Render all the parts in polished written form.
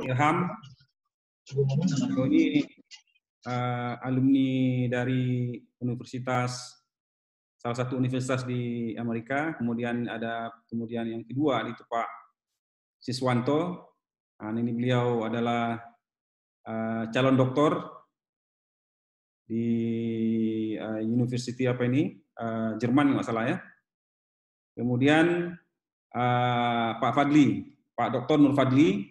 Ilham. Ini alumni dari salah satu universitas di Amerika. Kemudian yang kedua itu Pak Siswanto. Ini beliau adalah calon doktor di University Jerman nggak salah ya. Kemudian Pak Dr. Nur Fadli,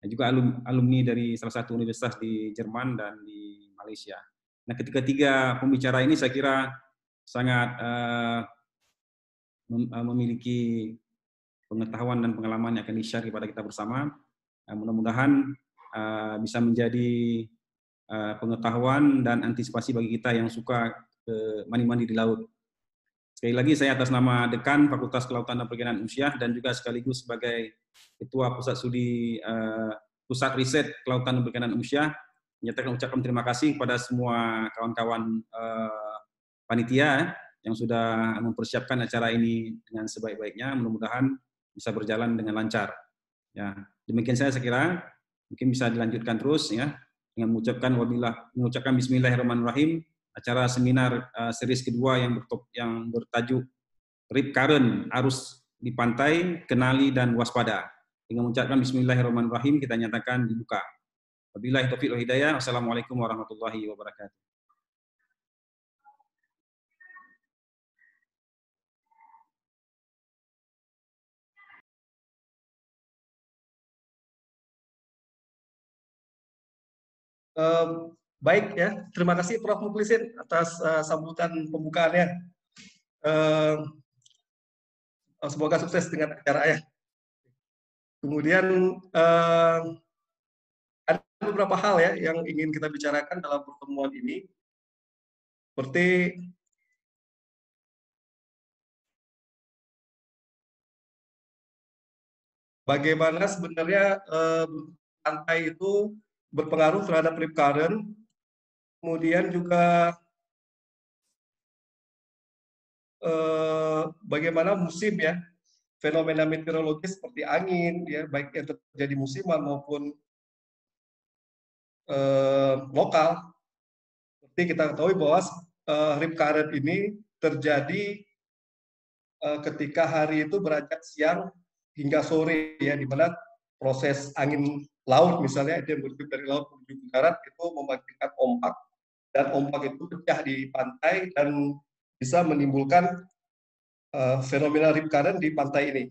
juga alumni dari salah satu universitas di Jerman dan di Malaysia. Nah, ketiga pembicara ini saya kira sangat memiliki pengetahuan dan pengalaman yang akan di-share kepada kita bersama. Mudah-mudahan bisa menjadi pengetahuan dan antisipasi bagi kita yang suka mandi-mandi di laut. Sekali lagi saya atas nama Dekan Fakultas Kelautan dan Perikanan Unsyah dan juga sekaligus sebagai Ketua Pusat Riset Kelautan dan Perikanan Unsyah menyatakan ucapan terima kasih kepada semua kawan-kawan panitia yang sudah mempersiapkan acara ini dengan sebaik-baiknya. Mudah-mudahan bisa berjalan dengan lancar. Ya, demikian saya kira mungkin bisa dilanjutkan terus ya dengan mengucapkan Bismillahirrahmanirrahim. Acara seminar series kedua yang bertajuk Rip Current, Arus di Pantai, Kenali dan Waspada. Dengan mengucapkan Bismillahirrahmanirrahim kita nyatakan dibuka. Wabillahi taufiq wal hidayah. Wassalamualaikum warahmatullahi wabarakatuh. Baik ya, terima kasih Prof. Muklisin atas sambutan pembukaannya. Semoga sukses dengan acara ya. Kemudian ada beberapa hal ya yang ingin kita bicarakan dalam pertemuan ini. Seperti bagaimana sebenarnya pantai itu berpengaruh terhadap rip current, kemudian juga bagaimana musim ya, fenomena meteorologis seperti angin ya, baik yang terjadi musiman maupun lokal. Seperti kita ketahui bahwa rip current ini terjadi ketika hari itu beranjak siang hingga sore ya, di mana proses angin laut misalnya itu yang bertiup dari laut menuju ke darat itu membangkitkan ombak, dan ombak itu pecah di pantai dan bisa menimbulkan fenomena rip current di pantai ini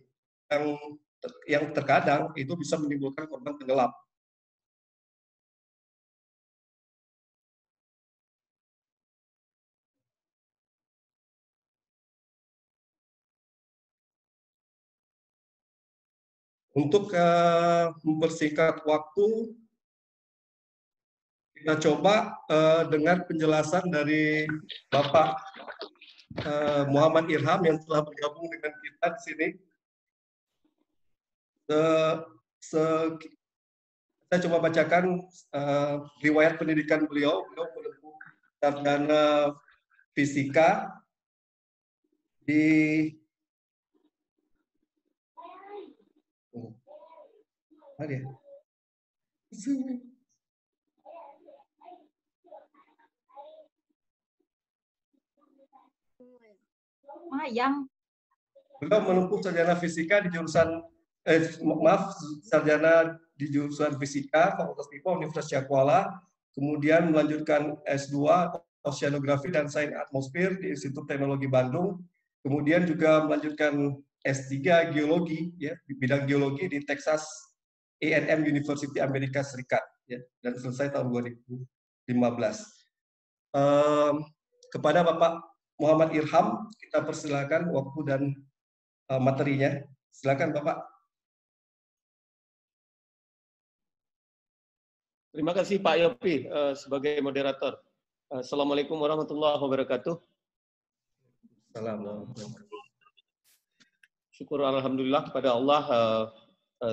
yang terkadang itu bisa menimbulkan korban tenggelam. Untuk mempersingkat waktu, kita coba dengan penjelasan dari Bapak Muhammad Irham yang telah bergabung dengan kita di sini. Saya coba bacakan riwayat pendidikan beliau. Beliau menempuh sarjana fisika di Beliau menempuh sarjana fisika di jurusan sarjana di jurusan fisika Fakultas MIPA Universitas Cakwala, kemudian melanjutkan S2 Oceanografi dan Sains Atmosfer di Institut Teknologi Bandung, kemudian juga melanjutkan S3 Geologi ya, di bidang geologi di Texas A&M University Amerika Serikat ya, dan selesai tahun 2015. Kepada Bapak Muhammad Irham kita persilakan waktu dan materinya. Silakan Bapak. Terima kasih Pak Yopi sebagai moderator. Assalamualaikum warahmatullahi wabarakatuh. Assalamualaikum. Syukur alhamdulillah kepada Allah,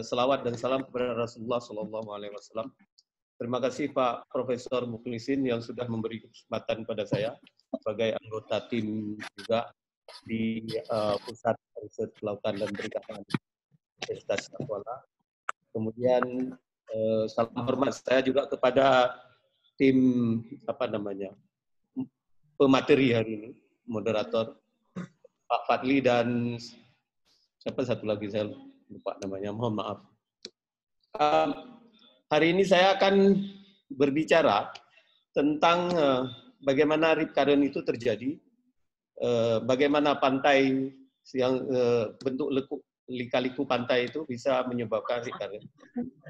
selawat dan salam kepada Rasulullah Shallallahu Alaihi Wasallam. Terima kasih Pak Profesor Muklisin yang sudah memberi kesempatan pada saya sebagai anggota tim juga di Pusat Riset Kelautan dan Perikanan Universitas Cakwala. Kemudian Salam hormat saya juga kepada tim pemateri hari ini, moderator Pak Fadli dan siapa satu lagi saya lupa namanya, mohon maaf. Hari ini saya akan berbicara tentang bagaimana rip current itu terjadi, bagaimana pantai yang bentuk lika-liku pantai itu bisa menyebabkan rip current,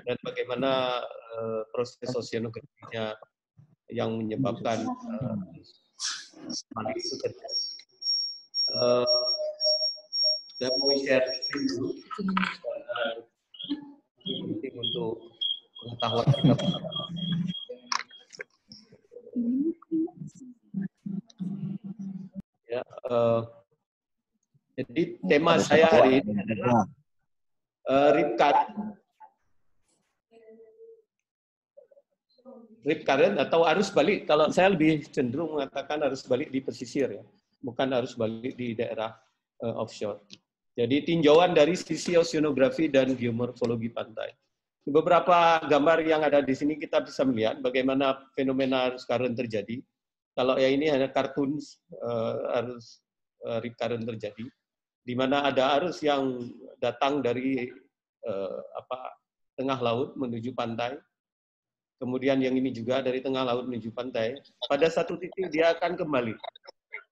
dan bagaimana proses oceanografinya yang menyebabkan itu terjadi. Saya mau share screen dulu penting untuk pengetahuan kita. Ya, jadi tema saya hari ini adalah rip current atau arus balik. Kalau saya lebih cenderung mengatakan arus balik di pesisir, ya, bukan arus balik di daerah offshore. Jadi tinjauan dari sisi oceanografi dan geomorfologi pantai. Beberapa gambar yang ada di sini kita bisa melihat bagaimana fenomena arus current terjadi. Kalau yang ini hanya kartun arus rip current terjadi, di mana ada arus yang datang dari tengah laut menuju pantai. Kemudian yang ini juga dari tengah laut menuju pantai. Pada satu titik dia akan kembali.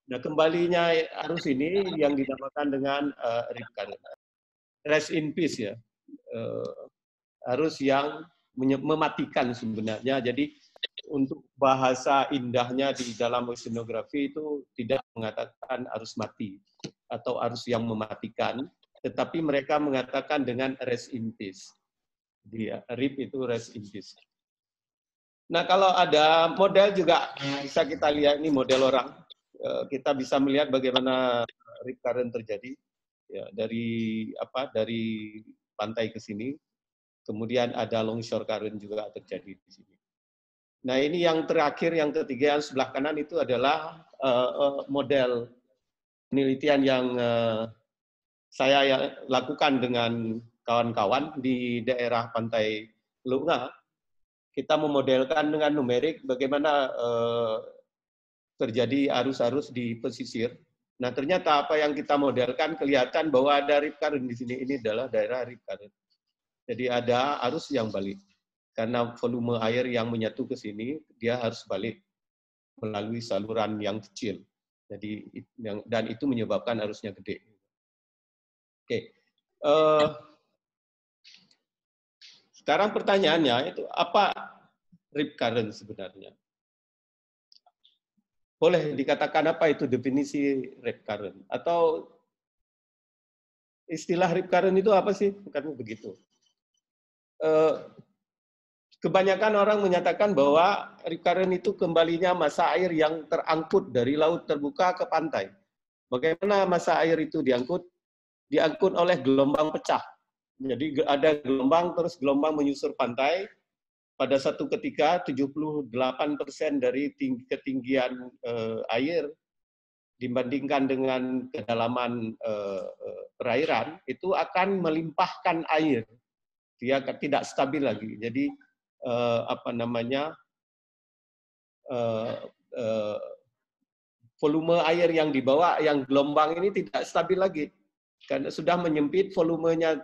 Nah, kembalinya arus ini yang dinamakan dengan rip current. Rest in peace, ya. Arus yang mematikan sebenarnya. Jadi untuk bahasa indahnya di dalam oceanografi itu tidak mengatakan arus mati atau arus yang mematikan, tetapi mereka mengatakan dengan rest in peace. Dia rip itu rest in peace. Nah, kalau ada model juga bisa kita lihat, ini model orang. Kita bisa melihat bagaimana rip current terjadi, ya, dari pantai ke sini. Kemudian ada longshore current juga terjadi di sini. Nah, ini yang terakhir, yang ketiga, yang sebelah kanan itu adalah model penelitian yang saya lakukan dengan kawan-kawan di daerah pantai Lunga. Kita memodelkan dengan numerik bagaimana terjadi arus-arus di pesisir. Nah, ternyata apa yang kita modelkan kelihatan bahwa ada rip current di sini. Ini adalah daerah rip current. Jadi ada arus yang balik. Karena volume air yang menyatu ke sini, dia harus balik melalui saluran yang kecil. Jadi dan itu menyebabkan arusnya gede. Oke. Sekarang pertanyaannya itu apa rip current sebenarnya? Boleh dikatakan apa itu definisi rip current? Atau istilah rip current itu apa sih? Bukan begitu. Kebanyakan orang menyatakan bahwa rip current itu kembalinya massa air yang terangkut dari laut terbuka ke pantai. Bagaimana massa air itu diangkut? Diangkut oleh gelombang pecah. Jadi ada gelombang, terus gelombang menyusur pantai. Pada satu ketika 78% dari ketinggian air dibandingkan dengan kedalaman perairan itu akan melimpahkan air. Dia tidak stabil lagi. Jadi volume air yang dibawa, yang gelombang ini tidak stabil lagi. Karena sudah menyempit, volumenya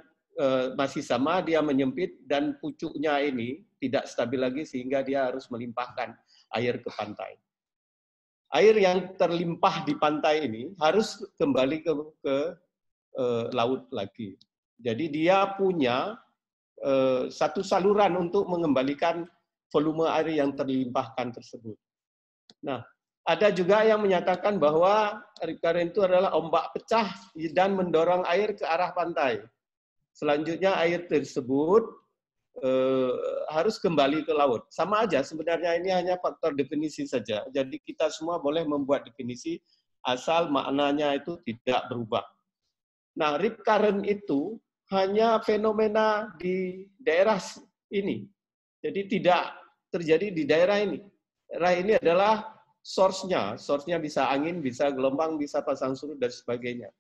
masih sama, dia menyempit, dan pucuknya ini tidak stabil lagi sehingga dia harus melimpahkan air ke pantai. Air yang terlimpah di pantai ini harus kembali ke laut lagi. Jadi dia punya satu saluran untuk mengembalikan volume air yang terlimpahkan tersebut. Nah, ada juga yang menyatakan bahwa rip current itu adalah ombak pecah dan mendorong air ke arah pantai. Selanjutnya air tersebut harus kembali ke laut. Sama aja sebenarnya, ini hanya faktor definisi saja. Jadi kita semua boleh membuat definisi asal maknanya itu tidak berubah. Nah, rip current itu hanya fenomena di daerah ini. Jadi tidak terjadi di daerah ini. Daerah ini adalah source-nya. Source-nya bisa angin, bisa gelombang, bisa pasang surut, dan sebagainya.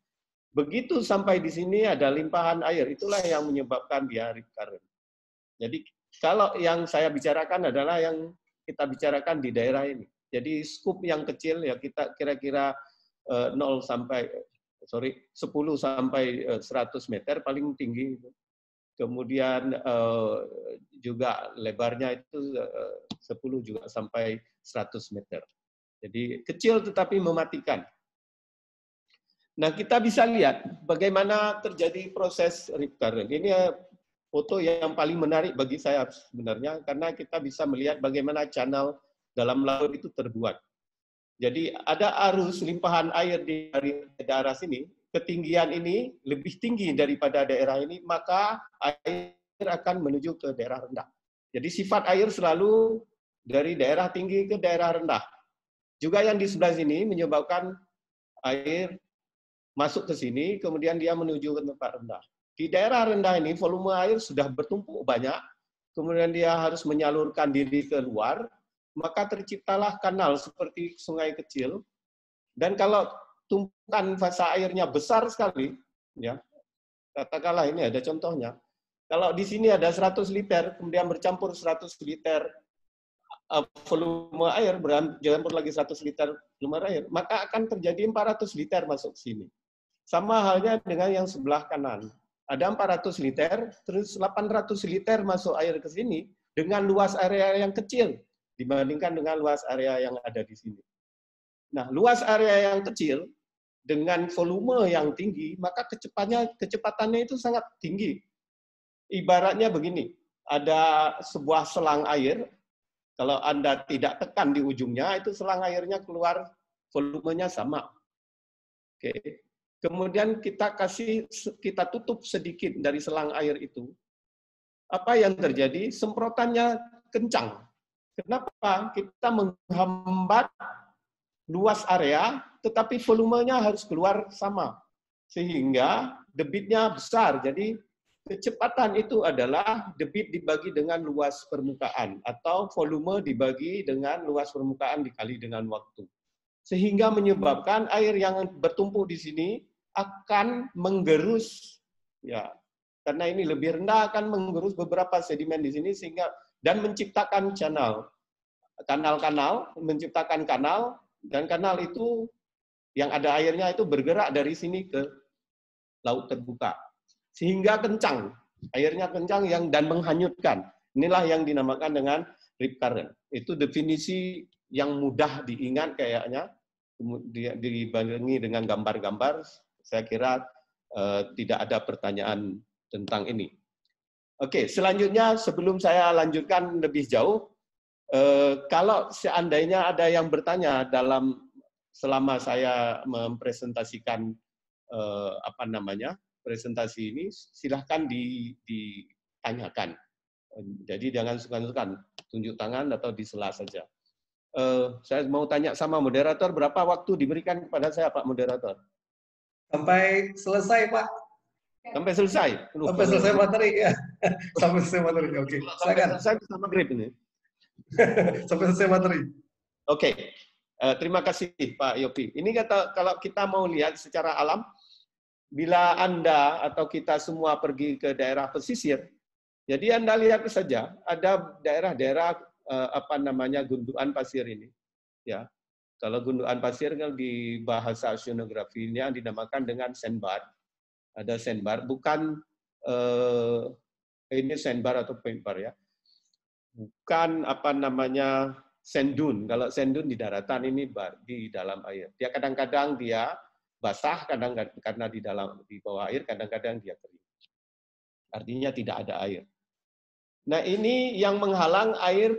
Begitu sampai di sini ada limpahan air, itulah yang menyebabkan dia rip current. Jadi Kalau yang saya bicarakan adalah yang kita bicarakan di daerah ini. Jadi skup yang kecil ya kita kira-kira 10 sampai 100 meter paling tinggi. Kemudian juga lebarnya itu 10 juga sampai 100 meter. Jadi kecil tetapi mematikan. Nah, kita bisa lihat bagaimana terjadi proses rip current. Ini foto yang paling menarik bagi saya sebenarnya, karena kita bisa melihat bagaimana channel dalam laut itu terbuat. Jadi ada arus limpahan air dari daerah sini, ketinggian ini lebih tinggi daripada daerah ini, maka air akan menuju ke daerah rendah. Jadi sifat air selalu dari daerah tinggi ke daerah rendah. Juga yang di sebelah sini menyebabkan air masuk ke sini, kemudian dia menuju ke tempat rendah. Di daerah rendah ini volume air sudah bertumpuk banyak, kemudian dia harus menyalurkan diri ke luar, maka terciptalah kanal seperti sungai kecil. Dan kalau tumpukan fasa airnya besar sekali, ya katakanlah ini ada contohnya, kalau di sini ada 100 liter, kemudian bercampur 100 liter volume air, bercampur lagi 100 liter volume air, maka akan terjadi 400 liter masuk sini. Sama halnya dengan yang sebelah kanan. Ada 400 liter, terus 800 liter masuk air ke sini dengan luas area yang kecil dibandingkan dengan luas area yang ada di sini. Nah, luas area yang kecil dengan volume yang tinggi, maka kecepatannya itu sangat tinggi. Ibaratnya begini, ada sebuah selang air, kalau Anda tidak tekan di ujungnya, itu selang airnya keluar volumenya sama. Oke. Kemudian kita tutup sedikit dari selang air itu. Apa yang terjadi? Semprotannya kencang. Kenapa? Kita menghambat luas area, tetapi volumenya harus keluar sama. Sehingga debitnya besar. Jadi kecepatan itu adalah debit dibagi dengan luas permukaan atau volume dibagi dengan luas permukaan dikali dengan waktu. Sehingga menyebabkan air yang bertumpuk di sini akan menggerus, ya, karena ini lebih rendah akan menggerus beberapa sedimen di sini sehingga dan menciptakan kanal-kanal, menciptakan kanal, dan kanal itu yang ada airnya itu bergerak dari sini ke laut terbuka. Sehingga kencang, airnya kencang dan menghanyutkan. Inilah yang dinamakan dengan rip current. Itu definisi yang mudah diingat kayaknya, dibarengi dengan gambar-gambar, saya kira tidak ada pertanyaan tentang ini. Oke, selanjutnya sebelum saya lanjutkan lebih jauh, kalau seandainya ada yang bertanya selama saya mempresentasikan presentasi ini, silahkan ditanyakan. Jadi jangan sungkan-sungkan, tunjuk tangan atau di sela saja. Saya mau tanya sama moderator, berapa waktu diberikan kepada saya, Pak Moderator? Sampai selesai, Pak. Sampai selesai? Sampai selesai materi, ya. Sampai selesai materi, oke. Sampai selesai sama grade ini? Sampai selesai materi. Oke. Terima kasih, Pak Yopi. Ini kalau kita mau lihat secara alam, bila Anda atau kita semua pergi ke daerah pesisir, jadi Anda lihat saja ada daerah-daerah gundukan pasir ini. Ya, kalau gundukan pasir kan di bahasa oceanografinya dinamakan dengan sandbar. Ada sandbar, bukan ini sandbar atau paintbar ya, bukan sand dune. Kalau sand dune di daratan, ini di dalam air. Dia kadang-kadang dia basah, kadang-kadang karena di bawah air, kadang-kadang dia kering. Artinya tidak ada air. Nah, ini yang menghalang air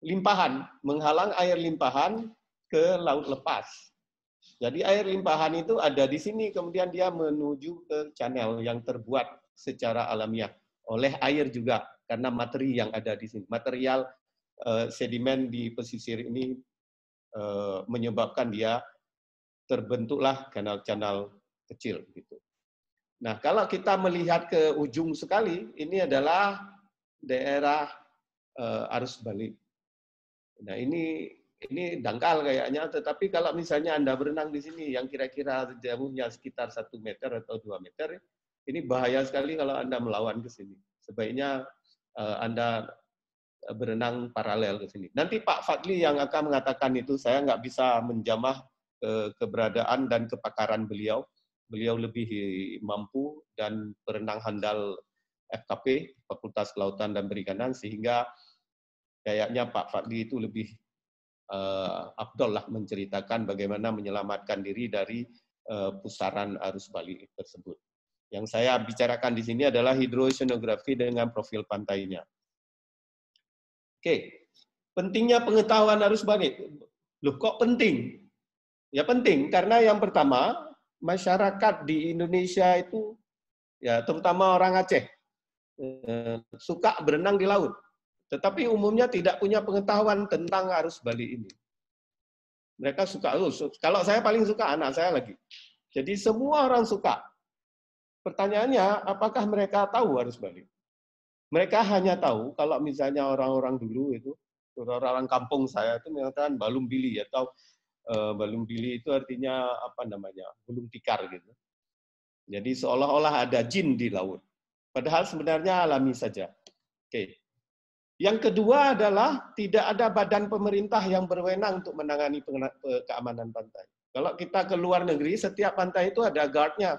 limpahan ke laut lepas. Jadi air limpahan itu ada di sini, kemudian dia menuju ke channel yang terbuat secara alamiah oleh air juga, karena materi yang ada di sini. Material sedimen di pesisir ini menyebabkan dia terbentuklah kanal-kanal kecil gitu. Nah, kalau kita melihat ke ujung sekali, ini adalah daerah arus balik. Nah, ini dangkal kayaknya, tetapi kalau misalnya Anda berenang di sini yang kira-kira jauhnya sekitar 1 meter atau 2 meter, ini bahaya sekali kalau Anda melawan ke sini. Sebaiknya Anda berenang paralel ke sini. Nanti Pak Fadli yang akan mengatakan itu, saya nggak bisa menjamah keberadaan dan kepakaran beliau. Beliau lebih mampu dan berenang handal FKP, Fakultas Kelautan dan Perikanan, sehingga kayaknya Pak Fadli itu lebih afdol lah menceritakan bagaimana menyelamatkan diri dari pusaran arus balik tersebut. Yang saya bicarakan di sini adalah hidrosonografi dengan profil pantainya. Oke, pentingnya pengetahuan arus balik. Loh, kok penting? Ya penting, karena yang pertama, masyarakat di Indonesia itu, ya terutama orang Aceh, suka berenang di laut. Tetapi umumnya tidak punya pengetahuan tentang arus balik ini. Mereka suka, kalau saya paling suka anak saya lagi. Jadi semua orang suka. Pertanyaannya, apakah mereka tahu arus balik? Mereka hanya tahu kalau misalnya orang-orang dulu itu, orang-orang kampung saya itu mengatakan balung bili, atau balung bili itu artinya apa namanya, gulung tikar gitu. Jadi seolah-olah ada jin di laut. Padahal sebenarnya alami saja. Oke. Yang kedua adalah tidak ada badan pemerintah yang berwenang untuk menangani keamanan pantai. Kalau kita ke luar negeri, setiap pantai itu ada guard-nya.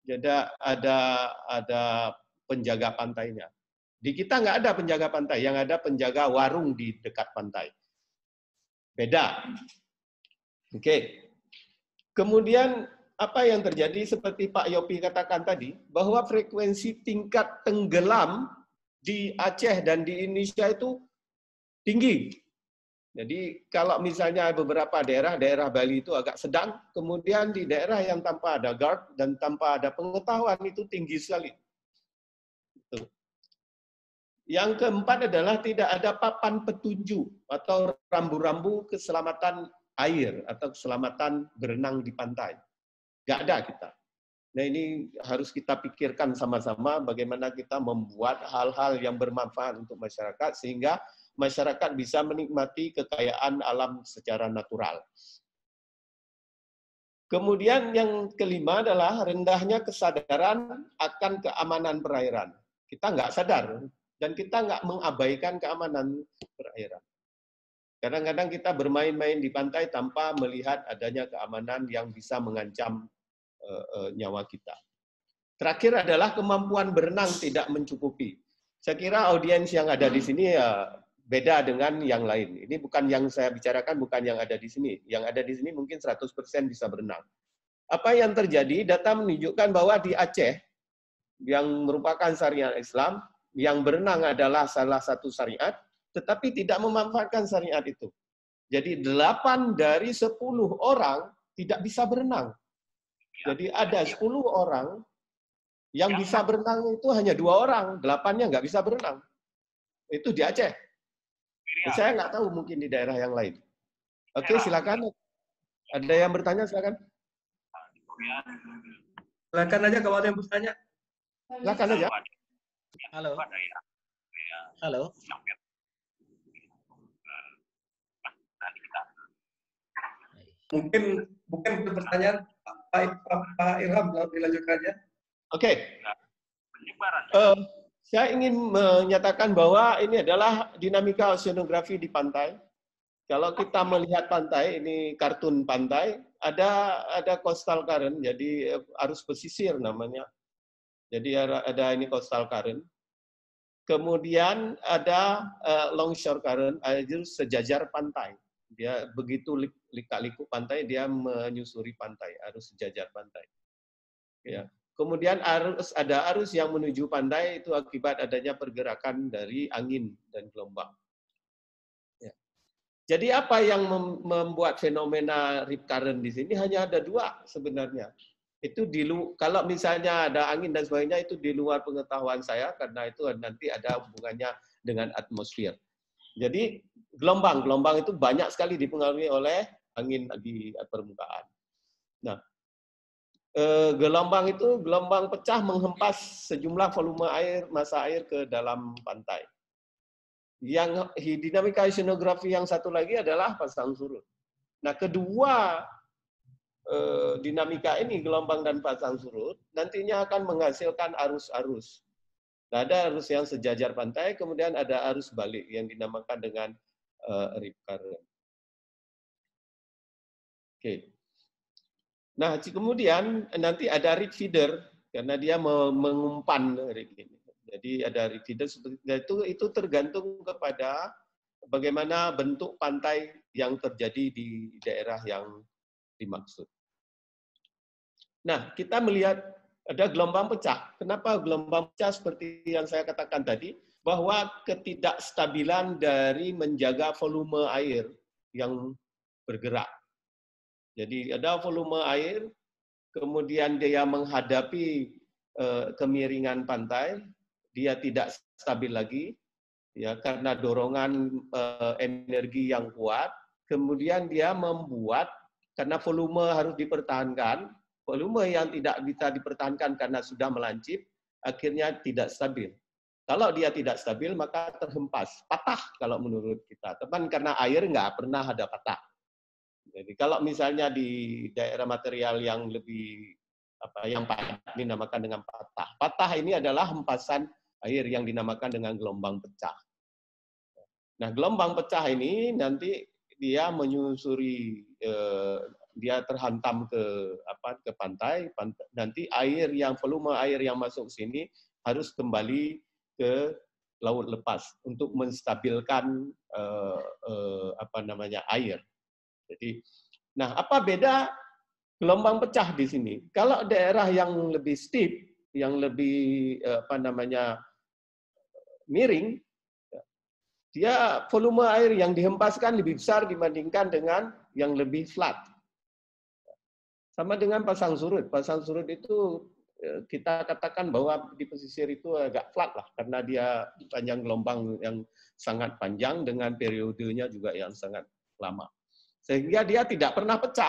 Jadi ada penjaga pantainya. Di kita nggak ada penjaga pantai, yang ada penjaga warung di dekat pantai. Beda. Oke. Kemudian apa yang terjadi seperti Pak Yopi katakan tadi, bahwa frekuensi tingkat tenggelam di Aceh dan di Indonesia itu tinggi. Jadi kalau misalnya beberapa daerah Bali itu agak sedang, kemudian di daerah yang tanpa ada guard dan tanpa ada pengetahuan itu tinggi sekali. Yang keempat adalah tidak ada papan petunjuk atau rambu-rambu keselamatan air atau keselamatan berenang di pantai. Nggak ada kita. Nah ini harus kita pikirkan sama-sama bagaimana kita membuat hal-hal yang bermanfaat untuk masyarakat sehingga masyarakat bisa menikmati kekayaan alam secara natural. Kemudian yang kelima adalah rendahnya kesadaran akan keamanan perairan. Kita nggak sadar dan kita nggak mengabaikan keamanan perairan. Kadang-kadang kita bermain-main di pantai tanpa melihat adanya keamanan yang bisa mengancam nyawa kita. Terakhir adalah kemampuan berenang tidak mencukupi. Saya kira audiens yang ada di sini ya beda dengan yang lain. Ini bukan yang saya bicarakan, bukan yang ada di sini. Yang ada di sini mungkin 100% bisa berenang. Apa yang terjadi? Data menunjukkan bahwa di Aceh, yang merupakan syariat Islam, yang berenang adalah salah satu syariat, tetapi tidak memanfaatkan syariat itu. Jadi 8 dari 10 orang tidak bisa berenang. Jadi ada 10 orang yang bisa berenang itu hanya 2 orang, 8-nya nggak bisa berenang. Itu di Aceh. Saya nggak tahu mungkin di daerah yang lain. Oke, silakan. Ada yang bertanya, silakan. Silakan aja kalau ada yang bertanya. Silakan aja. Halo. Halo. Mungkin pertanyaan Pak Ilham dilanjutkan aja. Oke. Saya ingin menyatakan bahwa ini adalah dinamika oceanografi di pantai. Kalau kita melihat pantai, ini kartun pantai, ada coastal current, jadi arus pesisir namanya. Jadi ada ini coastal current. Kemudian ada longshore current, arus sejajar pantai. Dia begitu lika-liku pantai, dia menyusuri pantai, arus sejajar pantai. Ya. Kemudian ada arus yang menuju pantai itu akibat adanya pergerakan dari angin dan gelombang. Ya. Jadi apa yang membuat fenomena rip current di sini hanya ada 2 sebenarnya. Itu kalau misalnya ada angin dan sebagainya itu di luar pengetahuan saya karena itu nanti ada hubungannya dengan atmosfer. Jadi gelombang itu banyak sekali dipengaruhi oleh angin di permukaan. Nah, gelombang itu gelombang pecah menghempas sejumlah volume air, massa air ke dalam pantai. Yang dinamika oceanografi yang satu lagi adalah pasang surut. Nah, kedua dinamika ini, gelombang dan pasang surut, nantinya akan menghasilkan arus-arus. Nah, ada arus yang sejajar pantai, kemudian ada arus balik yang dinamakan dengan rip current. Oke. Nah, kemudian nanti ada rip feeder karena dia mengumpan rip ini. Jadi ada rip feeder seperti itu tergantung kepada bagaimana bentuk pantai yang terjadi di daerah yang dimaksud. Nah, kita melihat ada gelombang pecah. Kenapa gelombang pecah seperti yang saya katakan tadi? Bahwa ketidakstabilan dari menjaga volume air yang bergerak. Jadi ada volume air, kemudian dia menghadapi kemiringan pantai, dia tidak stabil lagi, ya karena dorongan energi yang kuat. Kemudian dia membuat, karena volume harus dipertahankan, volume yang tidak bisa dipertahankan karena sudah melancip, akhirnya tidak stabil. Kalau dia tidak stabil, maka terhempas, patah kalau menurut kita. Teman, karena air nggak pernah ada patah. Jadi kalau misalnya di daerah material yang lebih yang padat dinamakan dengan patah. Patah ini adalah hempasan air yang dinamakan dengan gelombang pecah. Nah, gelombang pecah ini nanti dia menyusuri, dia terhantam ke pantai. Nanti volume air yang masuk sini harus kembali ke laut lepas untuk menstabilkan air. Jadi, nah apa beda gelombang pecah di sini? Kalau daerah yang lebih steep, yang lebih miring, dia volume air yang dihempaskan lebih besar dibandingkan dengan yang lebih flat. Sama dengan pasang surut. Pasang surut itu kita katakan bahwa di pesisir itu agak flat lah, karena dia panjang gelombang yang sangat panjang dengan periodenya juga yang sangat lama. Sehingga dia tidak pernah pecah.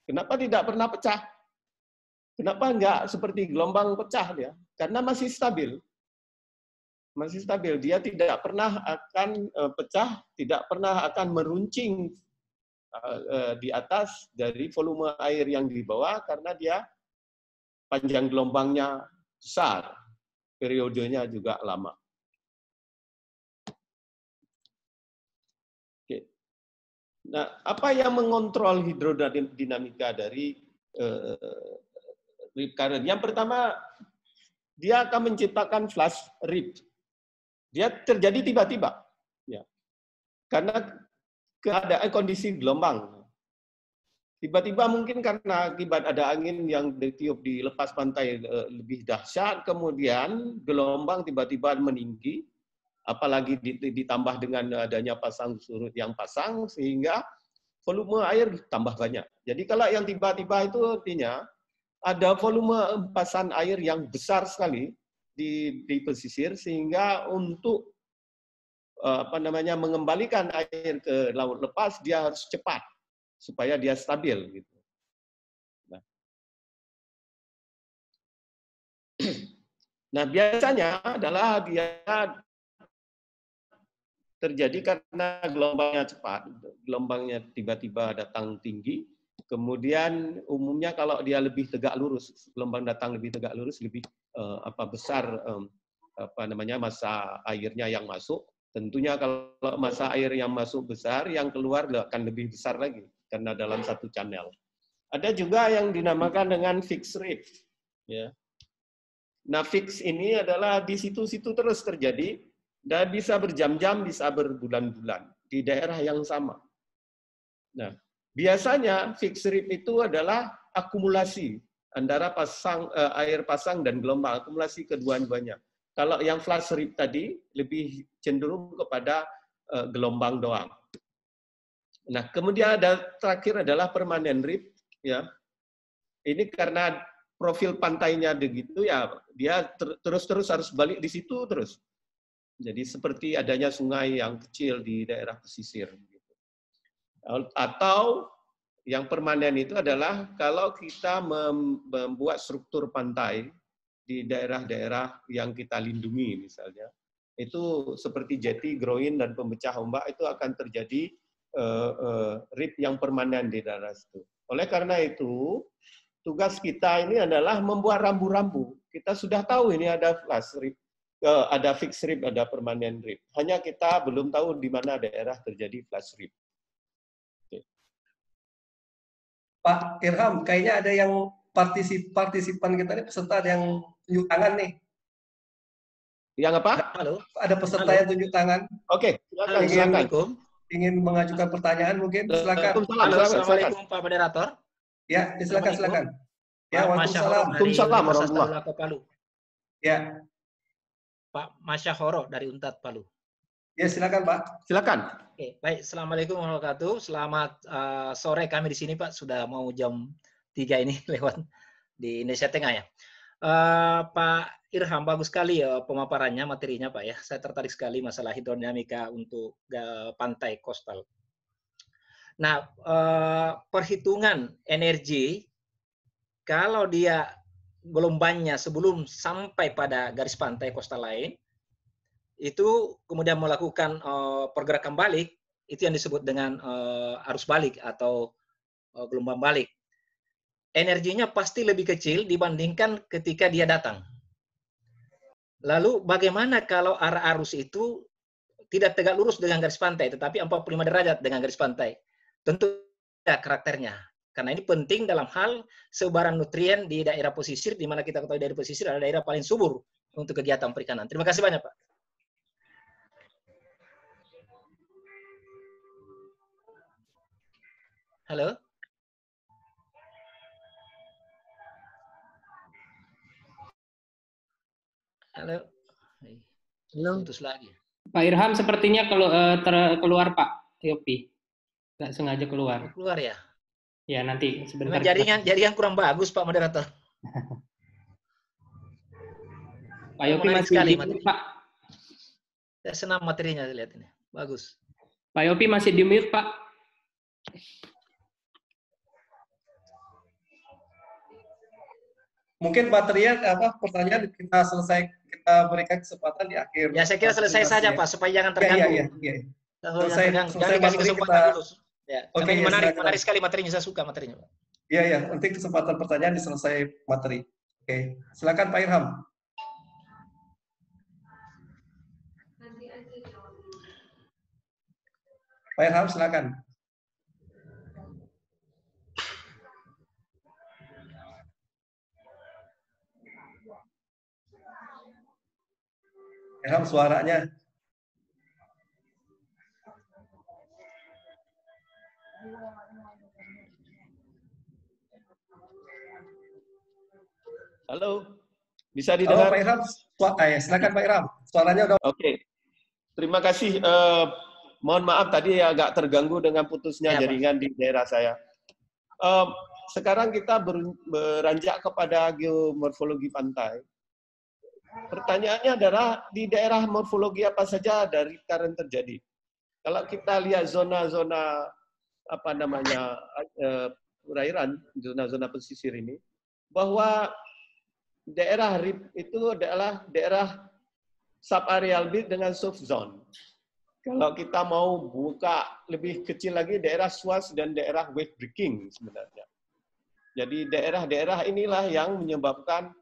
Kenapa tidak pernah pecah? Kenapa enggak seperti gelombang pecah dia? Karena masih stabil. Masih stabil. Dia tidak pernah akan pecah, tidak pernah akan meruncing di atas dari volume air yang di bawah, karena dia panjang gelombangnya besar. Periodenya juga lama. Nah, apa yang mengontrol hidrodinamika dari rip current? Yang pertama, dia akan menciptakan flash rip. Dia terjadi tiba-tiba, ya, karena keadaan kondisi gelombang. Tiba-tiba mungkin karena akibat ada angin yang ditiup di lepas pantai lebih dahsyat, kemudian gelombang tiba-tiba meninggi. Apalagi ditambah dengan adanya pasang surut yang pasang, sehingga volume air tambah banyak. Jadi kalau yang tiba-tiba itu artinya ada volume hempasan air yang besar sekali di pesisir, sehingga untuk mengembalikan air ke laut lepas dia harus cepat supaya dia stabil gitu. Nah, biasanya adalah dia terjadi karena gelombangnya cepat, gelombangnya tiba-tiba datang tinggi, kemudian umumnya kalau dia lebih tegak lurus, gelombang datang lebih tegak lurus, lebih besar massa airnya yang masuk. Tentunya kalau massa air yang masuk besar, yang keluar akan lebih besar lagi karena dalam satu channel. Ada juga yang dinamakan dengan fixed rip, ya. Nah, fix ini adalah di situ-situ terus terjadi. Dan bisa berjam-jam, bisa berbulan-bulan di daerah yang sama. Nah, biasanya fixed rip itu adalah akumulasi antara air pasang dan gelombang, akumulasi kedua-duanya. Kalau yang flash rip tadi lebih cenderung kepada gelombang doang. Nah, kemudian ada terakhir adalah permanent rip, ya. Ini karena profil pantainya begitu, ya, dia terus-terus harus balik di situ terus. Jadi seperti adanya sungai yang kecil di daerah pesisir. Atau yang permanen itu adalah kalau kita membuat struktur pantai di daerah-daerah yang kita lindungi misalnya, itu seperti jetty, groin, dan pemecah ombak itu akan terjadi rip yang permanen di daerah situ. Oleh karena itu, tugas kita ini adalah membuat rambu-rambu. Kita sudah tahu ini ada flash rip. ada fixed rip, ada permanent rip. Hanya kita belum tahu di mana daerah terjadi flash rip. Pak Irham, kayaknya ada yang partisipan kita nih, peserta ada yang tunjuk tangan nih. Yang apa? Halo. Ada peserta yang tunjuk tangan. Oke, silakan. Assalamualaikum. Ingin mengajukan pertanyaan mungkin, silakan. Halo, Assalamualaikum Pak Moderator. Ya, silakan. Ya, Waalaikumsalam. Waalaikumsalam. Palu. Ya. Pak Masyahoro dari Untat Palu. Ya, silakan Pak. Silakan. Oke, baik. Assalamualaikum warahmatullahi wabarakatuh. Selamat sore kami di sini Pak. Sudah mau jam 3 ini lewat di Indonesia Tengah ya. Pak Irham, bagus sekali ya pemaparannya, materinya Pak ya. Saya tertarik sekali masalah hidrodinamika untuk pantai kostal. Nah, perhitungan energi kalau dia gelombangnya sebelum sampai pada garis pantai kostal lain, itu kemudian melakukan pergerakan balik, itu yang disebut dengan arus balik atau gelombang balik. Energinya pasti lebih kecil dibandingkan ketika dia datang. Lalu bagaimana kalau arah arus itu tidak tegak lurus dengan garis pantai, tetapi 45 derajat dengan garis pantai? Tentu ada karakternya. Karena ini penting dalam hal sebaran nutrien di daerah pesisir, di mana kita ketahui daerah pesisir adalah daerah paling subur untuk kegiatan perikanan. Terima kasih banyak, Pak. Halo? Halo? Putus lagi. Pak Irham sepertinya keluar Pak Yopi. Nggak sengaja keluar. Keluar ya? Ya, nanti sebentar. Jaringan kurang bagus, Pak Moderator. Pak Yopi masih di mute, Pak. Saya senang materinya, lihat ini. Bagus. Pak Yopi masih di mute, Pak. Mungkin material pertanyaan kita berikan kesempatan di akhir. Ya, saya kira selesai saja Pak, supaya jangan terganggu. Iya. Jangan dikasih kesempatan dulu. Ya, Oke, ya, menarik sekali materinya, saya suka materinya Pak. Iya, nanti kesempatan pertanyaan diselesai materi. Oke, silakan Pak Irham. Pak Irham, silakan. Irham, suaranya. Halo, bisa didengar? Halo Pak Irham, silakan Pak Irham. Suaranya udah. Oke, terima kasih. Mohon maaf tadi agak terganggu dengan putusnya jaringan di daerah saya. Sekarang kita beranjak kepada geomorfologi pantai. Pertanyaannya adalah di daerah morfologi apa saja dari current terjadi. Kalau kita lihat zona-zona perairan, zona-zona pesisir ini, bahwa daerah RIP itu adalah daerah subareal beach dengan soft zone. Kalau kita mau buka lebih kecil lagi, daerah swash dan daerah wave breaking sebenarnya. Jadi daerah-daerah inilah yang menyebabkan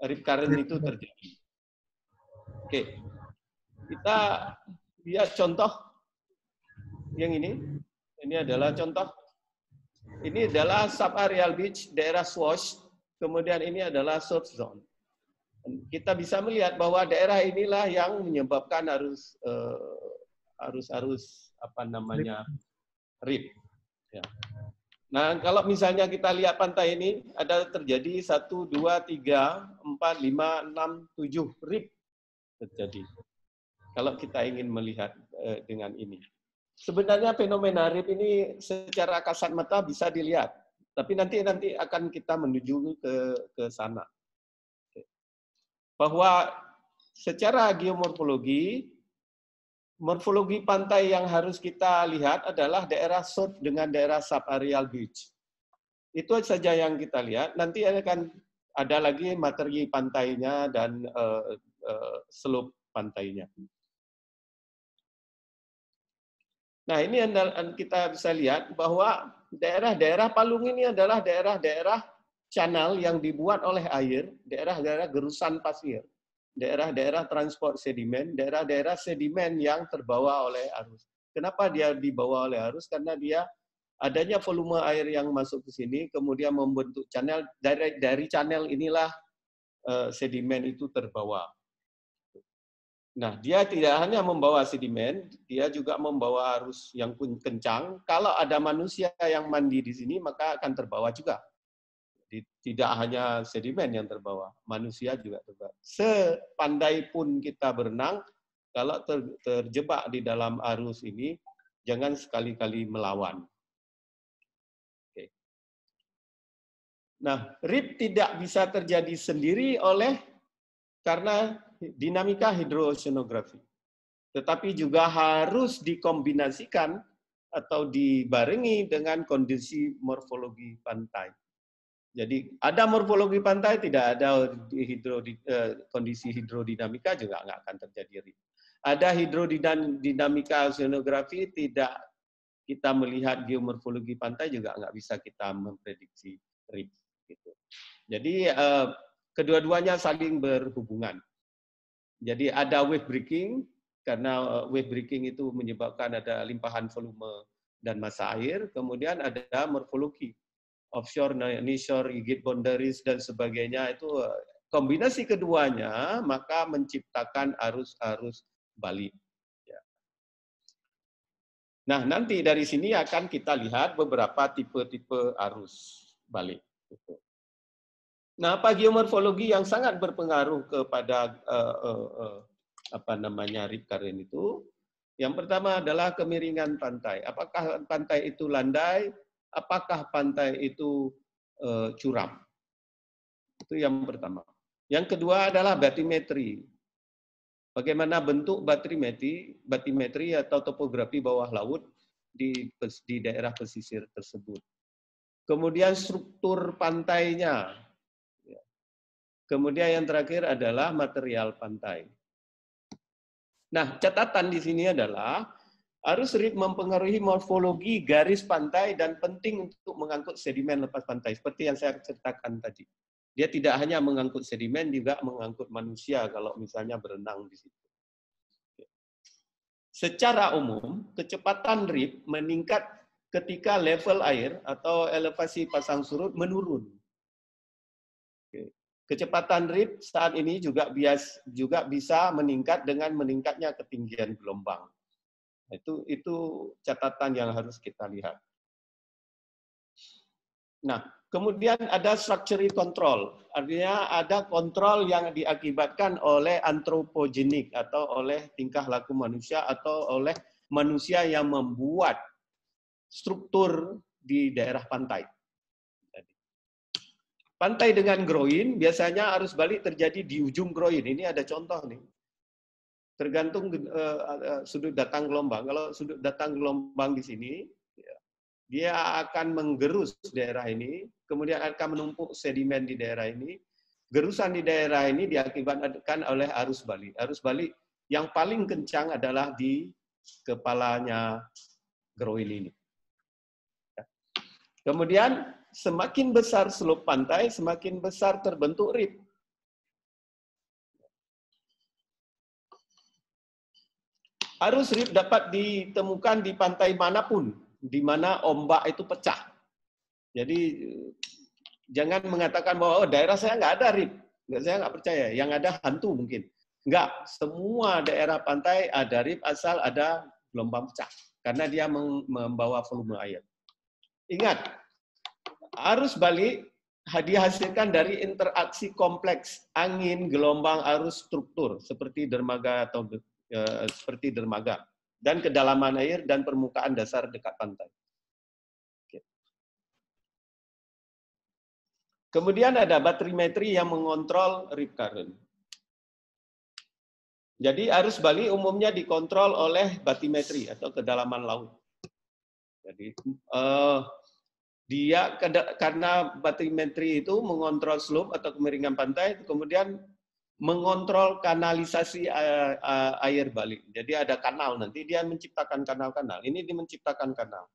rip current itu terjadi. Oke, kita lihat contoh yang ini. Ini adalah contoh. Ini adalah subareal beach, daerah swash. Kemudian ini adalah soft zone. Kita bisa melihat bahwa daerah inilah yang menyebabkan arus rip. Ya. Nah, kalau misalnya kita lihat pantai ini, ada terjadi 1, 2, 3, 4, 5, 6, 7 rip terjadi. Kalau kita ingin melihat dengan ini. Sebenarnya fenomena rip ini secara kasat mata bisa dilihat. Tapi nanti akan kita menuju ke sana. Bahwa secara geomorfologi, morfologi pantai yang harus kita lihat adalah daerah surf dengan daerah subareal beach. Itu saja yang kita lihat. Nanti akan ada lagi materi pantainya dan slope pantainya. Nah, ini kita bisa lihat bahwa daerah-daerah palung ini adalah daerah-daerah channel yang dibuat oleh air, daerah-daerah gerusan pasir, daerah-daerah transport sedimen, daerah-daerah sedimen yang terbawa oleh arus. Kenapa dia dibawa oleh arus? Karena dia adanya volume air yang masuk ke sini, kemudian membentuk channel, dari channel inilah sedimen itu terbawa. Nah, dia tidak hanya membawa sedimen, dia juga membawa arus yang kencang. Kalau ada manusia yang mandi di sini, maka akan terbawa juga. Tidak hanya sedimen yang terbawa, manusia juga terbawa. Sepandai pun kita berenang, kalau terjebak di dalam arus ini, jangan sekali-kali melawan. Oke. Nah, RIP tidak bisa terjadi sendiri karena dinamika hidrooceanografi. Tetapi juga harus dikombinasikan atau dibarengi dengan kondisi morfologi pantai. Jadi ada morfologi pantai, tidak ada kondisi hidrodinamika juga nggak akan terjadi RIP. Ada hidrodinamika oceanografi, tidak kita melihat geomorfologi pantai juga nggak bisa kita memprediksi RIP. Gitu. Jadi kedua-duanya saling berhubungan. Jadi ada wave breaking, karena wave breaking itu menyebabkan ada limpahan volume dan massa air, kemudian ada morfologi. Offshore, nearshore, gate boundaries, dan sebagainya, itu kombinasi keduanya maka menciptakan arus-arus balik. Ya. Nah, nanti dari sini akan kita lihat beberapa tipe-tipe arus balik. Nah, apa geomorfologi yang sangat berpengaruh kepada RIP current itu? Yang pertama adalah kemiringan pantai. Apakah pantai itu landai? Apakah pantai itu curam? Itu yang pertama. Yang kedua adalah batimetri. Bagaimana bentuk batimetri atau topografi bawah laut di daerah pesisir tersebut. Kemudian struktur pantainya. Kemudian yang terakhir adalah material pantai. Nah, catatan di sini adalah arus RIP mempengaruhi morfologi garis pantai dan penting untuk mengangkut sedimen lepas pantai. Seperti yang saya ceritakan tadi. Dia tidak hanya mengangkut sedimen, juga mengangkut manusia kalau misalnya berenang di situ. Secara umum, kecepatan RIP meningkat ketika level air atau elevasi pasang surut menurun. Kecepatan RIP saat ini juga bisa meningkat dengan meningkatnya ketinggian gelombang. Itu catatan yang harus kita lihat. Nah, kemudian ada structure control. Artinya ada kontrol yang diakibatkan oleh antropogenik atau oleh tingkah laku manusia atau oleh manusia yang membuat struktur di daerah pantai. Pantai dengan groin biasanya arus balik terjadi di ujung groin. Ini ada contoh nih. Tergantung sudut datang gelombang. Kalau sudut datang gelombang di sini, dia akan menggerus daerah ini, kemudian akan menumpuk sedimen di daerah ini. Gerusan di daerah ini diakibatkan oleh arus balik. Arus balik yang paling kencang adalah di kepalanya groin ini. Kemudian semakin besar slope pantai, semakin besar terbentuk RIP. Arus RIP dapat ditemukan di pantai manapun, di mana ombak itu pecah. Jadi jangan mengatakan bahwa daerah saya nggak ada RIP. Saya nggak percaya. Yang ada hantu mungkin. Nggak. Semua daerah pantai ada RIP asal ada gelombang pecah. Karena dia membawa volume air. Ingat, arus balik dihasilkan dari interaksi kompleks angin, gelombang, arus, struktur seperti dermaga dan kedalaman air dan permukaan dasar dekat pantai. Oke. Kemudian ada batrimetri yang mengontrol RIP current. Jadi arus balik umumnya dikontrol oleh batimetri atau kedalaman laut. Jadi dia karena batimetri itu mengontrol slope atau kemiringan pantai, kemudian mengontrol kanalisasi air balik. Jadi ada kanal, nanti dia menciptakan kanal-kanal. Ini dia menciptakan kanal.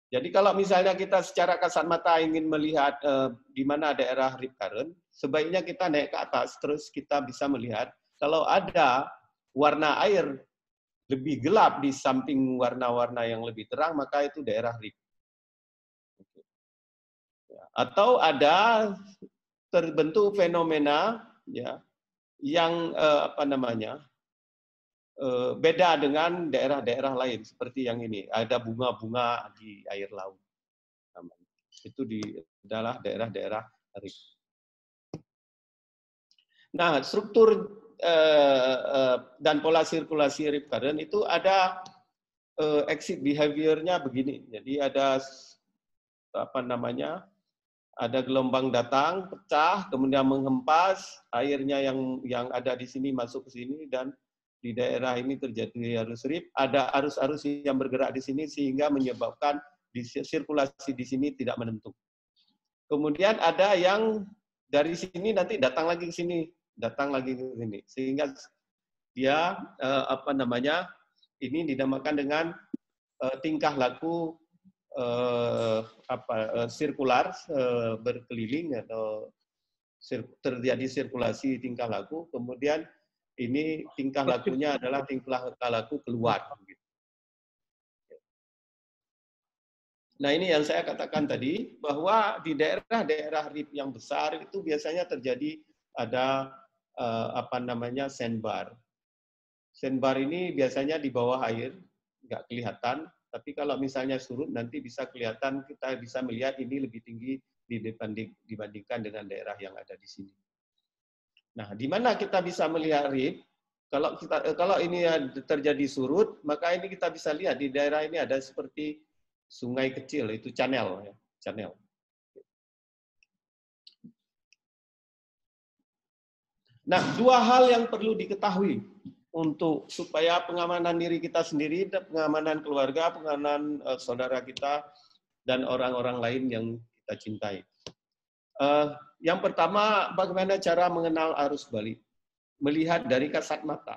Jadi kalau misalnya kita secara kasat mata ingin melihat di mana daerah rip current, sebaiknya kita naik ke atas, terus kita bisa melihat kalau ada warna air lebih gelap di samping warna-warna yang lebih terang, maka itu daerah rip. Atau ada terbentuk fenomena ya yang beda dengan daerah-daerah lain seperti yang ini, ada bunga-bunga di air laut. Itu adalah daerah-daerah rip. Nah, struktur dan pola sirkulasi rip current itu ada exit behavior-nya begini. Jadi ada ada gelombang datang, pecah, kemudian menghempas, airnya yang ada di sini masuk ke sini, dan di daerah ini terjadi arus rip. Ada arus-arus yang bergerak di sini sehingga menyebabkan sirkulasi di sini tidak menentu. Kemudian ada yang dari sini nanti datang lagi ke sini, sehingga dia ini dinamakan dengan tingkah laku sirkular, berkeliling atau terjadi sirkulasi tingkah laku. Kemudian ini tingkah lakunya adalah tingkah laku keluar. Nah, ini yang saya katakan tadi, bahwa di daerah-daerah rip yang besar itu biasanya terjadi ada sandbar. Sandbar ini biasanya di bawah air, nggak kelihatan. Tapi kalau misalnya surut, nanti bisa kelihatan, kita bisa melihat ini lebih tinggi dibandingkan dengan daerah yang ada di sini. Nah, di mana kita bisa melihat rip? Kalau ini terjadi surut, maka ini kita bisa lihat di daerah ini ada seperti sungai kecil, itu channel. Ya, channel. Nah, dua hal yang perlu diketahui supaya pengamanan diri kita sendiri, pengamanan keluarga, pengamanan saudara kita, dan orang-orang lain yang kita cintai. Yang pertama, bagaimana cara mengenal arus balik? Melihat dari kasat mata.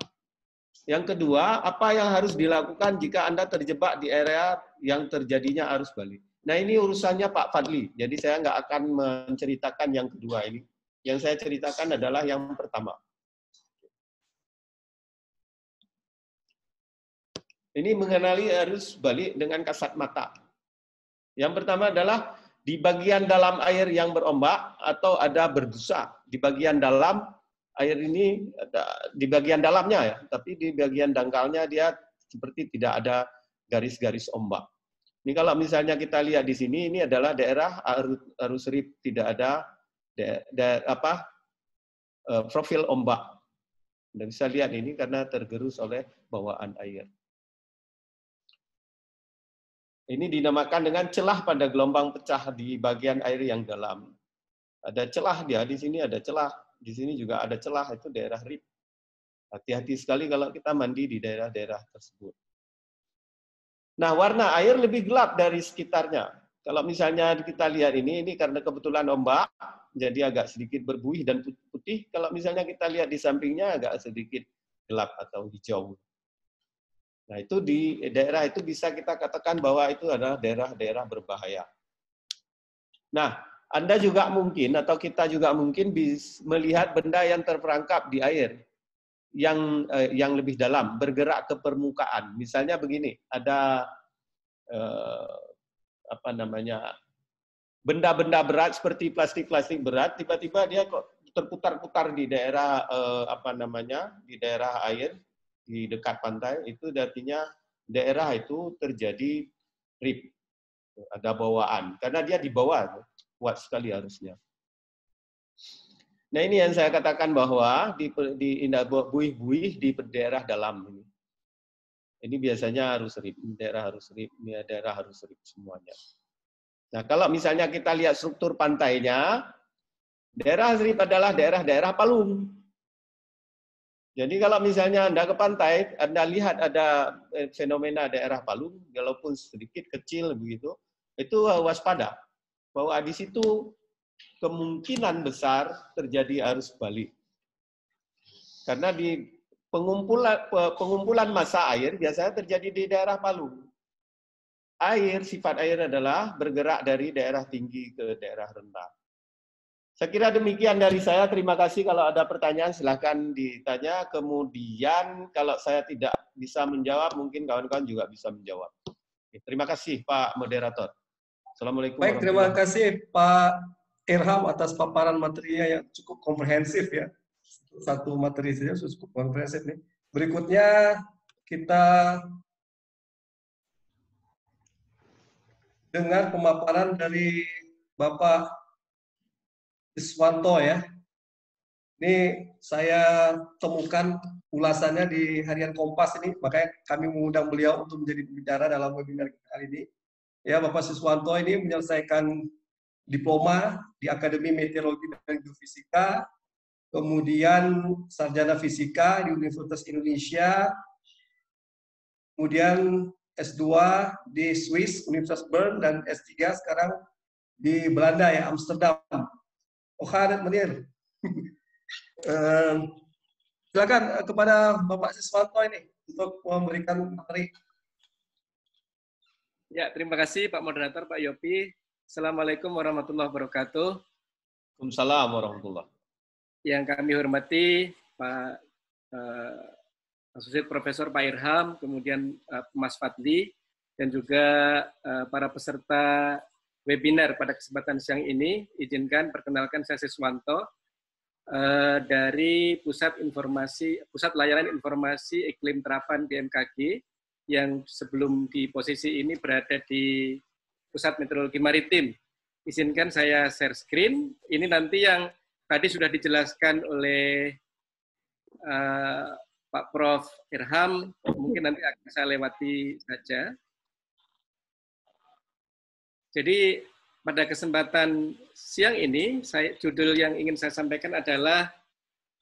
Yang kedua, apa yang harus dilakukan jika Anda terjebak di area yang terjadinya arus balik? Nah, ini urusannya Pak Fadli, jadi saya nggak akan menceritakan yang kedua ini. Yang saya ceritakan adalah yang pertama. Ini mengenali arus balik dengan kasat mata. Yang pertama adalah di bagian dalam air yang berombak atau ada berbusa. Di bagian dalam air ini, di bagian dalamnya ya, tapi di bagian dangkalnya dia seperti tidak ada garis-garis ombak. Ini kalau misalnya kita lihat di sini, ini adalah daerah arus rip, tidak ada profil ombak. Anda bisa lihat ini karena tergerus oleh bawaan air. Ini dinamakan dengan celah pada gelombang pecah di bagian air yang dalam. Ada celah dia, di sini ada celah, di sini juga ada celah, itu daerah rip. Hati-hati sekali kalau kita mandi di daerah-daerah tersebut. Nah, warna air lebih gelap dari sekitarnya. Kalau misalnya kita lihat ini karena kebetulan ombak, jadi agak sedikit berbuih dan putih. Kalau misalnya kita lihat di sampingnya agak sedikit gelap atau hijau. Nah, itu di daerah itu bisa kita katakan bahwa itu adalah daerah-daerah berbahaya. Nah, Anda juga mungkin atau kita juga mungkin bisa melihat benda yang terperangkap di air yang lebih dalam, bergerak ke permukaan. Misalnya begini, ada benda-benda berat seperti plastik-plastik berat, tiba-tiba dia kok terputar-putar di daerah di daerah air di dekat pantai. Itu artinya daerah itu terjadi rip, ada bawaan karena dia di bawah, kuat sekali arusnya. Nah, ini yang saya katakan bahwa di buih-buih di daerah dalam ini. Ini biasanya arus rip, daerah arus rip, ini daerah arus rip semuanya. Nah, kalau misalnya kita lihat struktur pantainya, daerah rip adalah daerah-daerah palung. Jadi kalau misalnya Anda ke pantai, Anda lihat ada fenomena daerah palung, walaupun sedikit kecil begitu, itu waspada bahwa di situ kemungkinan besar terjadi arus balik. Karena di pengumpulan massa air biasanya terjadi di daerah palung. air, sifat air adalah bergerak dari daerah tinggi ke daerah rendah. Saya kira demikian dari saya. Terima kasih. Kalau ada pertanyaan silahkan ditanya. Kemudian kalau saya tidak bisa menjawab, mungkin kawan-kawan juga bisa menjawab. Terima kasih Pak Moderator. Assalamualaikum. Baik, terima kasih Pak Irham atas paparan materinya yang cukup komprehensif ya. Satu materi saja cukup komprehensif nih. Berikutnya kita dengar pemaparan dari Bapak Iswanto ya. Ini saya temukan ulasannya di Harian Kompas ini, makanya kami mengundang beliau untuk menjadi pembicara dalam webinar kali ini. Ya, Bapak Iswanto ini menyelesaikan diploma di Akademi Meteorologi dan Geofisika, kemudian sarjana fisika di Universitas Indonesia, kemudian S2 di Swiss, Universitas Bern, dan S3 sekarang di Belanda ya, Amsterdam. Ohadet menir. Silakan kepada Bapak Siswanto ini untuk memberikan materi. Ya, terima kasih Pak Moderator, Pak Yopi. Assalamualaikum warahmatullahi wabarakatuh. Waalaikumsalam warahmatullahi. Yang kami hormati Pak Asosiat Profesor Pak Irham, kemudian Mas Fadli, dan juga para peserta webinar pada kesempatan siang ini. Izinkan perkenalkan saya Siswanto dari Pusat Layanan Informasi Iklim Terapan BMKG yang sebelum di posisi ini berada di Pusat Meteorologi Maritim. Izinkan saya share screen. Ini nanti yang tadi sudah dijelaskan oleh Pak Prof. Irham, mungkin nanti akan saya lewati saja. Jadi pada kesempatan siang ini, judul yang ingin saya sampaikan adalah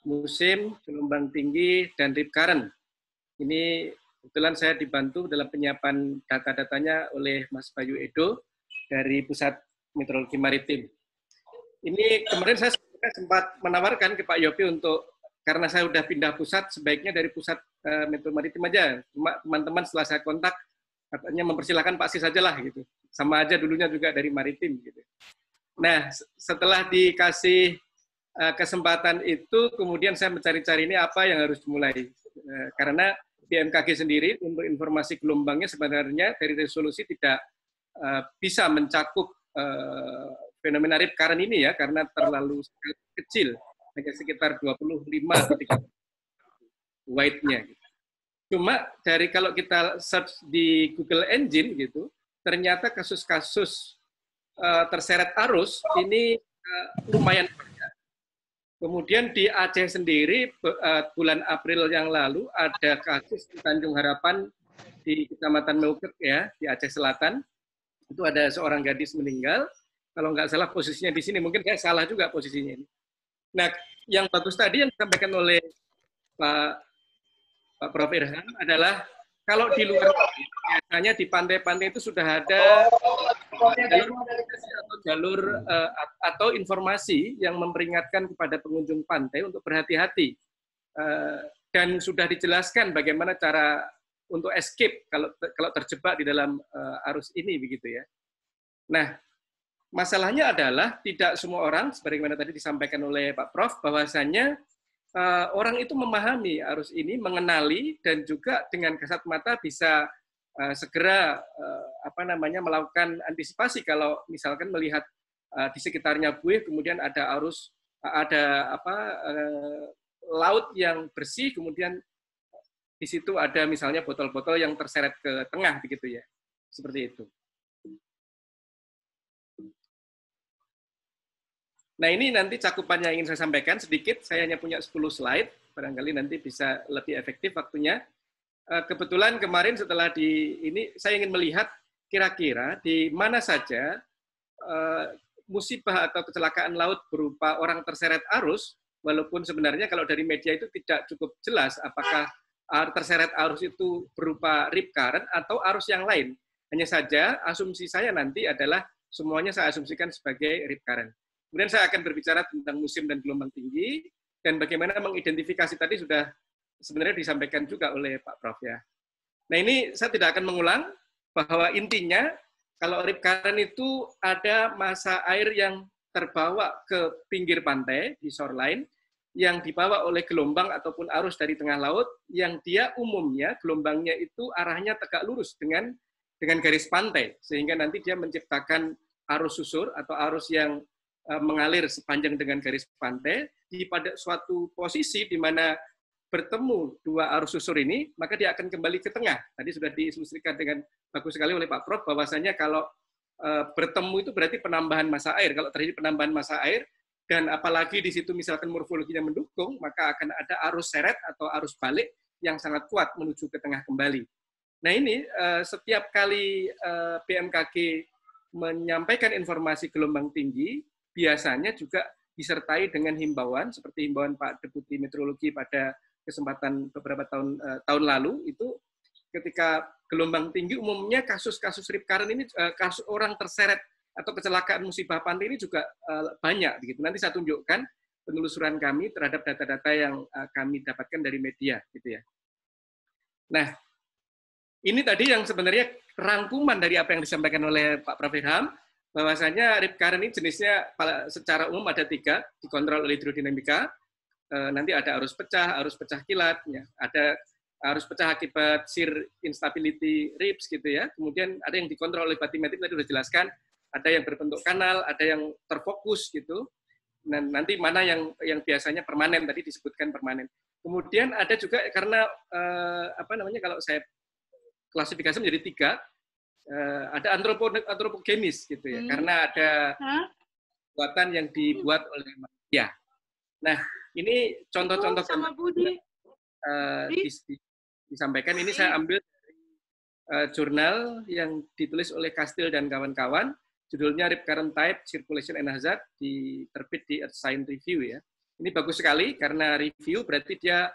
Musim Gelombang Tinggi dan Rip Current. Ini kebetulan saya dibantu dalam penyiapan data-datanya oleh Mas Bayu Edo dari Pusat Meteorologi Maritim. Ini kemarin saya sempat menawarkan ke Pak Yopi untuk, karena saya sudah pindah pusat, sebaiknya dari Pusat Meteorologi Maritim aja. Cuma teman-teman setelah saya kontak, katanya mempersilahkan Pak Sis aja lah gitu. Sama aja dulunya juga dari Maritim gitu. Nah, setelah dikasih kesempatan itu, kemudian saya mencari-cari ini apa yang harus dimulai. Karena BMKG sendiri untuk informasi gelombangnya sebenarnya dari resolusi tidak bisa mencakup fenomena rip current ini ya, karena terlalu kecil, hanya sekitar 25 atau 30 wide-nya. Cuma dari kalau kita search di Google Engine gitu, ternyata kasus-kasus terseret arus ini lumayan banyak. Kemudian di Aceh sendiri bulan April yang lalu ada kasus di Tanjung Harapan di Kecamatan Meukek ya, di Aceh Selatan. Itu ada seorang gadis meninggal. Kalau nggak salah posisinya di sini, mungkin saya salah juga posisinya ini. Nah, yang bagus tadi yang disampaikan oleh Pak Prof. Irham adalah kalau di luar biasanya di pantai-pantai itu sudah ada jalur atau informasi yang memperingatkan kepada pengunjung pantai untuk berhati-hati, dan sudah dijelaskan bagaimana cara untuk escape kalau terjebak di dalam arus ini begitu ya. Nah, masalahnya adalah tidak semua orang, sebagaimana tadi disampaikan oleh Pak Prof, bahwasannya orang itu memahami arus ini, mengenali, dan juga dengan kasat mata bisa segera melakukan antisipasi kalau misalkan melihat di sekitarnya buih, kemudian ada arus, laut yang bersih, kemudian di situ ada misalnya botol-botol yang terseret ke tengah begitu ya, seperti itu. Nah, ini nanti cakupan yang ingin saya sampaikan sedikit, saya hanya punya 10 slide, barangkali nanti bisa lebih efektif waktunya. Kebetulan kemarin setelah ini, saya ingin melihat kira-kira di mana saja musibah atau kecelakaan laut berupa orang terseret arus, walaupun sebenarnya kalau dari media itu tidak cukup jelas apakah terseret arus itu berupa rip current atau arus yang lain. Hanya saja asumsi saya nanti adalah semuanya saya asumsikan sebagai rip current. Kemudian saya akan berbicara tentang musim dan gelombang tinggi, dan bagaimana mengidentifikasi tadi sudah sebenarnya disampaikan juga oleh Pak Prof. ya. Nah, ini saya tidak akan mengulang, bahwa intinya kalau rip current itu ada massa air yang terbawa ke pinggir pantai di shoreline, yang dibawa oleh gelombang ataupun arus dari tengah laut, yang dia umumnya gelombangnya itu arahnya tegak lurus dengan garis pantai, sehingga nanti dia menciptakan arus susur atau arus yang mengalir sepanjang dengan garis pantai pada suatu posisi di mana bertemu dua arus susur ini, maka dia akan kembali ke tengah. Tadi sudah diilustrasikan dengan bagus sekali oleh Pak Prof, bahwasanya kalau bertemu itu berarti penambahan massa air. Kalau terjadi penambahan massa air, dan apalagi di situ misalkan morfologinya mendukung, maka akan ada arus seret atau arus balik yang sangat kuat menuju ke tengah kembali. Nah ini setiap kali BMKG menyampaikan informasi gelombang tinggi, biasanya juga disertai dengan himbauan, seperti himbauan Pak Deputi Meteorologi pada kesempatan beberapa tahun lalu, itu ketika gelombang tinggi umumnya kasus-kasus rip current ini, kasus orang terseret atau kecelakaan musibah pantai ini juga banyak. Begitu. Nanti saya tunjukkan penelusuran kami terhadap data-data yang kami dapatkan dari media. Gitu ya. Nah, ini tadi yang sebenarnya rangkuman dari apa yang disampaikan oleh Pak Prof. Irham, bahwasanya rip current ini jenisnya secara umum ada 3, dikontrol oleh hidrodinamika. Nanti ada arus pecah kilat, ya. Ada arus pecah akibat shear instability rips gitu ya. Kemudian ada yang dikontrol oleh batimetrik, tadi sudah dijelaskan. Ada yang berbentuk kanal, ada yang terfokus gitu. Dan nanti mana yang biasanya permanen, tadi disebutkan permanen. Kemudian ada juga karena kalau saya klasifikasi menjadi 3, ada antropogenis gitu ya, karena ada buatan yang dibuat oleh manusia. Nah, ini contoh-contoh disampaikan. Ini saya ambil dari jurnal yang ditulis oleh Kastil dan kawan-kawan, judulnya Rip Current Type, Circulation and Hazard, terbit di Earth Science Review ya. Ini bagus sekali karena review berarti dia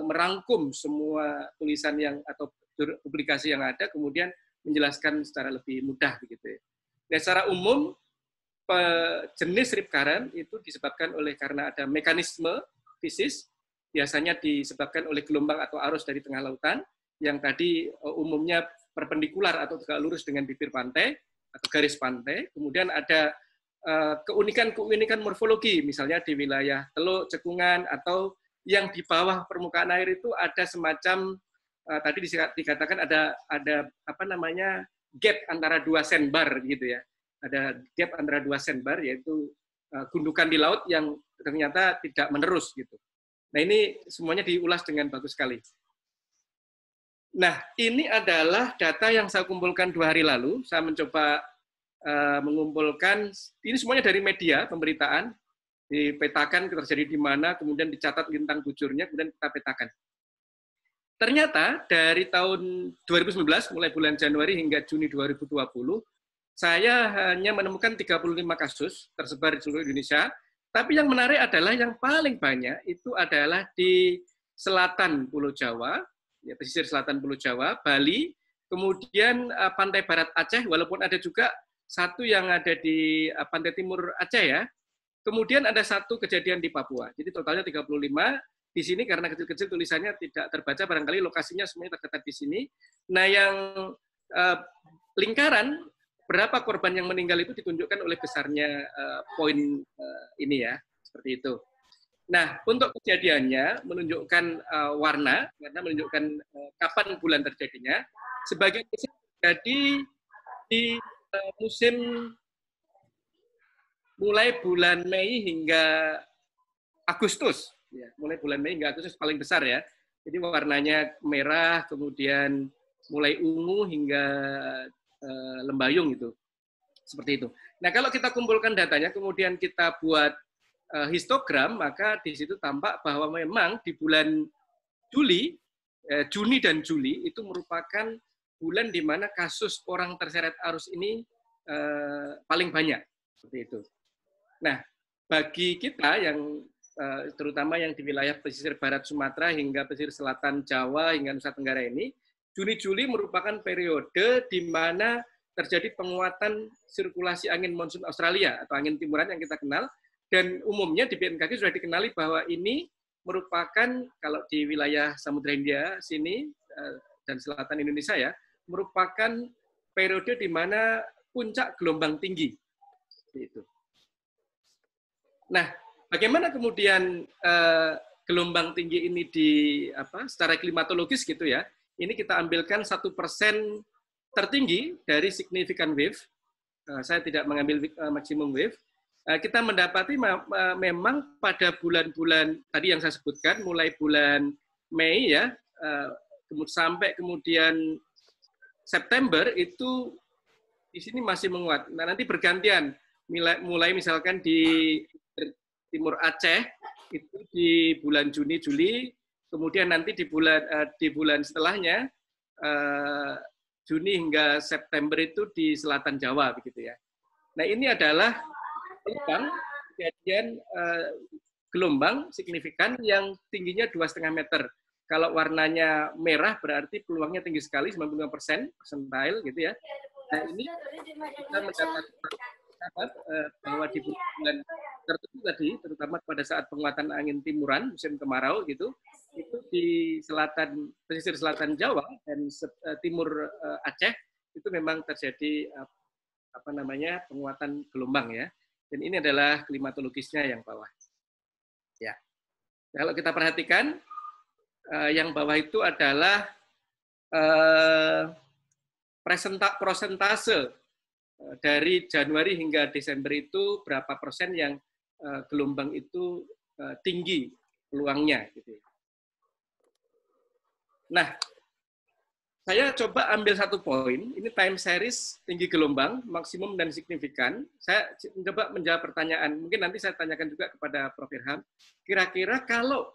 merangkum semua tulisan yang atau publikasi yang ada, kemudian menjelaskan secara lebih mudah begitu ya. Nah, secara umum jenis rip current itu disebabkan karena ada mekanisme fisis, biasanya disebabkan oleh gelombang atau arus dari tengah lautan yang tadi umumnya perpendikular atau tegak lurus dengan bibir pantai atau garis pantai. Kemudian ada keunikan morfologi, misalnya di wilayah Teluk, Cekungan, atau yang di bawah permukaan air itu ada semacam tadi dikatakan ada gap antara 2 sandbar gitu ya. Ada gap antara 2 sandbar, yaitu gundukan di laut yang ternyata tidak menerus gitu. Nah, ini semuanya diulas dengan bagus sekali. Nah, ini adalah data yang saya kumpulkan 2 hari lalu. Saya mencoba mengumpulkan, ini semuanya dari media pemberitaan, dipetakan terjadi di mana, kemudian dicatat lintang bujurnya, kemudian kita petakan. Ternyata dari tahun 2019, mulai bulan Januari hingga Juni 2020, saya hanya menemukan 35 kasus tersebar di seluruh Indonesia. Tapi yang menarik adalah yang paling banyak itu adalah di selatan Pulau Jawa, ya, pesisir selatan Pulau Jawa, Bali, kemudian pantai barat Aceh, walaupun ada juga satu yang ada di pantai timur Aceh ya. Kemudian ada satu kejadian di Papua. Jadi totalnya 35. Di sini karena kecil-kecil tulisannya tidak terbaca, barangkali lokasinya semuanya tercatat di sini. Nah, yang lingkaran berapa korban yang meninggal itu ditunjukkan oleh besarnya poin ini ya, seperti itu. Nah, untuk kejadiannya menunjukkan warna, karena menunjukkan kapan bulan terjadinya. Sebagian terjadi di musim mulai bulan Mei hingga Agustus. Ya, mulai bulan Mei hingga Agustus paling besar ya. Jadi warnanya merah, kemudian mulai ungu hingga lembayung itu. Seperti itu. Nah, kalau kita kumpulkan datanya, kemudian kita buat histogram, maka di situ tampak bahwa memang di bulan Juni dan Juli itu merupakan bulan di mana kasus orang terseret arus ini paling banyak. Seperti itu. Nah, bagi kita yang terutama yang di wilayah pesisir barat Sumatera hingga pesisir selatan Jawa hingga Nusa Tenggara ini, Juni-Juli merupakan periode di mana terjadi penguatan sirkulasi angin monsun Australia atau angin timuran yang kita kenal, dan umumnya di BMKG sudah dikenali bahwa ini merupakan kalau di wilayah Samudra Hindia sini dan selatan Indonesia ya, merupakan periode di mana puncak gelombang tinggi. Itu. Nah, bagaimana kemudian gelombang tinggi ini secara klimatologis gitu ya? Ini kita ambilkan 1% tertinggi dari significant wave. Saya tidak mengambil maximum wave. Kita mendapati memang pada bulan-bulan tadi yang saya sebutkan, mulai bulan Mei ya, sampai kemudian September itu di sini masih menguat. Nah, nanti bergantian, mulai misalkan di Timur Aceh itu di bulan Juni Juli, kemudian nanti di bulan setelahnya Juni hingga September itu di selatan Jawa begitu ya. Nah, ini adalah kejadian gelombang signifikan yang tingginya 2,5 meter. Kalau warnanya merah berarti peluangnya tinggi sekali, 95% percentile gitu ya. Nah, ini kita mendapat bahwa di bulan tertentu tadi, terutama pada saat penguatan angin timuran musim kemarau gitu, itu di pesisir selatan Jawa dan timur Aceh itu memang terjadi penguatan gelombang ya. Dan ini adalah klimatologisnya yang bawah. Ya, kalau kita perhatikan yang bawah itu adalah persentase dari Januari hingga Desember itu berapa persen yang gelombang itu tinggi peluangnya gitu. Nah, saya coba ambil satu poin, ini time series tinggi gelombang, maksimum dan signifikan. Saya coba menjawab pertanyaan, mungkin nanti saya tanyakan juga kepada Prof. Irham, kira-kira kalau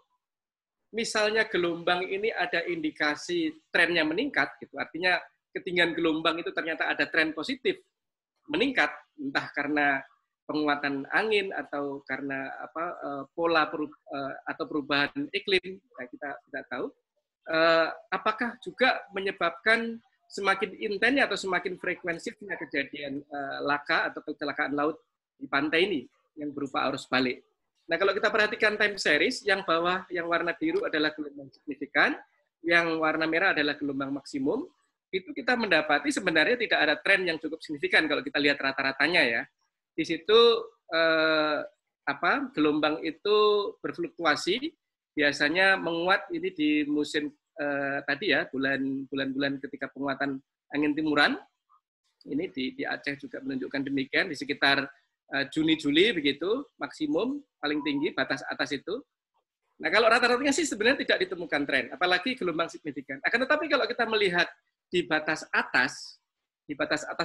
misalnya gelombang ini ada indikasi trennya meningkat, gitu, artinya ketinggian gelombang itu ternyata ada tren positif meningkat, entah karena penguatan angin atau karena pola atau perubahan iklim, kita tidak tahu. Apakah juga menyebabkan semakin intensnya atau semakin frekuensinya kejadian laka atau kecelakaan laut di pantai ini yang berupa arus balik. Nah, kalau kita perhatikan time series, yang bawah yang warna biru adalah gelombang signifikan, yang warna merah adalah gelombang maksimum. Itu kita mendapati sebenarnya tidak ada tren yang cukup signifikan kalau kita lihat rata-ratanya ya. Di situ gelombang itu berfluktuasi. Biasanya menguat ini di musim tadi ya, bulan-bulan ketika penguatan angin timuran. Ini di Aceh juga menunjukkan demikian, di sekitar Juni-Juli begitu, maksimum paling tinggi, batas atas itu. Nah, kalau rata-ratanya sih sebenarnya tidak ditemukan tren, apalagi gelombang signifikan. Akan tetapi kalau kita melihat di batas atas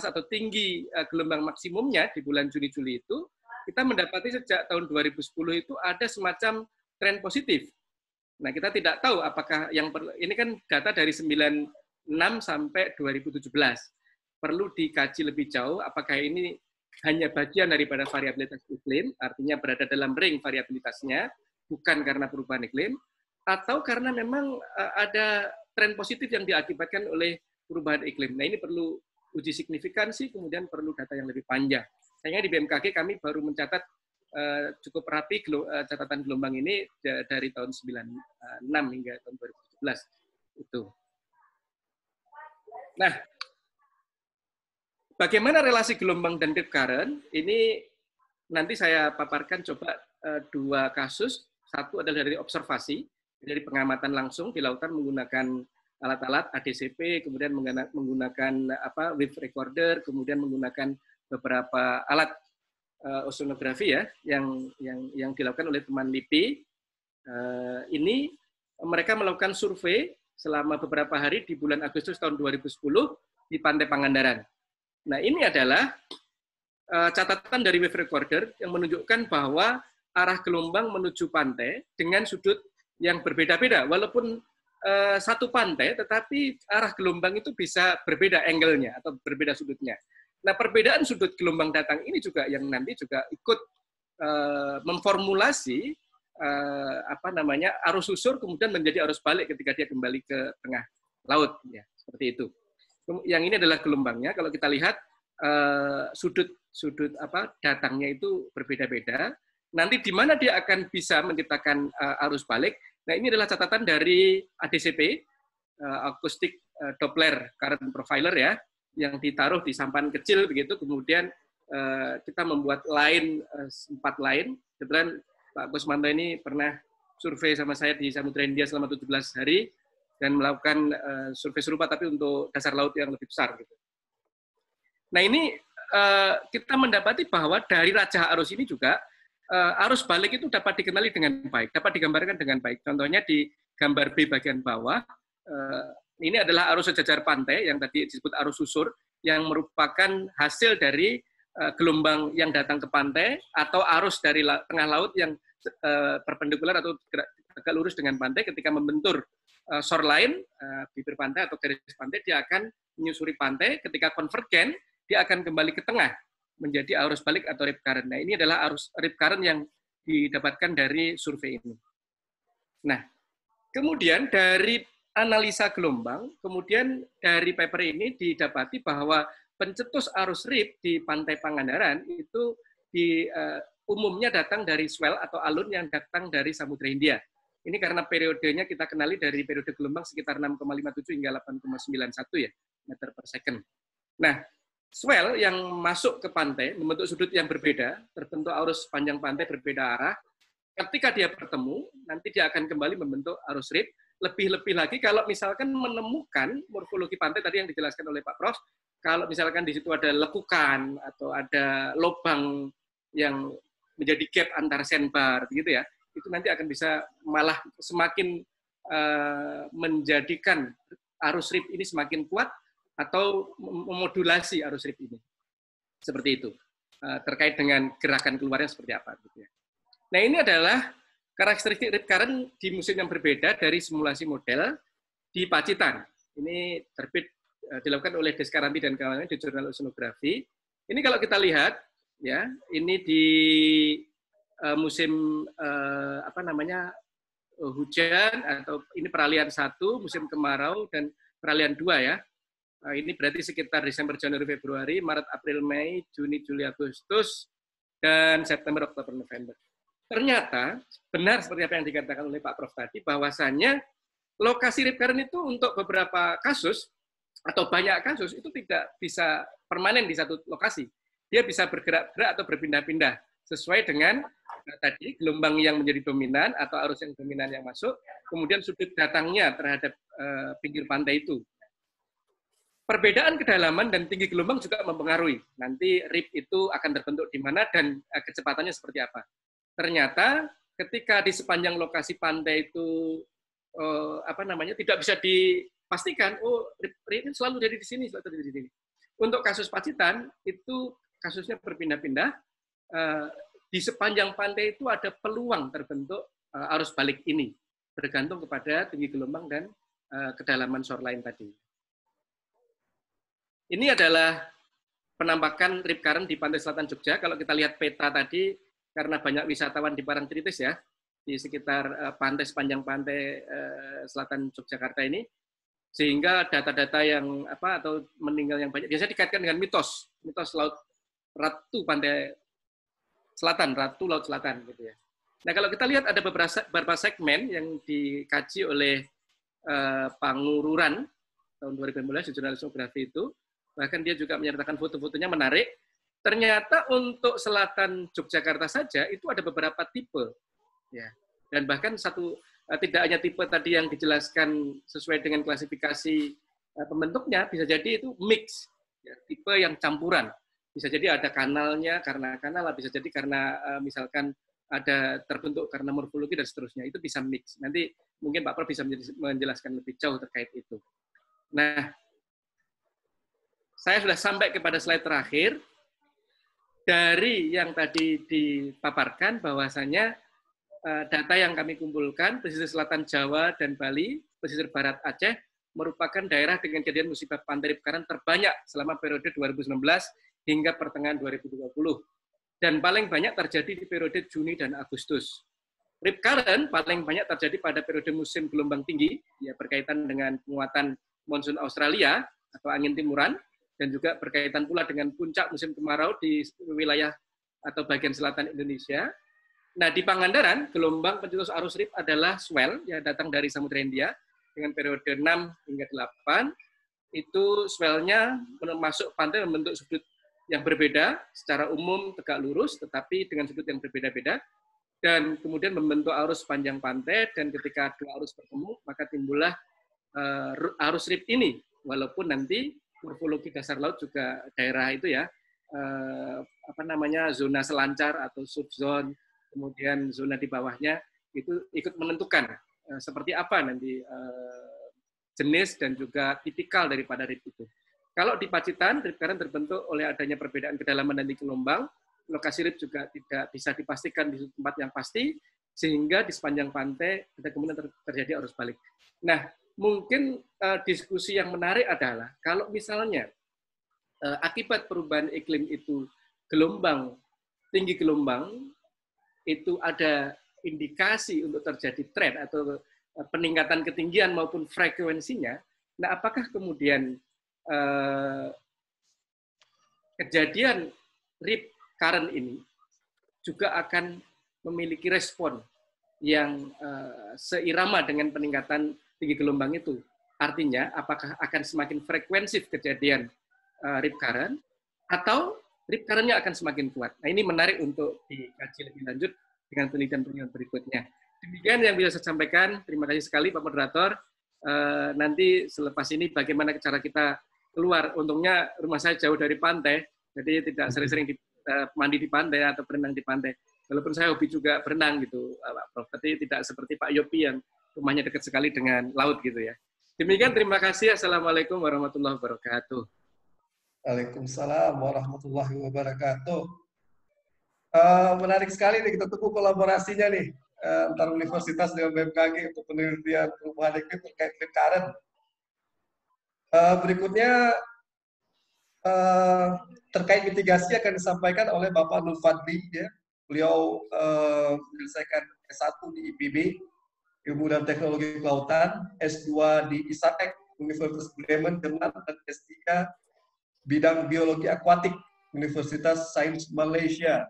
atau tinggi gelombang maksimumnya di bulan Juni-Juli itu, kita mendapati sejak tahun 2010 itu ada semacam tren positif. Nah, kita tidak tahu apakah ini kan data dari 96 sampai 2017. Perlu dikaji lebih jauh apakah ini hanya bagian daripada variabilitas iklim, artinya berada dalam ring variabilitasnya, bukan karena perubahan iklim, atau karena memang ada tren positif yang diakibatkan oleh perubahan iklim. Nah, ini perlu uji signifikansi, kemudian perlu data yang lebih panjang. Sayangnya di BMKG kami baru mencatat cukup rapi catatan gelombang ini dari tahun 96 hingga tahun 2017 itu. Nah, bagaimana relasi gelombang dan rip current? Ini nanti saya paparkan coba dua kasus. Satu adalah dari observasi, dari pengamatan langsung di lautan menggunakan alat-alat ADCP, kemudian menggunakan wave recorder, kemudian menggunakan beberapa alat oceanografi ya yang dilakukan oleh teman LIPI. Ini mereka melakukan survei selama beberapa hari di bulan Agustus tahun 2010 di Pantai Pangandaran. Nah, ini adalah catatan dari wave recorder yang menunjukkan bahwa arah gelombang menuju pantai dengan sudut yang berbeda-beda. Walaupun satu pantai, tetapi arah gelombang itu bisa berbeda angle-nya atau berbeda sudutnya. Nah, perbedaan sudut gelombang datang ini juga yang nanti juga ikut memformulasi arus susur kemudian menjadi arus balik ketika dia kembali ke tengah laut, ya seperti itu. Yang ini adalah gelombangnya. Kalau kita lihat sudut datangnya itu berbeda-beda. Nanti di mana dia akan bisa menciptakan arus balik. Nah, ini adalah catatan dari ADCP, Acoustic Doppler current profiler ya, yang ditaruh di sampan kecil begitu, kemudian kita membuat line 4 line. Kebetulan Pak Kusmanto ini pernah survei sama saya di Samudra Hindia selama 17 hari dan melakukan survei serupa tapi untuk dasar laut yang lebih besar gitu. Nah, ini kita mendapati bahwa dari Raja Arus ini juga arus balik itu dapat dikenali dengan baik, dapat digambarkan dengan baik. Contohnya di gambar B bagian bawah, ini adalah arus sejajar pantai yang tadi disebut arus susur, yang merupakan hasil dari gelombang yang datang ke pantai atau arus dari tengah laut yang perpendikular atau agak lurus dengan pantai ketika membentur shoreline, bibir pantai atau garis pantai, dia akan menyusuri pantai. Ketika konvergen, dia akan kembali ke tengah menjadi arus balik atau rip current. Nah, ini adalah arus rip current yang didapatkan dari survei ini. Nah, kemudian dari analisa gelombang, kemudian dari paper ini didapati bahwa pencetus arus rip di Pantai Pangandaran itu umumnya datang dari swell atau alun yang datang dari Samudra Hindia. Ini karena periodenya kita kenali dari periode gelombang sekitar 6,57 hingga 8,91 ya meter per second. Nah, swell yang masuk ke pantai membentuk sudut yang berbeda, terbentuk arus sepanjang pantai berbeda arah. Ketika dia bertemu, nanti dia akan kembali membentuk arus rip. Lebih-lebih lagi kalau misalkan menemukan morfologi pantai tadi yang dijelaskan oleh Pak Prof, kalau misalkan di situ ada lekukan atau ada lubang yang menjadi gap antar sandbar, gitu ya, itu nanti akan bisa malah semakin menjadikan arus rip ini semakin kuat atau memodulasi arus rip ini. Seperti itu. Terkait dengan gerakan keluarnya seperti apa. Gitu ya. Nah, ini adalah karakteristik rip current di musim yang berbeda dari simulasi model di Pacitan. Ini terbit dilakukan oleh Deskaranti dan kawannya di Jurnal Oceanography. Ini kalau kita lihat, ya, ini di musim hujan atau ini peralihan 1, musim kemarau dan peralihan 2 ya. Ini berarti sekitar Desember, Januari, Februari, Maret, April, Mei, Juni, Juli, Agustus, dan September, Oktober, November. Ternyata benar seperti apa yang dikatakan oleh Pak Prof tadi, bahwasannya lokasi rip current itu untuk beberapa kasus atau banyak kasus itu tidak bisa permanen di satu lokasi. Dia bisa bergerak-gerak atau berpindah-pindah sesuai dengan tadi gelombang yang menjadi dominan atau arus yang dominan yang masuk, kemudian sudut datangnya terhadap pinggir pantai itu. Perbedaan kedalaman dan tinggi gelombang juga mempengaruhi. Nanti rip itu akan terbentuk di mana dan kecepatannya seperti apa. Ternyata ketika di sepanjang lokasi pantai itu tidak bisa dipastikan, rip selalu jadi di sini, selalu jadi di sini. Untuk kasus Pacitan itu kasusnya berpindah-pindah. Di sepanjang pantai itu ada peluang terbentuk arus balik ini, bergantung kepada tinggi gelombang dan kedalaman shoreline tadi. Ini adalah penampakan rip current di pantai selatan Jogja. Kalau kita lihat peta tadi, karena banyak wisatawan di Parangtritis ya, di sekitar pantai sepanjang pantai selatan Yogyakarta ini, sehingga data-data yang atau meninggal yang banyak biasanya dikaitkan dengan mitos laut Ratu Pantai Selatan, Ratu Laut Selatan gitu ya. Nah, kalau kita lihat ada beberapa segmen yang dikaji oleh Pangururan tahun 2015 di Jurnal Oceanography itu, bahkan dia juga menyertakan foto-fotonya menarik. Ternyata untuk selatan Yogyakarta saja itu ada beberapa tipe, ya. Dan bahkan tidak hanya tipe tadi yang dijelaskan sesuai dengan klasifikasi pembentuknya, bisa jadi itu mix, ya, tipe yang campuran. Bisa jadi ada kanalnya karena kanal, bisa jadi karena misalkan ada terbentuk karena morfologi dan seterusnya. Itu bisa mix. Nanti mungkin Pak Prof bisa menjelaskan lebih jauh terkait itu. Nah, saya sudah sampai kepada slide terakhir. Dari yang tadi dipaparkan bahwasanya data yang kami kumpulkan, pesisir selatan Jawa dan Bali, pesisir barat Aceh, merupakan daerah dengan kejadian musibah pantai rip current terbanyak selama periode 2019 hingga pertengahan 2020. Dan paling banyak terjadi di periode Juni dan Agustus. Rip current paling banyak terjadi pada periode musim gelombang tinggi, ya berkaitan dengan penguatan monsun Australia atau angin timuran, dan juga berkaitan pula dengan puncak musim kemarau di wilayah atau bagian selatan Indonesia. Nah, di Pangandaran, gelombang pencetus arus rip adalah swell yang datang dari Samudra Hindia dengan periode 6 hingga 8, itu swellnya masuk pantai membentuk sudut yang berbeda, secara umum tegak lurus, tetapi dengan sudut yang berbeda-beda, dan kemudian membentuk arus panjang pantai, dan ketika dua arus bertemu, maka timbullah arus rip ini, walaupun nanti morfologi dasar laut juga daerah itu ya, zona selancar atau subzone, kemudian zona di bawahnya, itu ikut menentukan seperti apa nanti jenis dan juga tipikal daripada rip itu. Kalau di Pacitan, rip current terbentuk oleh adanya perbedaan kedalaman dan tinggi gelombang. Lokasi rip juga tidak bisa dipastikan di tempat yang pasti, sehingga di sepanjang pantai ada kemudian terjadi arus balik. Nah, mungkin diskusi yang menarik adalah kalau misalnya akibat perubahan iklim itu tinggi gelombang, itu ada indikasi untuk terjadi trend atau peningkatan ketinggian maupun frekuensinya. Nah, apakah kemudian kejadian rip current ini juga akan memiliki respon yang seirama dengan peningkatan tinggi gelombang itu? Artinya, apakah akan semakin frekuensif kejadian rip current atau rip current-nya akan semakin kuat? Nah, ini menarik untuk dikaji lebih lanjut dengan penelitian-penelitian berikutnya. Demikian yang bisa saya sampaikan. Terima kasih sekali Pak Moderator. Nanti selepas ini bagaimana cara kita keluar. Untungnya rumah saya jauh dari pantai, jadi tidak sering-sering mandi di pantai atau berenang di pantai. Walaupun saya hobi juga berenang gitu, Pak Prof. Tapi tidak seperti Pak Yopi yang rumahnya dekat sekali dengan laut gitu ya. Demikian, terima kasih. Assalamualaikum warahmatullahi wabarakatuh. Waalaikumsalam warahmatullahi wabarakatuh. Menarik sekali nih, kita tunggu kolaborasinya nih antara universitas dengan BMKG untuk penelitian perubahan iklim terkait rip current. Berikutnya terkait mitigasi akan disampaikan oleh Bapak Nur Fadli, ya. Beliau menyelesaikan S1 di IPB, Ilmu dan Teknologi Kelautan, S2 di ISATEK, Universitas Bremen, Jerman, dan S3 bidang biologi akuatik, Universitas Sains Malaysia.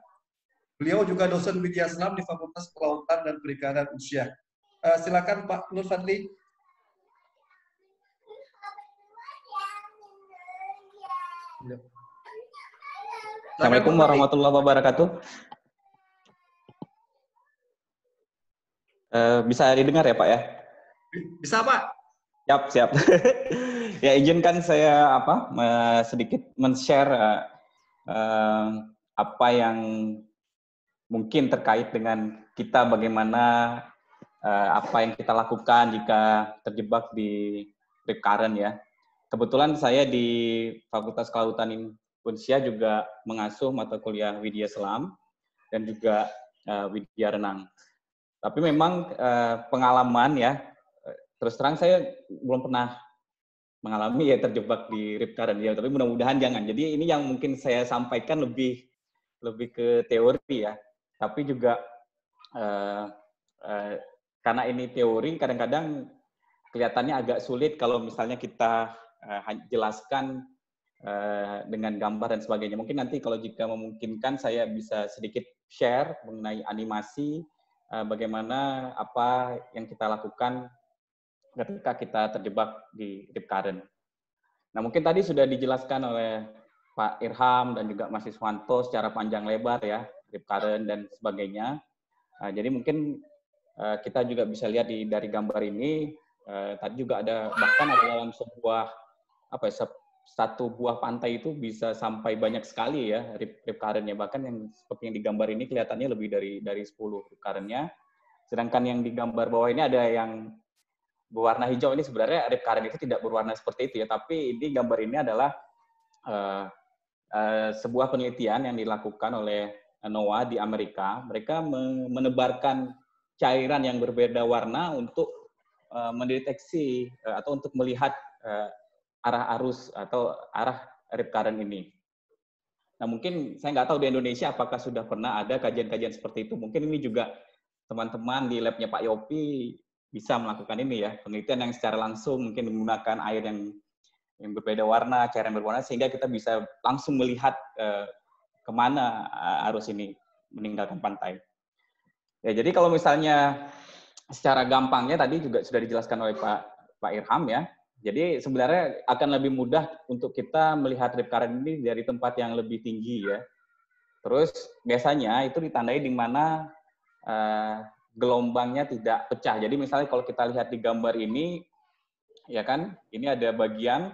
Beliau juga dosen media Islam di Fakultas Kelautan dan Perikanan Usia. Silakan Pak Nur Fadli. Assalamualaikum warahmatullahi wabarakatuh. Bisa didengar ya Pak ya? Bisa Pak. Siap. Ya, izinkan saya sedikit men-share apa yang mungkin terkait dengan kita, bagaimana apa yang kita lakukan jika terjebak di rip current ya. Kebetulan saya di Fakultas Kelautan Unsia juga mengasuh mata kuliah Widya Selam dan juga Widya Renang. Tapi memang pengalaman ya, terus terang saya belum pernah mengalami ya terjebak di rip current ya, tapi mudah-mudahan jangan. Jadi ini yang mungkin saya sampaikan lebih ke teori ya. Tapi juga karena ini teori, kadang-kadang kelihatannya agak sulit kalau misalnya kita jelaskan dengan gambar dan sebagainya. Mungkin nanti kalau jika memungkinkan saya bisa sedikit share mengenai animasi, bagaimana apa yang kita lakukan ketika kita terjebak di rip current. Nah, mungkin tadi sudah dijelaskan oleh Pak Irham dan juga Mas Iswanto secara panjang lebar ya, rip current dan sebagainya. Jadi mungkin kita juga bisa lihat dari gambar ini, tadi juga ada bahkan ada dalam satu buah pantai itu bisa sampai banyak sekali ya rip current-nya, bahkan yang seperti yang digambar ini kelihatannya lebih dari 10 rip current-nya. Sedangkan yang digambar bawah ini ada yang berwarna hijau, ini sebenarnya rip current itu tidak berwarna seperti itu ya, tapi ini gambar ini adalah sebuah penelitian yang dilakukan oleh NOAA di Amerika. Mereka menebarkan cairan yang berbeda warna untuk mendeteksi atau untuk melihat arah arus atau arah rip current ini. Nah, mungkin saya nggak tahu di Indonesia apakah sudah pernah ada kajian-kajian seperti itu. Mungkin ini juga teman-teman di labnya Pak Yopi bisa melakukan ini ya, penelitian yang secara langsung mungkin menggunakan air yang berbeda warna, cairan berwarna, sehingga kita bisa langsung melihat kemana arus ini meninggalkan pantai. Ya, jadi kalau misalnya secara gampangnya tadi juga sudah dijelaskan oleh Pak Irham ya, Jadi sebenarnya akan lebih mudah untuk kita melihat rip current ini dari tempat yang lebih tinggi ya. Terus biasanya itu ditandai di mana gelombangnya tidak pecah. Jadi misalnya kalau kita lihat di gambar ini, ya kan, ini ada bagian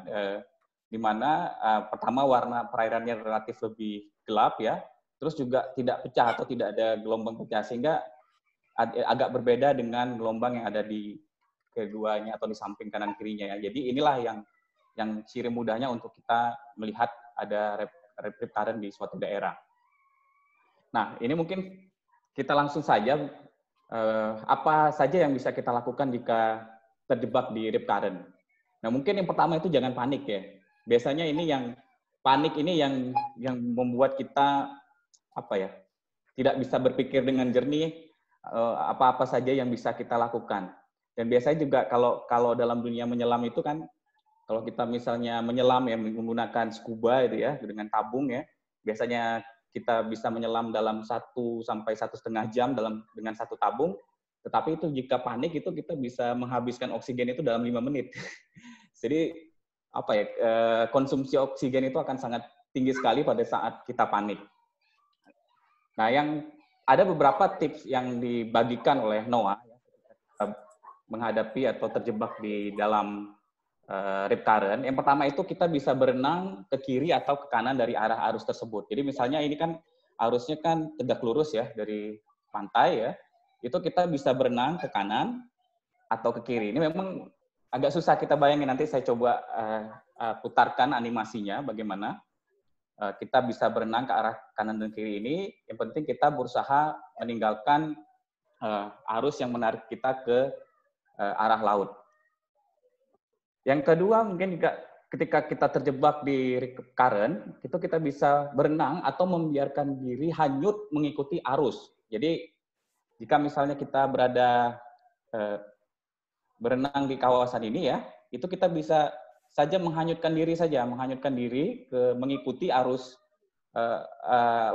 di mana pertama warna perairannya relatif lebih gelap ya, terus juga tidak pecah atau tidak ada gelombang pecah, sehingga agak berbeda dengan gelombang yang ada di keduanya atau di samping kanan kirinya ya. Jadi inilah yang ciri mudahnya untuk kita melihat ada rip current di suatu daerah. Nah, ini mungkin kita langsung saja apa saja yang bisa kita lakukan jika terjebak di rip current. Nah, mungkin yang pertama itu jangan panik ya. Biasanya ini yang panik ini yang membuat kita apa ya? Tidak bisa berpikir dengan jernih apa-apa saja yang bisa kita lakukan. Dan biasanya juga kalau dalam dunia menyelam itu kan, kalau kita misalnya menyelam ya menggunakan scuba itu ya dengan tabung ya, biasanya kita bisa menyelam dalam 1 sampai 1,5 jam dengan satu tabung. Tetapi itu jika panik itu kita bisa menghabiskan oksigen itu dalam 5 menit. Jadi apa ya, konsumsi oksigen itu akan sangat tinggi sekali pada saat kita panik. Nah, ada beberapa tips yang dibagikan oleh NOAA menghadapi atau terjebak di dalam rip current. Yang pertama itu kita bisa berenang ke kiri atau ke kanan dari arah arus tersebut. Jadi misalnya ini kan arusnya kan tegak lurus ya dari pantai ya. Itu kita bisa berenang ke kanan atau ke kiri. Ini memang agak susah kita bayangin, nanti saya coba putarkan animasinya bagaimana kita bisa berenang ke arah kanan dan kiri ini. Yang penting kita berusaha meninggalkan arus yang menarik kita ke arah laut. Yang kedua mungkin juga ketika kita terjebak di current, itu kita bisa berenang atau membiarkan diri hanyut mengikuti arus. Jadi jika misalnya kita berenang di kawasan ini ya, itu kita bisa saja menghanyutkan diri mengikuti arus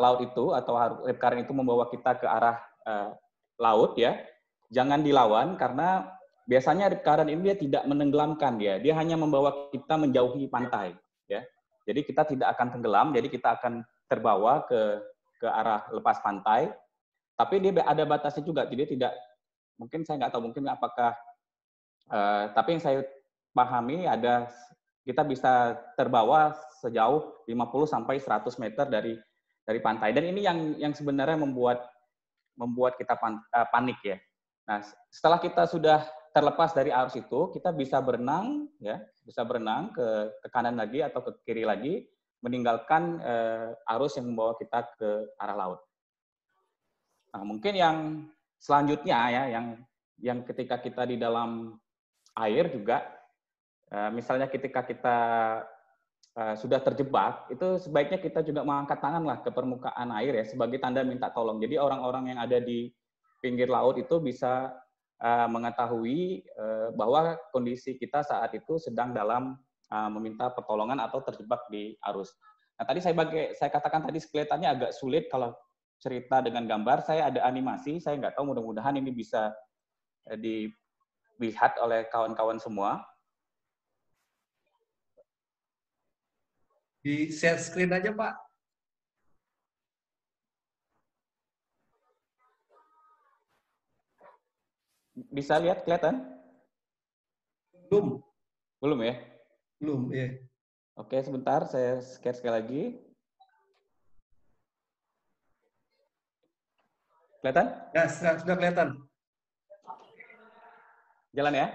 laut itu, atau rip current itu membawa kita ke arah laut ya. Jangan dilawan, karena biasanya rip current ini dia tidak menenggelamkan dia hanya membawa kita menjauhi pantai ya. Jadi kita tidak akan tenggelam, jadi kita akan terbawa ke arah lepas pantai. Tapi dia ada batasnya juga, jadi tidak, mungkin saya nggak tahu, mungkin apakah tapi yang saya pahami kita bisa terbawa sejauh 50 sampai 100 meter dari pantai. Dan ini yang sebenarnya membuat kita panik ya. Nah, setelah kita sudah terlepas dari arus itu, kita bisa berenang ke kanan lagi atau ke kiri lagi, meninggalkan arus yang membawa kita ke arah laut. Nah, mungkin yang selanjutnya ya, yang ketika kita di dalam air juga, misalnya ketika kita sudah terjebak, itu sebaiknya kita juga mengangkat tangan lah ke permukaan air ya, sebagai tanda minta tolong. Jadi orang-orang yang ada di pinggir laut itu bisa mengetahui bahwa kondisi kita saat itu sedang dalam meminta pertolongan atau terjebak di arus. Nah, tadi saya katakan tadi kelihatannya agak sulit kalau cerita dengan gambar. Saya ada animasi, saya nggak tahu, mudah-mudahan ini bisa dilihat oleh kawan-kawan semua. Di share screen aja, Pak. Bisa lihat, kelihatan? Belum. Belum ya? Belum, ya. Oke, sebentar, saya share sekali lagi. Kelihatan? Ya, sudah kelihatan. Jalan ya?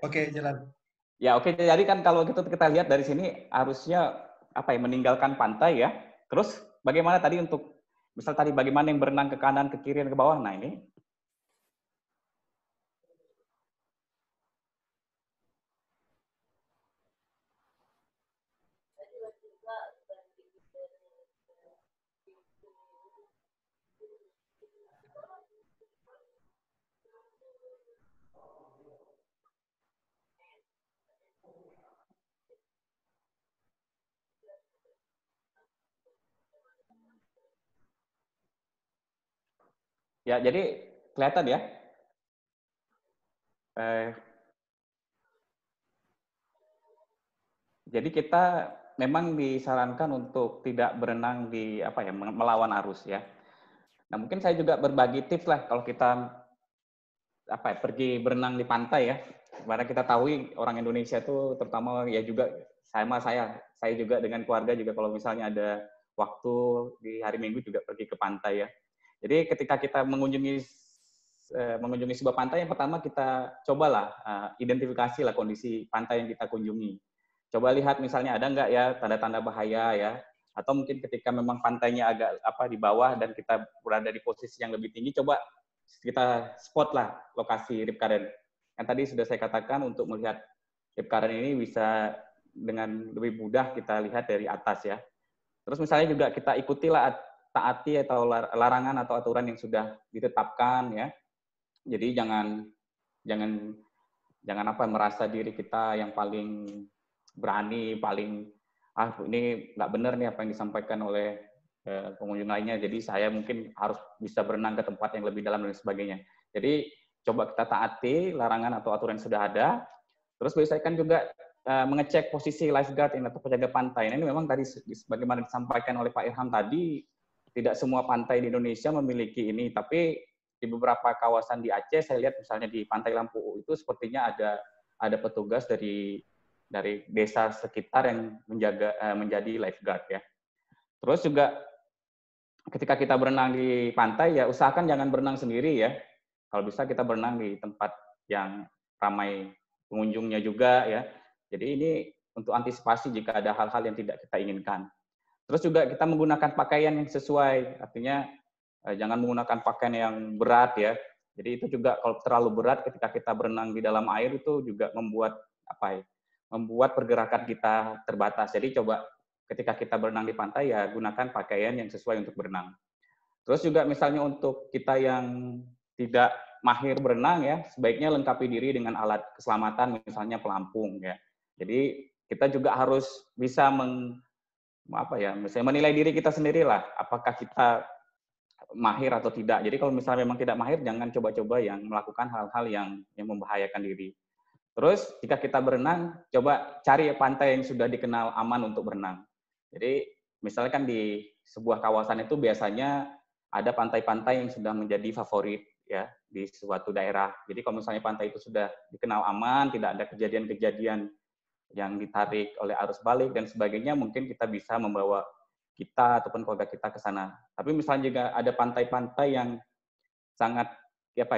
Oke, jalan. Ya, oke. Jadi kan kalau kita lihat dari sini, arusnya meninggalkan pantai ya. Terus bagaimana tadi bagaimana yang berenang ke kanan, ke kiri, dan ke bawah? Nah, ini. Ya, jadi kelihatan ya. Jadi kita memang disarankan untuk tidak berenang di melawan arus ya. Nah, mungkin saya juga berbagi tips lah kalau kita pergi berenang di pantai ya. Karena kita tahu orang Indonesia itu terutama ya juga saya juga dengan keluarga juga kalau misalnya ada waktu di hari Minggu juga pergi ke pantai ya. Jadi ketika kita mengunjungi sebuah pantai, yang pertama kita cobalah identifikasi lah kondisi pantai yang kita kunjungi. Coba lihat misalnya ada nggak ya tanda-tanda bahaya ya, atau mungkin ketika memang pantainya agak di bawah dan kita berada di posisi yang lebih tinggi, coba kita spot lah lokasi rip current. Yang tadi sudah saya katakan untuk melihat rip current ini bisa dengan lebih mudah kita lihat dari atas ya. Terus misalnya juga kita ikutilah taati atau larangan atau aturan yang sudah ditetapkan ya. Jadi jangan merasa diri kita yang paling berani, paling ini nggak benar nih apa yang disampaikan oleh pengunjung lainnya. Jadi saya mungkin harus bisa berenang ke tempat yang lebih dalam dan sebagainya. Jadi coba kita taati larangan atau aturan yang sudah ada. Terus biasakan juga mengecek posisi lifeguard atau penjaga pantai. Nah, ini memang tadi sebagaimana disampaikan oleh Pak Irham tadi, tidak semua pantai di Indonesia memiliki ini, tapi di beberapa kawasan di Aceh, saya lihat misalnya di Pantai Lampu itu sepertinya ada petugas dari desa sekitar yang menjadi lifeguard ya. Terus juga ketika kita berenang di pantai ya usahakan jangan berenang sendiri ya. Kalau bisa kita berenang di tempat yang ramai pengunjungnya juga ya. Jadi ini untuk antisipasi jika ada hal-hal yang tidak kita inginkan. Terus juga kita menggunakan pakaian yang sesuai, artinya jangan menggunakan pakaian yang berat ya. Jadi itu juga kalau terlalu berat ketika kita berenang di dalam air itu juga membuat pergerakan kita terbatas. Jadi coba ketika kita berenang di pantai ya gunakan pakaian yang sesuai untuk berenang. Terus juga misalnya untuk kita yang tidak mahir berenang ya, sebaiknya lengkapi diri dengan alat keselamatan misalnya pelampung ya. Jadi kita juga harus bisa misalnya menilai diri kita sendirilah apakah kita mahir atau tidak. Jadi kalau misalnya memang tidak mahir, jangan coba-coba yang melakukan hal-hal yang membahayakan diri. Terus jika kita berenang, coba cari pantai yang sudah dikenal aman untuk berenang. Jadi misalnya kan di sebuah kawasan itu biasanya ada pantai-pantai yang sudah menjadi favorit ya di suatu daerah. Jadi kalau misalnya pantai itu sudah dikenal aman, tidak ada kejadian-kejadian yang ditarik oleh arus balik dan sebagainya, mungkin kita bisa membawa kita ataupun keluarga kita ke sana. Tapi misalnya juga ada pantai-pantai yang sangat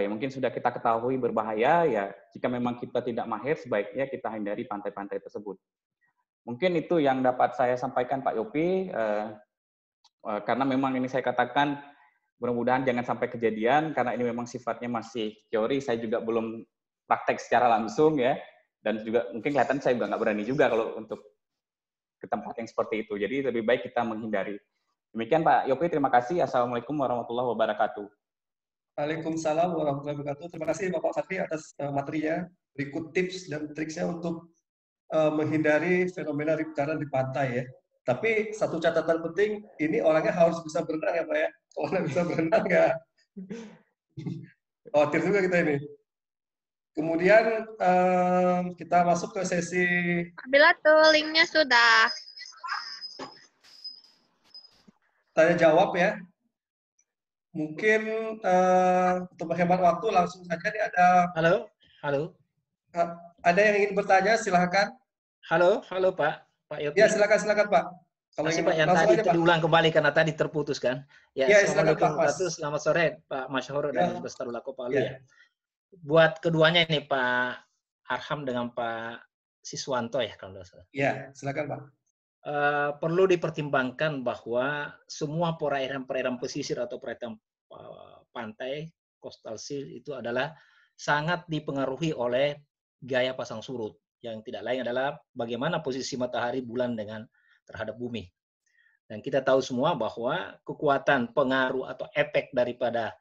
mungkin sudah kita ketahui berbahaya ya, jika memang kita tidak mahir sebaiknya kita hindari pantai-pantai tersebut. Mungkin itu yang dapat saya sampaikan Pak Yopi, karena memang ini saya katakan mudah-mudahan jangan sampai kejadian karena ini memang sifatnya masih teori, saya juga belum praktek secara langsung ya, dan juga mungkin kelihatan saya juga nggak berani juga kalau untuk ke tempat yang seperti itu. Jadi lebih baik kita menghindari. Demikian Pak Yopi, terima kasih. Assalamualaikum warahmatullahi wabarakatuh. Waalaikumsalam warahmatullahi wabarakatuh. Terima kasih Bapak Satri atas materinya. Berikut tips dan triksnya untuk menghindari fenomena rip current di pantai ya. Tapi satu catatan penting, ini orangnya harus bisa berenang ya Pak ya. Kalau nggak bisa berenang ya khawatir juga kita ini. Kemudian kita masuk ke sesi. Bila tuh linknya sudah. Tanya jawab ya. Mungkin untuk menghemat waktu langsung saja nih ada. Halo. Ada yang ingin bertanya silahkan. Halo Pak Yopi. Ya silakan Pak. Kalau ingin Pak, yang tadi itu diulang kembali karena tadi terputus kan. Ya, Assalamualaikum warahmatullahi wabarakatuh. Selamat sore Pak Masyhur dan Bestarul Palu ya. Buat keduanya ini Pak Arham dengan Pak Siswanto ya kalau tidak salah. Ya, silakan Pak. Perlu dipertimbangkan bahwa semua perairan pesisir atau perairan pantai coastal sea itu adalah sangat dipengaruhi oleh gaya pasang surut, yang tidak lain adalah bagaimana posisi matahari, bulan terhadap bumi. Dan kita tahu semua bahwa kekuatan pengaruh atau efek daripada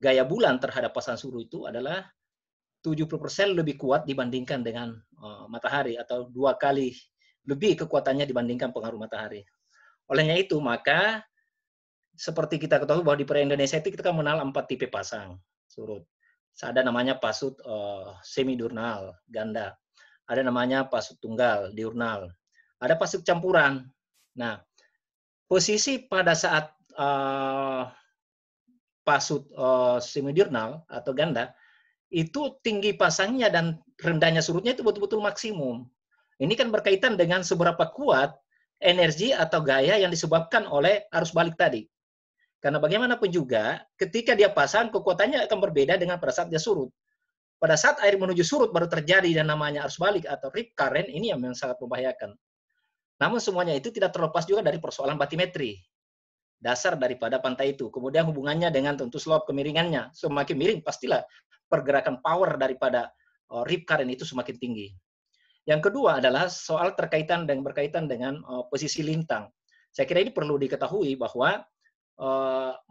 gaya bulan terhadap pasang surut itu adalah 70% lebih kuat dibandingkan dengan matahari, atau 2 kali lebih kekuatannya dibandingkan pengaruh matahari. Olehnya itu, maka seperti kita ketahui bahwa di perairan Indonesia itu kita mengenal 4 tipe pasang surut. Ada namanya pasut semi diurnal, ganda. Ada namanya pasut tunggal, diurnal. ada pasif campuran. Nah, posisi pada saat pasut semidiurnal atau ganda, itu tinggi pasangnya dan rendahnya surutnya itu betul-betul maksimum. Ini kan berkaitan dengan seberapa kuat energi atau gaya yang disebabkan oleh arus balik tadi. Karena bagaimanapun juga, ketika dia pasang, kekuatannya akan berbeda dengan pada saat dia surut. Pada saat air menuju surut baru terjadi dan namanya arus balik atau rip current, ini yang sangat membahayakan. Namun semuanya itu tidak terlepas juga dari persoalan batimetri. Dasar daripada pantai itu. Kemudian hubungannya dengan tentu slope kemiringannya. Semakin miring, pastilah pergerakan power daripada rip current itu semakin tinggi. Yang kedua adalah soal berkaitan dengan posisi lintang. Saya kira ini perlu diketahui bahwa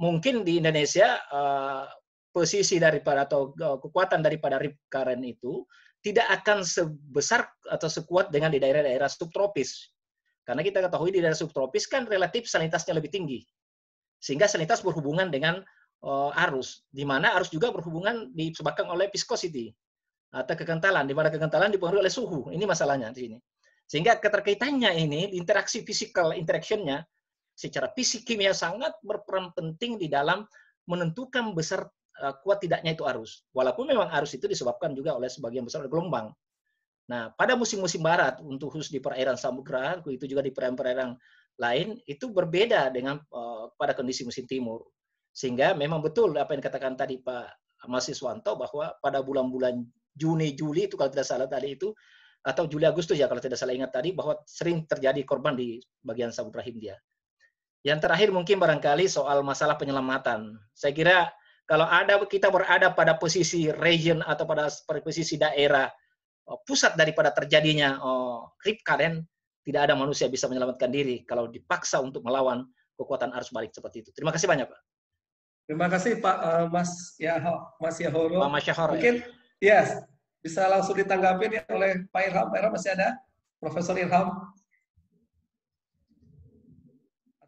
mungkin di Indonesia posisi daripada atau kekuatan daripada rip current itu tidak akan sebesar atau sekuat dengan di daerah-daerah subtropis. Karena kita ketahui di daerah subtropis kan relatif salinitasnya lebih tinggi. Sehingga salinitas berhubungan dengan arus, di mana arus juga berhubungan disebabkan oleh viscosity atau kekentalan, di mana kekentalan dipengaruhi oleh suhu. Ini masalahnya di sini. Sehingga keterkaitannya ini, interaksi physical interaction-nya secara fisik kimia sangat berperan penting di dalam menentukan besar kuat tidaknya itu arus. Walaupun memang arus itu disebabkan juga oleh sebagian besar gelombang. Nah, pada musim-musim barat, untuk khusus di perairan samudra, itu juga di perairan lain, itu berbeda dengan pada kondisi musim timur. Sehingga memang betul apa yang dikatakan tadi Pak Mas Iswanto, bahwa pada bulan-bulan Juni, Juli itu kalau tidak salah tadi itu, atau Juli Agustus ya kalau tidak salah ingat tadi, bahwa sering terjadi korban di bagian Samudra Hindia. Yang terakhir mungkin barangkali soal masalah penyelamatan. Saya kira kalau kita berada pada posisi region atau pada posisi daerah pusat daripada terjadinya rip current, tidak ada manusia bisa menyelamatkan diri kalau dipaksa untuk melawan kekuatan arus balik seperti itu. Terima kasih banyak, Pak. Terima kasih Pak Mas Yahoro. Pak Mas Yahoro. Mungkin ya bisa langsung ditanggapi oleh Pak Irham. Pak Irham masih ada? Profesor Irham?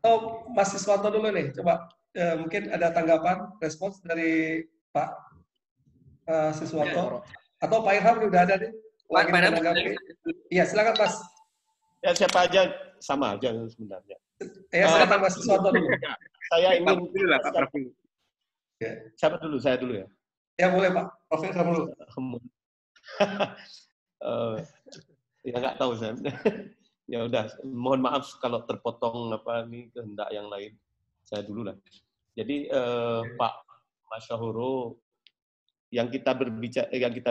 Atau Mas Iswanto dulu nih, coba mungkin ada tanggapan, respons dari Pak Siswanto. Atau Pak Irham sudah ada nih? Pak Irham. Iya, silakan Mas. Ya, siapa aja sama aja sebenarnya. Ya, silakan Mas Siswanto dulu. Saya ingin dulu lah, Pak Prof. Siapa dulu? Saya dulu ya. Ya boleh Pak, Prof Irham dulu. Ya nggak tahu saya. Ya udah, mohon maaf kalau terpotong ini kehendak yang lain. Saya dulu lah. Jadi Pak Mas Yahoro, yang kita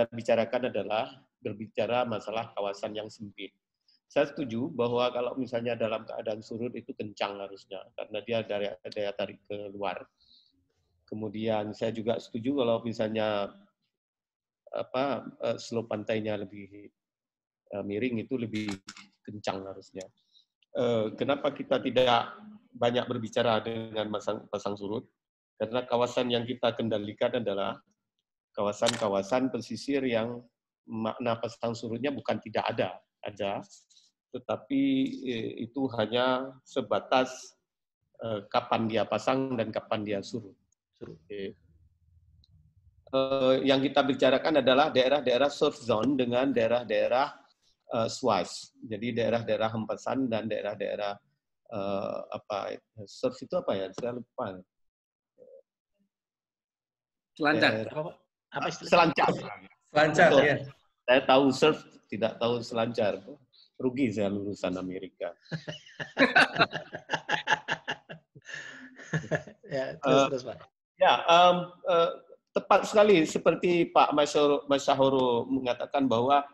bicarakan adalah berbicara masalah kawasan yang sempit. Saya setuju bahwa kalau misalnya dalam keadaan surut itu kencang harusnya karena dia daya tarik keluar. Kemudian saya juga setuju kalau misalnya slope pantainya lebih miring itu lebih kencang harusnya. Kenapa kita tidak banyak berbicara dengan pasang surut? Karena kawasan yang kita kendalikan adalah kawasan-kawasan pesisir yang makna pasang surutnya bukan tidak ada, tetapi itu hanya sebatas kapan dia pasang dan kapan dia surut. Yang kita bicarakan adalah daerah-daerah surf zone dengan daerah-daerah swash. Jadi daerah-daerah hempasan dan daerah-daerah surf itu apa ya? Saya lupa. Selancar. Selancar. Selancar ya. Saya tahu surf, tidak tahu selancar. Rugi saya lulusan Amerika. Ya, terus Pak. Ya, tepat sekali seperti Pak Mas Yahoro mengatakan bahwa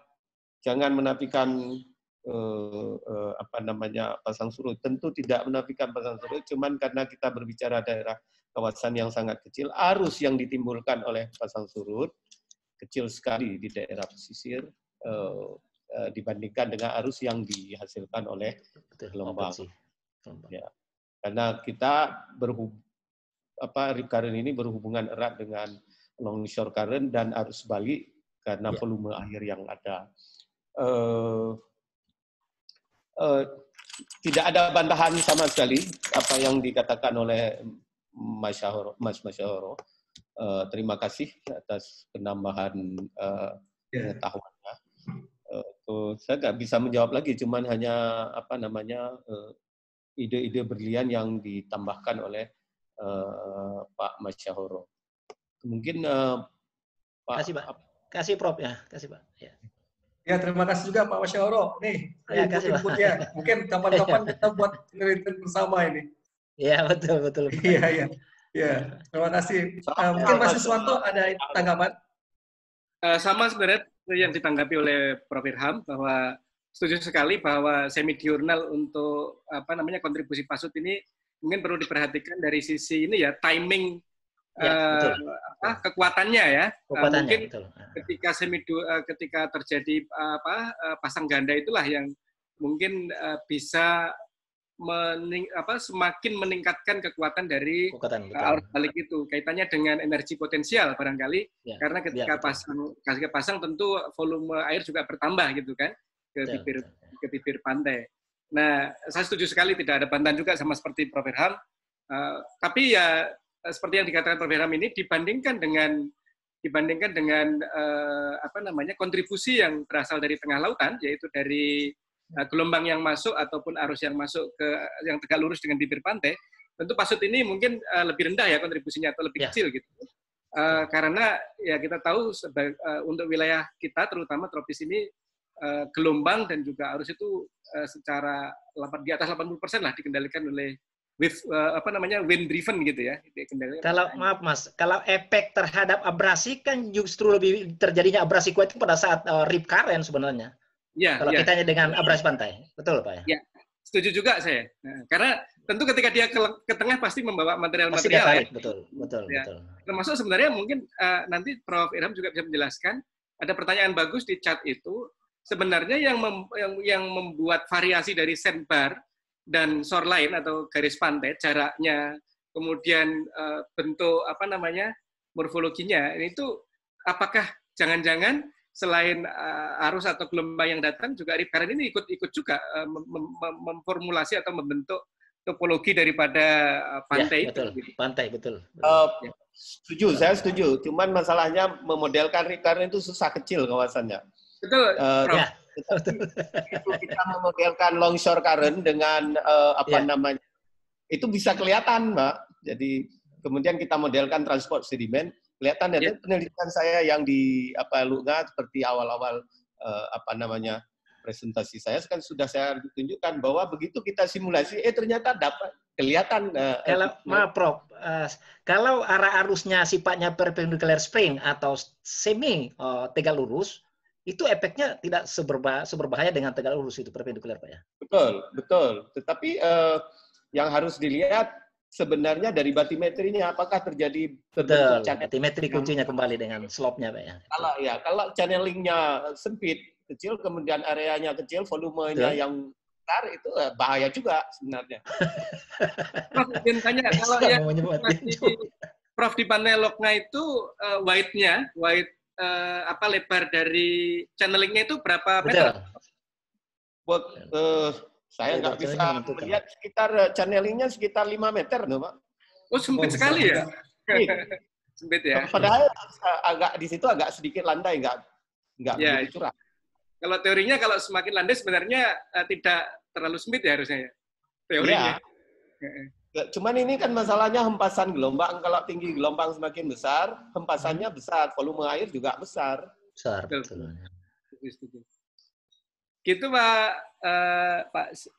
jangan menafikan pasang surut. Tentu tidak menafikan pasang surut, cuman karena kita berbicara daerah kawasan yang sangat kecil, arus yang ditimbulkan oleh pasang surut kecil sekali di daerah pesisir dibandingkan dengan arus yang dihasilkan oleh gelombang. Ya. Karena kita rip current ini berhubungan erat dengan longshore current dan arus balik karena volume air yang ada. Tidak ada bantahan sama sekali apa yang dikatakan oleh Mas Yahoro. Terima kasih atas penambahan pengetahuannya. Saya nggak bisa menjawab lagi, cuman hanya ide-ide brilian yang ditambahkan oleh Pak Masyahoro. Mungkin Pak. Kasih Pak. Kasih Prof ya, kasih Pak. Ya. Ya, terima kasih juga Pak Masyahoro. Nih, Ya, kasih, Pak. input-inputnya. Mungkin kapan-kapan kita buat penelitian bersama ini. Iya, betul. Iya. Ya, terima kasih. Mungkin Mas Siswanto ada tanggapan? Sama sebenarnya yang ditanggapi oleh Prof. Irham, bahwa setuju sekali bahwa semi diurnal untuk kontribusi PASUD ini mungkin perlu diperhatikan dari sisi ini ya, timing kekuatannya ya. Mungkin betul. Ketika terjadi pasang ganda itulah yang mungkin bisa semakin meningkatkan kekuatan dari arus balik itu, kaitannya dengan energi potensial barangkali ya, karena ketika pasang tentu volume air juga bertambah gitu kan ke bibir pantai. Nah, saya setuju sekali, tidak ada bantahan juga sama seperti Prof. Irham. Tapi ya seperti yang dikatakan Prof. Irham ini dibandingkan dengan kontribusi yang berasal dari tengah lautan, yaitu dari gelombang yang masuk ataupun arus yang masuk ke yang tegak lurus dengan bibir pantai, tentu PASUD ini mungkin lebih rendah ya kontribusinya atau lebih kecil gitu. Karena ya kita tahu untuk wilayah kita terutama tropis ini gelombang dan juga arus itu secara di atas 80% lah dikendalikan oleh wind driven gitu ya. Kalau maaf Mas, kalau efek terhadap abrasi kan justru lebih terjadinya abrasi kuat itu pada saat rip current sebenarnya. Ya, kalau kita dengan abrasi pantai, betul Pak ya? Ya, setuju juga saya. Nah, karena tentu ketika dia ke tengah pasti membawa material-material. Ya. Betul. Termasuk sebenarnya mungkin nanti Prof. Irham juga bisa menjelaskan. Ada pertanyaan bagus di chat itu. Sebenarnya yang membuat variasi dari sandbar dan shoreline atau garis pantai, jaraknya, kemudian bentuk morfologinya, itu apakah jangan-jangan selain arus atau gelombang yang datang juga rip current ini ikut juga memformulasi atau membentuk topologi daripada pantai betul. Gitu. Pantai betul. Setuju, saya setuju. Cuman masalahnya memodelkan rip current itu susah, kecil kawasannya. Betul. Itu kita memodelkan longshore current dengan itu bisa kelihatan, Mbak. Jadi kemudian kita modelkan transport sedimen. Kelihatan dari penelitian saya yang di LUNGA seperti awal-awal presentasi saya kan sudah saya tunjukkan bahwa begitu kita simulasi ternyata dapat kelihatan. Maaf Prof, kalau arah arusnya sifatnya perpendicular spring atau semi tegak lurus, itu efeknya tidak seberbahaya dengan tegak lurus itu perpendicular Pak ya. Betul. Tetapi yang harus dilihat sebenarnya dari batimetrinya apakah terjadi batimetri kuncinya kembali dengan slope-nya Pak ya. Kalau channelingnya sempit, kecil, kemudian areanya kecil, volumenya yang besar, itu bahaya juga sebenarnya. Prof, ingin tanya kalau yang Prof di pantai Lokna itu lebar dari channelingnya itu berapa meter? Saya nggak bisa melihat, sekitar channelingnya sekitar 5 meter, no, Pak. Oh, sempit sekali ya? Sempit ya? Padahal agak di situ agak sedikit landai, nggak begitu curang. Kalau teorinya kalau semakin landai sebenarnya tidak terlalu sempit ya harusnya ya? Teorinya. Ya. Cuman ini kan masalahnya hempasan gelombang. Kalau tinggi gelombang semakin besar, hempasannya besar, volume air juga besar. Betul. Gitu Pak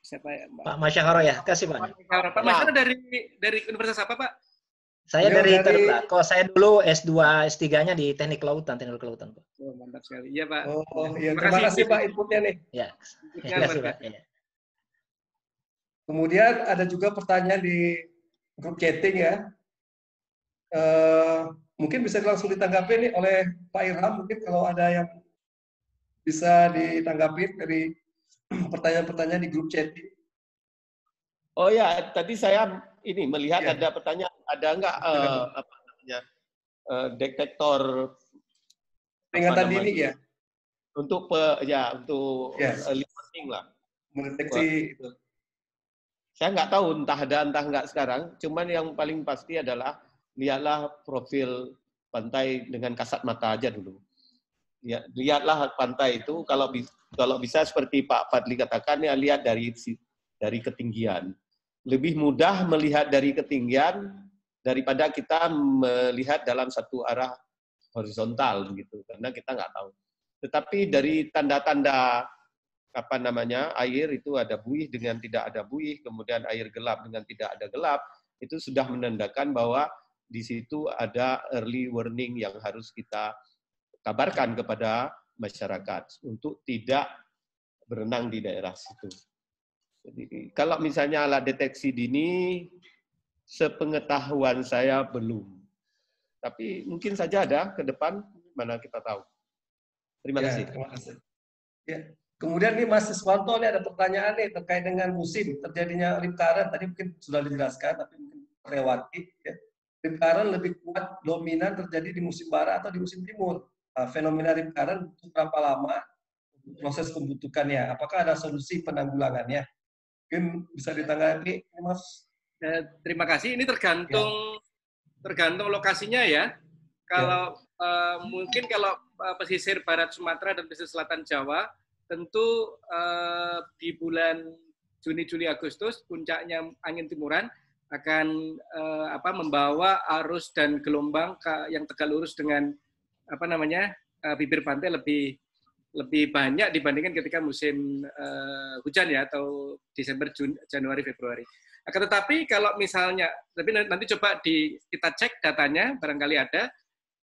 siapa ya? Pak Masyahoro ya, kasih Pak. Pak Masyahoro dari universitas apa Pak? Saya dari Terdako. Saya dulu S2, S3-nya di Teknik Kelautan Pak. Oh, mantap sekali. Iya Pak. Oh iya, terima kasih Pak inputnya nih. Ya. Terima kasih Pak. Kemudian ada juga pertanyaan di grup chatting ya. Mungkin bisa langsung ditanggapi nih oleh Pak Irham, mungkin kalau ada yang bisa ditanggapi dari pertanyaan-pertanyaan di grup chatting. Oh ya, tadi saya ini melihat ada pertanyaan, ada nggak detektor peringatan dini ya? Untuk warning lah. Mendeteksi itu. Saya nggak tahu entah ada entah nggak sekarang. Cuman yang paling pasti adalah lihatlah profil pantai dengan kasat mata aja dulu. Ya, lihatlah pantai itu kalau bisa seperti Pak Fadli katakan ya, lihat dari ketinggian. Lebih mudah melihat dari ketinggian daripada kita melihat dalam satu arah horizontal begitu, karena kita nggak tahu. Tetapi dari tanda-tanda air itu ada buih dengan tidak ada buih, kemudian air gelap dengan tidak ada gelap, itu sudah menandakan bahwa di situ ada early warning yang harus kita kabarkan kepada masyarakat untuk tidak berenang di daerah situ. Jadi, kalau misalnya alat deteksi dini, sepengetahuan saya belum. Tapi mungkin saja ada ke depan, mana kita tahu. Terima kasih. Terima kasih. Ya. Kemudian nih Mas Siswanto, ini ada pertanyaan nih terkait dengan musim terjadinya rip current. Tadi mungkin sudah dijelaskan, tapi mungkin terlewati. Ya. Rip current lebih kuat dominan terjadi di musim barat atau di musim timur. Fenomena rip current berapa lama proses pembentukannya? Apakah ada solusi penanggulangannya? Mungkin bisa ditanggapi, Mas. Terima kasih. Ini tergantung lokasinya ya. Kalau mungkin kalau pesisir barat Sumatera dan pesisir selatan Jawa, tentu di bulan Juni, Juli, Agustus puncaknya angin timuran akan membawa arus dan gelombang yang tegak lurus dengan bibir pantai lebih banyak dibandingkan ketika musim hujan ya, atau Desember, Januari, Februari. Akan tetapi kalau misalnya, tapi nanti coba kita cek datanya, barangkali ada,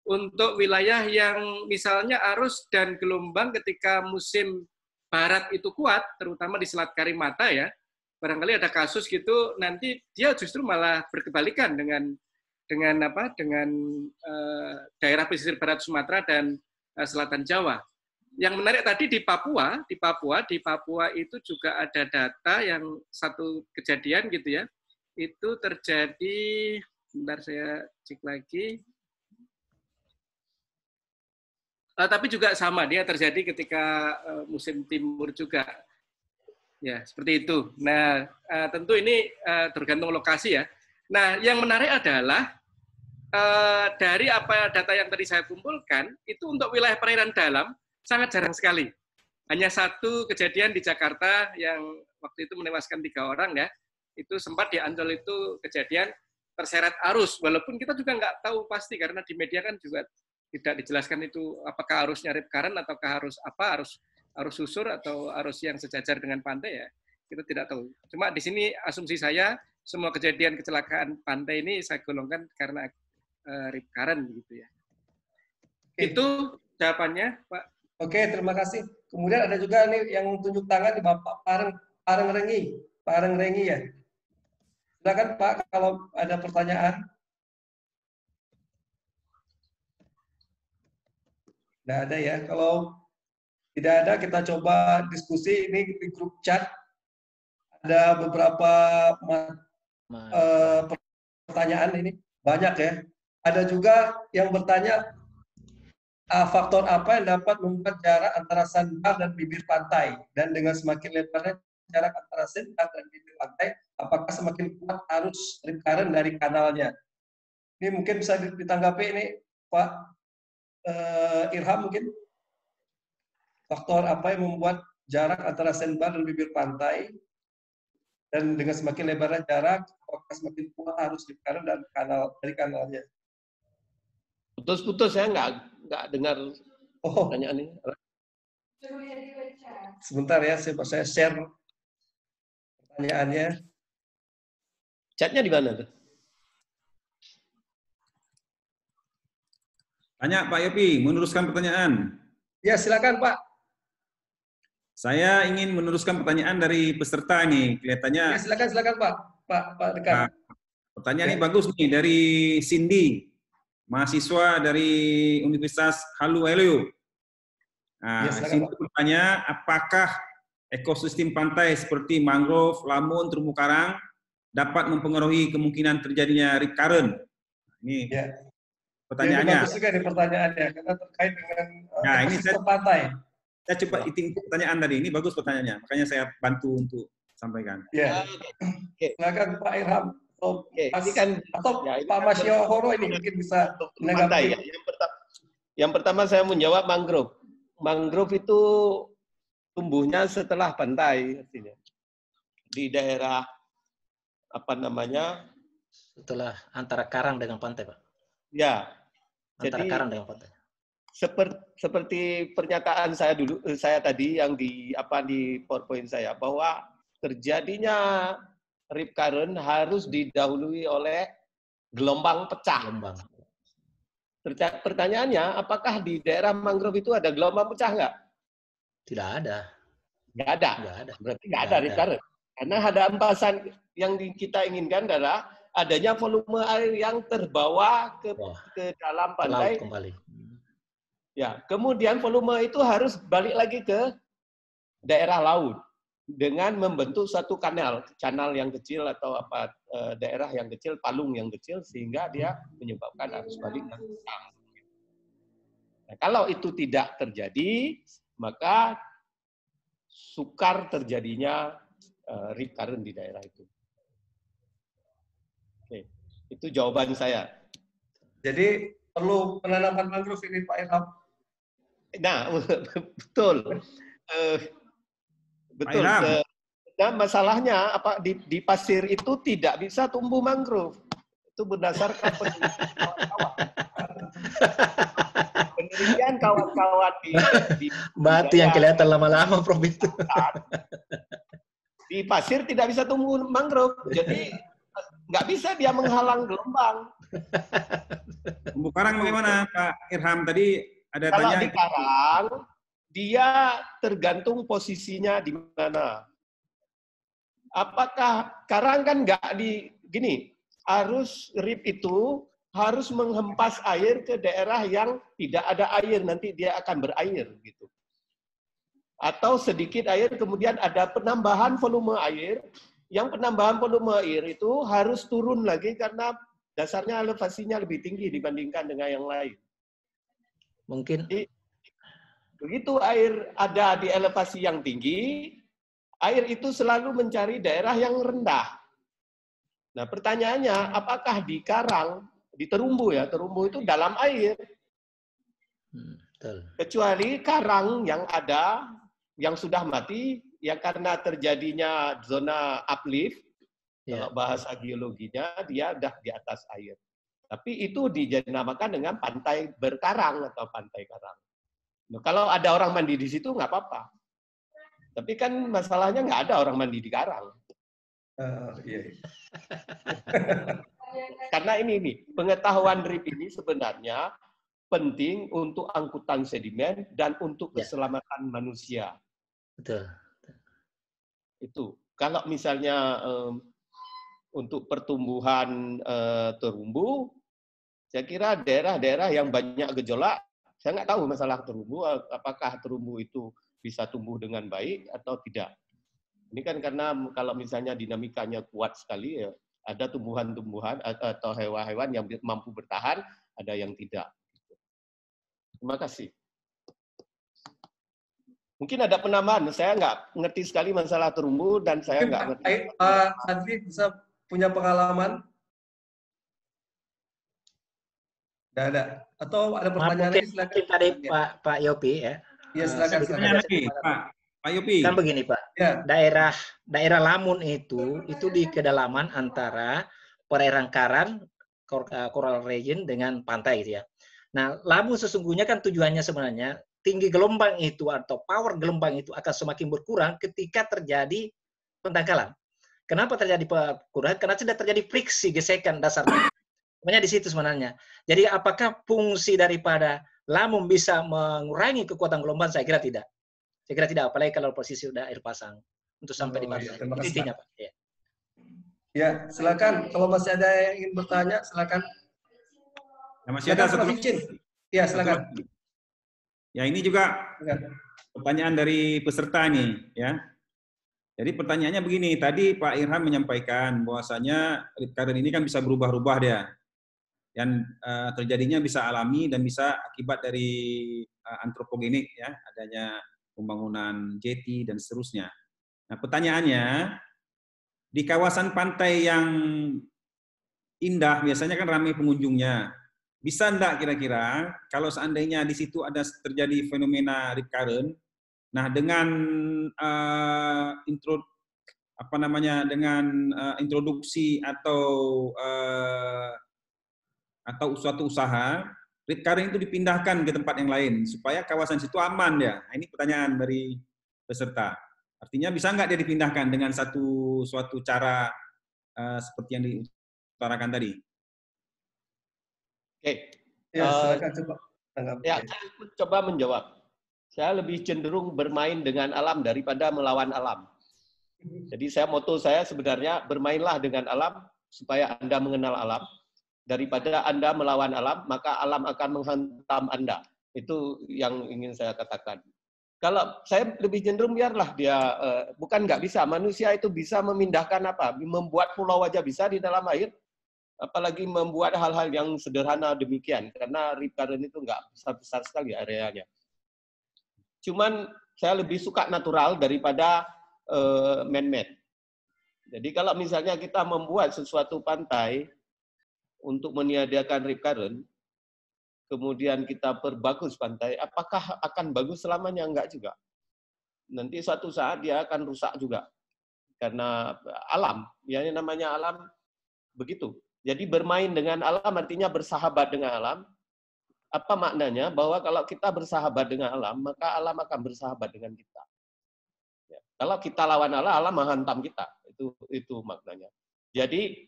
untuk wilayah yang misalnya arus dan gelombang ketika musim barat itu kuat, terutama di Selat Karimata ya, barangkali ada kasus gitu, nanti dia justru malah berkebalikan dengan daerah pesisir barat Sumatera dan selatan Jawa. Yang menarik tadi di Papua itu juga ada data yang satu kejadian gitu ya, itu terjadi, sebentar saya cek lagi, tapi juga sama, dia terjadi ketika musim timur juga, ya seperti itu. Nah tentu ini tergantung lokasi ya. Nah yang menarik adalah dari data yang tadi saya kumpulkan, itu untuk wilayah perairan dalam sangat jarang sekali. Hanya satu kejadian di Jakarta yang waktu itu menewaskan 3 orang ya, itu sempat di Ancol itu kejadian terseret arus, walaupun kita juga nggak tahu pasti karena di media kan juga tidak dijelaskan itu apakah arusnya rip current ataukah arus susur atau arus yang sejajar dengan pantai ya, kita tidak tahu. Cuma di sini asumsi saya semua kejadian kecelakaan pantai ini saya golongkan karena rip current gitu ya. Itu jawabannya, Pak. Oke, terima kasih. Kemudian ada juga nih yang tunjuk tangan di Bapak Pareng Rengi ya. Silakan Pak kalau ada pertanyaan. Tidak ada ya. Kalau tidak ada, kita coba diskusi ini di grup chat. Ada beberapa pertanyaan ini, banyak ya. Ada juga yang bertanya, faktor apa yang dapat membuat jarak antara sandbar dan bibir pantai? Dan dengan semakin lebarnya jarak antara sandbar dan bibir pantai, apakah semakin kuat arus rip current dari kanalnya? Ini mungkin bisa ditanggapi ini Pak Irham mungkin. Faktor apa yang membuat jarak antara sandbar dan bibir pantai? Dan dengan semakin lebarnya jarak, apakah semakin kuat arus rip current dari kanalnya? Putus-putus, saya nggak dengar pertanyaan ini. Sebentar ya, saya share pertanyaannya. Chatnya di mana tuh? Tanya Pak Yopi, meneruskan pertanyaan. Ya, silakan Pak. Saya ingin meneruskan pertanyaan dari peserta nih, kelihatannya. Ya, silakan Pak. Pak Dekan. Pertanyaan ini bagus nih dari Cindy, mahasiswa dari Universitas Haluoleo. Nah, Cindy bertanya, apakah ekosistem pantai seperti mangrove, lamun, terumbu karang dapat mempengaruhi kemungkinan terjadinya rip current? Ini pertanyaannya. Bagus juga nih pertanyaannya, karena terkait dengan ekosistem pantai. Saya coba hitung pertanyaan tadi, ini bagus pertanyaannya, makanya saya bantu untuk sampaikan. Ya, silakan Pak Irham. Ini kan Pak Masyo Horo ini mungkin bisa menanggapi. Yang pertama saya menjawab mangrove. mangrove itu tumbuhnya setelah pantai, artinya di daerah apa namanya? Setelah antara karang dengan pantai, Pak. Ya, Antara jadi karang dengan pantai. seperti pernyataan saya tadi yang di PowerPoint saya, bahwa terjadinya rip current harus didahului oleh gelombang pecah. Gelombang. Pertanyaannya, apakah di daerah mangrove itu ada gelombang pecah nggak? Tidak ada. Nggak ada. Nggak ada. Berarti nggak ada rip current. Karena ada hempasan yang kita inginkan adalah adanya volume air yang terbawa ke dalam pantai. Ke laut kembali. Ya, kemudian volume itu harus balik lagi ke daerah laut dengan membentuk satu kanal yang kecil atau daerah yang kecil, palung yang kecil, sehingga dia menyebabkan arus balik yang besar. Nah, kalau itu tidak terjadi, maka sukar terjadinya rip current di daerah itu. Oke, itu jawaban saya. Jadi Perlu penanaman mangrove ini, Pak Ilham. Nah, betul. Betul. Nah, masalahnya di pasir itu tidak bisa tumbuh mangrove. Itu berdasarkan penelitian kawan-kawan di batu yang kelihatan lama-lama, Prof. Itu. Di pasir tidak bisa tumbuh mangrove. Jadi nggak bisa dia menghalang gelombang. Tumbuh karang bagaimana, Pak Irham? Tadi ada kalau tanya. Di karang, dia tergantung posisinya di mana. Apakah karang kan nggak gini, arus rip itu harus menghempas air ke daerah yang tidak ada air, nanti dia akan berair gitu. Atau sedikit air, kemudian ada penambahan volume air, yang penambahan volume air itu harus turun lagi karena dasarnya elevasinya lebih tinggi dibandingkan dengan yang lain. Mungkin begitu air ada di elevasi yang tinggi, air itu selalu mencari daerah yang rendah. Nah, pertanyaannya, apakah di karang, di terumbu itu dalam air? Betul. Kecuali karang yang ada, yang sudah mati, yang karena terjadinya zona uplift, kalau bahasa geologinya, dia sudah di atas air. Tapi itu dinamakan dengan pantai berkarang atau pantai karang. Nah, kalau ada orang mandi di situ nggak apa-apa. Tapi kan masalahnya nggak ada orang mandi di karang. Iya. Karena ini pengetahuan rip ini sebenarnya penting untuk angkutan sedimen dan untuk keselamatan manusia. Betul. Itu kalau misalnya untuk pertumbuhan terumbu, saya kira daerah-daerah yang banyak gejolak, saya nggak tahu masalah terumbu, apakah terumbu itu bisa tumbuh dengan baik atau tidak. Ini kan karena kalau misalnya dinamikanya kuat sekali, ya, ada tumbuhan-tumbuhan atau hewan-hewan yang mampu bertahan, ada yang tidak. Terima kasih. Mungkin ada penambahan, saya nggak ngerti sekali masalah terumbu dan saya nggak ngerti. Pak Sadri bisa punya pengalaman? Tidak ada. Atau ada pertanyaan lagi? Silakan. Tadi Pak Yopi ya. Iya, silakan. Pak Yopi. Kan begini, Pak. Ya. Daerah Lamun itu di kedalaman antara perairan karang, coral region dengan pantai gitu ya. Nah, Lamun sesungguhnya kan tujuannya sebenarnya tinggi gelombang itu atau power gelombang itu akan semakin berkurang ketika terjadi pendangkalan. Kenapa terjadi pengurangan? Karena sudah terjadi friksi gesekan dasarnya. Sebenarnya di situ sebenarnya. Jadi apakah fungsi daripada Lamun bisa mengurangi kekuatan gelombang? Saya kira tidak. Saya kira tidak, apalagi kalau posisi sudah air pasang untuk sampai di pantai. Itu intinya, Pak. Ya. Ya, silakan. Kalau masih ada yang ingin bertanya, silakan. Ya, masih ada satu. Ya, silakan. Ya, ini juga pertanyaan dari peserta ini, ya. Jadi pertanyaannya begini, tadi Pak Irham menyampaikan bahwasanya rip current ini kan bisa berubah-ubah dia. Dan terjadinya bisa alami dan bisa akibat dari antropogenik, ya, adanya pembangunan jeti dan seterusnya. Nah, pertanyaannya, di kawasan pantai yang indah biasanya kan ramai pengunjungnya. bisa enggak kira-kira kalau seandainya di situ ada terjadi fenomena rip current, nah dengan introduksi atau suatu usaha, rip current itu dipindahkan ke tempat yang lain supaya kawasan situ aman ya. Nah, ini pertanyaan dari peserta. Artinya bisa nggak dia dipindahkan dengan suatu cara seperti yang diutarakan tadi? Oke. Ya, silakan coba tanggapi. Ya, saya coba menjawab. Saya lebih cenderung bermain dengan alam daripada melawan alam. Jadi moto saya sebenarnya bermainlah dengan alam supaya Anda mengenal alam. Daripada Anda melawan alam, maka alam akan menghantam Anda. Itu yang ingin saya katakan. Kalau saya lebih cenderung biarlah dia, bukan nggak bisa, manusia itu bisa memindahkan apa? Membuat pulau aja bisa di dalam air, apalagi membuat hal-hal yang sederhana demikian, karena rip current itu nggak besar-besar sekali areanya. Cuman saya lebih suka natural daripada man-made. Jadi kalau misalnya kita membuat sesuatu pantai untuk meniadakan rip current, kemudian kita perbagus pantai, apakah akan bagus selamanya? Enggak juga. Nanti suatu saat dia akan rusak juga. Karena alam, ya namanya alam begitu. Jadi bermain dengan alam artinya bersahabat dengan alam. Apa maknanya? Bahwa kalau kita bersahabat dengan alam, maka alam akan bersahabat dengan kita. Ya. Kalau kita lawan alam, alam menghantam kita. Itu maknanya. Jadi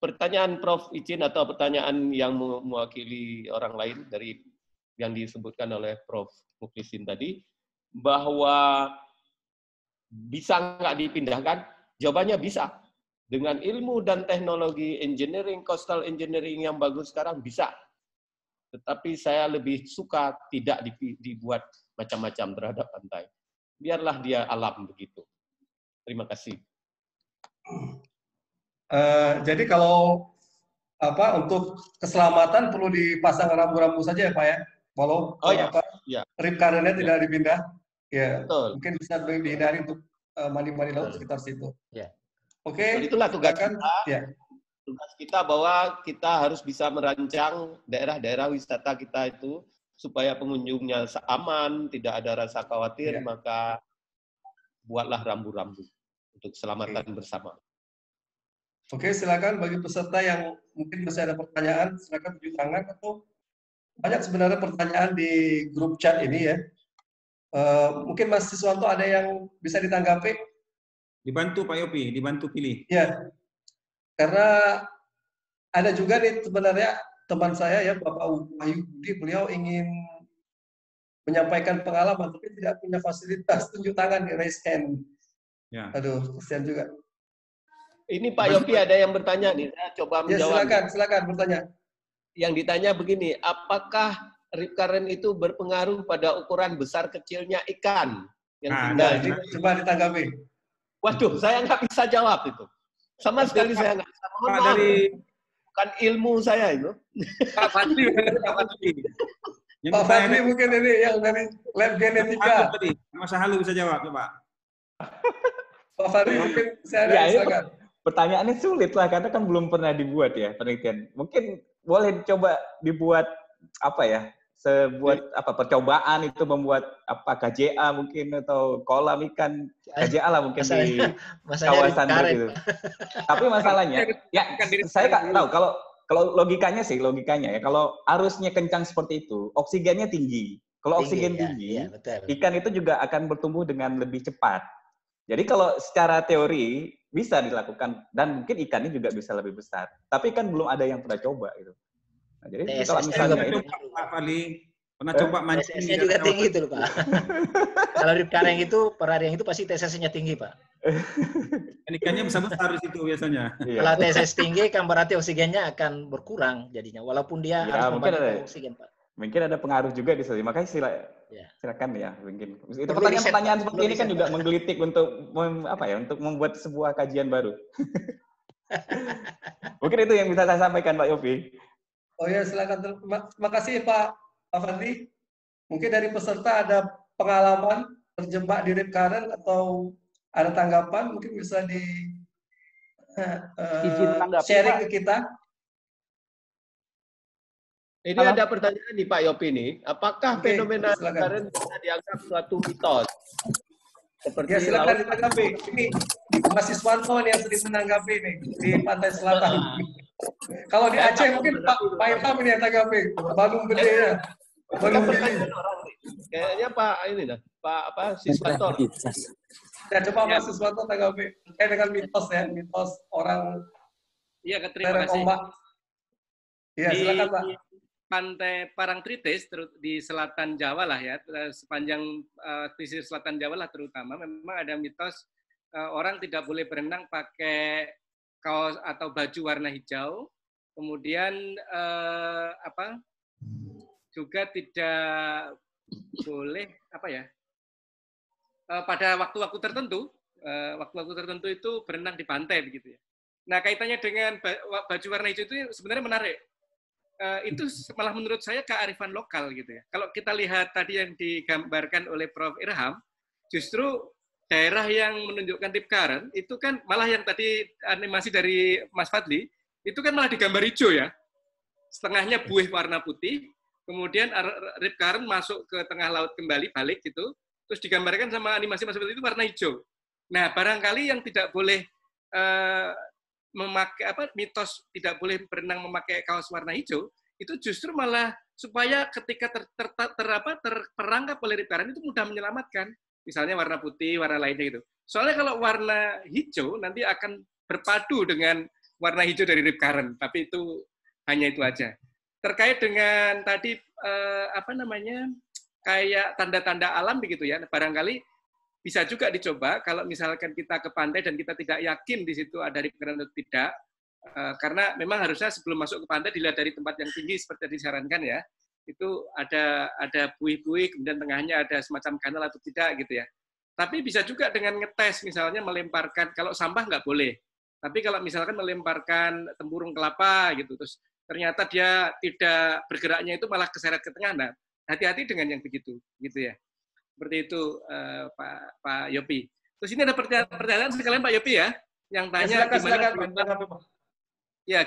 pertanyaan Prof. Icin atau pertanyaan yang mewakili orang lain dari yang disebutkan oleh Prof. Mukhlisin tadi, bahwa bisa nggak dipindahkan? Jawabannya bisa. Dengan ilmu dan teknologi engineering, coastal engineering yang bagus sekarang bisa. Tetapi saya lebih suka tidak dibuat macam-macam terhadap pantai. Biarlah dia alam begitu. Terima kasih. Jadi kalau untuk keselamatan perlu dipasang rambu-rambu saja ya Pak ya. Walau rip current-nya tidak dipindah, ya betul. Mungkin bisa dihindari untuk mandi-mandi laut sekitar situ. Ya. Oke. Itulah tugas kita. Ya. Tugas kita bahwa kita harus bisa merancang daerah-daerah wisata kita itu supaya pengunjungnya aman, tidak ada rasa khawatir, maka buatlah rambu-rambu untuk keselamatan bersama. Oke, silakan bagi peserta yang mungkin masih ada pertanyaan, silakan tunjuk tangan atau banyak sebenarnya pertanyaan di grup chat ini ya. Mungkin Mas Siswanto ada yang bisa ditanggapi? Dibantu Pak Yopi, dibantu pilih. Ya, karena ada juga nih sebenarnya teman saya ya, Bapak Wahyu Budi, beliau ingin menyampaikan pengalaman, tapi tidak punya fasilitas tunjuk tangan di raise hand. Ya. Aduh, kasihan juga. Ini Pak Yopi ada yang bertanya nih, saya coba menjawab. Ya, silakan bertanya. Yang ditanya begini, apakah rip current itu berpengaruh pada ukuran besar kecilnya ikan yang tinggal? Coba ditanggapi. Waduh, saya nggak bisa jawab itu. Sama sekali saya nggak bisa. Bukan ilmu saya itu. Pak Fadli. Pak Fadli mungkin ini yang dari lab genetika. Mas Halu bisa jawab, coba. Pak Fadli mungkin saya ada silakan. Pertanyaannya sulit lah, karena kan belum pernah dibuat ya penelitian. Mungkin boleh coba dibuat sebuat percobaan itu membuat KJA mungkin atau kolam ikan KJA lah mungkin di kawasan begitu. Tapi masalahnya ya saya nggak tahu kalau logikanya ya kalau arusnya kencang seperti itu oksigennya tinggi. Kalau oksigen tinggi, ikan itu juga akan bertumbuh dengan lebih cepat. Jadi kalau secara teori bisa dilakukan dan mungkin ikannya juga bisa lebih besar. Tapi kan belum ada yang pernah coba gitu. Nah, jadi kalau misalnya itu Pak Fadli pernah coba mancing TSS-nya juga tinggi itu, Pak. Kalau rip current itu per hari yang itu pasti TSS-nya tinggi, Pak. Ikannya bisa besar di situ biasanya. Kalau TSS tinggi kan berarti oksigennya akan berkurang jadinya, walaupun dia harus membantu oksigen, Pak. Mungkin ada pengaruh juga di situ. Makanya silakan ya, mungkin. Itu pertanyaan seperti ini kan juga menggelitik untuk untuk membuat sebuah kajian baru. Mungkin itu yang bisa saya sampaikan, Pak Yopi. Oh ya, silakan. Terima kasih Pak Fadli. Mungkin dari peserta ada pengalaman terjebak di rip current atau ada tanggapan, mungkin bisa di sharing ke kita. Ini Halo? ada pertanyaan nih Pak Yopi nih. Apakah Oke, fenomena silakan. current bisa dianggap suatu mitos? Seperti Ya silakan laut. ditanggapi. Ini mahasiswa yang sering menanggapi nih di pantai selatan. Kalau di Aceh mungkin Pak Irham ini yang tanggapi. Balung gedenya. Balung gili. Pertanyaan orang nih. Kayaknya Pak ini dah. Pak apa Siswanto. Ya coba Mas Siswanto tanggapi. Terkait dengan mitos ya, mitos orang Iya, terima terhadap kasih. ombak. Ya Di silakan Pak. pantai Parangtritis di selatan Jawa lah ya, sepanjang pesisir selatan Jawa lah terutama, memang ada mitos orang tidak boleh berenang pakai kaos atau baju warna hijau, kemudian juga tidak boleh pada waktu-waktu tertentu, itu berenang di pantai begitu ya. Nah, kaitannya dengan baju warna hijau itu sebenarnya menarik. Itu malah menurut saya kearifan lokal gitu ya. Kalau kita lihat tadi yang digambarkan oleh Prof. Irham, justru daerah yang menunjukkan tip current itu kan malah yang tadi animasi dari Mas Fadli, itu kan malah digambar hijau ya. Setengahnya buih warna putih, kemudian rip current masuk ke tengah laut kembali, balik gitu, terus digambarkan sama animasi Mas Fadli itu warna hijau. Nah, barangkali yang tidak boleh memakai mitos tidak boleh berenang memakai kaos warna hijau itu justru malah supaya ketika terperangkap oleh rip current itu mudah menyelamatkan, misalnya warna putih, warna lainnya gitu. Soalnya kalau warna hijau nanti akan berpadu dengan warna hijau dari rip current, tapi itu hanya itu aja. Terkait dengan tadi kayak tanda-tanda alam begitu ya, barangkali bisa juga dicoba kalau misalkan kita ke pantai dan kita tidak yakin di situ ada rip current atau tidak, karena memang harusnya sebelum masuk ke pantai dilihat dari tempat yang tinggi seperti yang disarankan ya, itu ada buih-buih, kemudian tengahnya ada semacam kanal atau tidak gitu ya. Tapi bisa juga dengan ngetes, misalnya melemparkan, kalau sampah nggak boleh, tapi kalau misalkan melemparkan tempurung kelapa gitu, terus ternyata dia tidak bergeraknya itu malah keseret ke tengah, nah hati-hati dengan yang begitu gitu ya. Seperti itu Pak Yopi. Terus ini ada pertanyaan sekalian Pak Yopi ya, yang tanya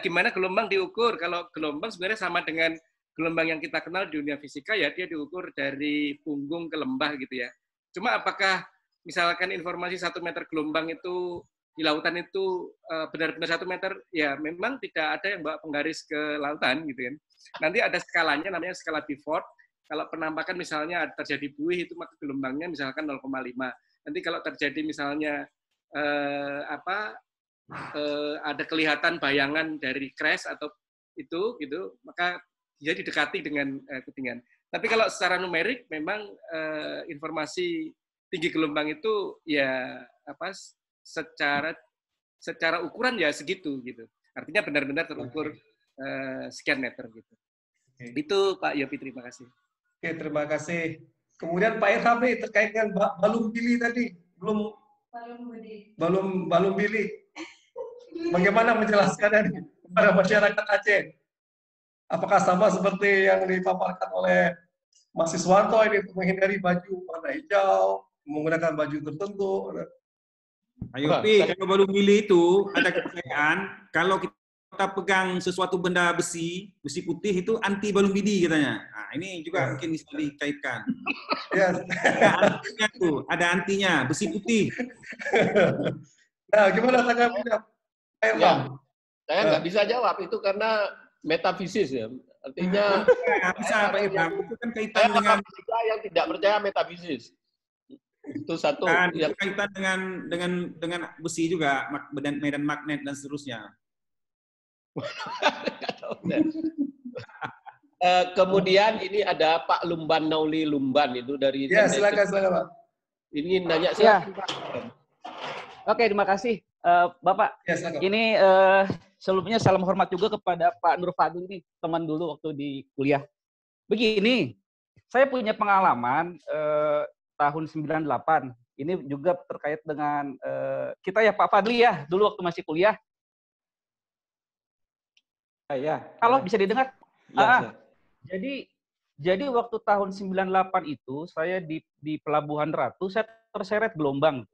gimana gelombang diukur. Kalau gelombang sebenarnya sama dengan gelombang yang kita kenal di dunia fisika ya, dia diukur dari punggung ke lembah gitu ya. Cuma apakah misalkan informasi 1 meter gelombang itu di lautan itu benar-benar 1 meter, ya memang tidak ada yang bawa penggaris ke lautan gitu kan. Nanti ada skalanya namanya skala Beaufort. Kalau penampakan misalnya terjadi buih itu maka gelombangnya misalkan 0,5. Nanti kalau terjadi misalnya ada kelihatan bayangan dari crash atau itu gitu, maka dia didekati dengan ketinggian. Tapi kalau secara numerik memang informasi tinggi gelombang itu ya secara ukuran ya segitu gitu. Artinya benar-benar terukur sekian meter gitu. Itu Pak Yopi, terima kasih. Oke, terima kasih. Kemudian Pak Irham nih terkait dengan balung bili tadi, balung bili. Bagaimana menjelaskannya kepada masyarakat Aceh? Apakah sama seperti yang dipaparkan oleh Mas Siswanto ini untuk menghindari baju warna hijau, menggunakan baju tertentu? Pak Yopi, kalau balung bili itu ada kepercayaan kalau kita pegang sesuatu benda besi putih itu anti balung bili katanya. Nah, ini juga mungkin bisa dikaitkan. Ada antinya, besi putih. Nah, gimana tanggapannya? Ya, saya nggak bisa jawab itu karena metafisis ya. Artinya bisa Pak Irham, itu kan kaitan dengan yang tidak percaya metafisis. Itu satu yang kaitan dengan besi juga, medan magnet dan seterusnya. Kemudian ini ada Pak Lumban Nauli Lumban itu dari silakan Pak. Ini nanya Pak. Oke, terima kasih Bapak. Ini sebelumnya salam hormat juga kepada Pak Nur Fadil ini, teman dulu waktu di kuliah. Begini, saya punya pengalaman tahun 98. Ini juga terkait dengan kita ya Pak Fadli ya, dulu waktu masih kuliah. Ya. Kalau bisa didengar. Jadi waktu tahun 98 itu saya di Pelabuhan Ratu, saya terseret gelombang.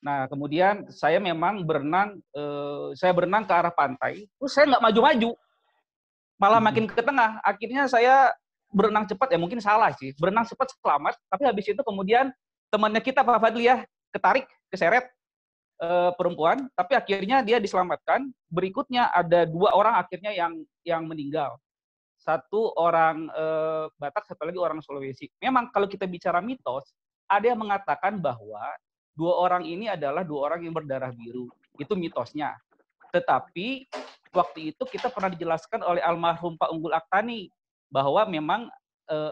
Nah, kemudian saya memang berenang ke arah pantai, terus saya nggak maju-maju. malah makin ke tengah. Akhirnya saya berenang cepat, ya mungkin salah sih. Berenang cepat selamat, tapi habis itu kemudian temannya kita Pak Fadli ya, ketarik, keseret perempuan, tapi akhirnya dia diselamatkan. Berikutnya ada 2 orang akhirnya yang meninggal. 1 orang Batak, 1 lagi orang Sulawesi. Memang kalau kita bicara mitos, ada yang mengatakan bahwa 2 orang ini adalah 2 orang yang berdarah biru. Itu mitosnya. Tetapi waktu itu kita pernah dijelaskan oleh almarhum Pak Unggul Aktani bahwa memang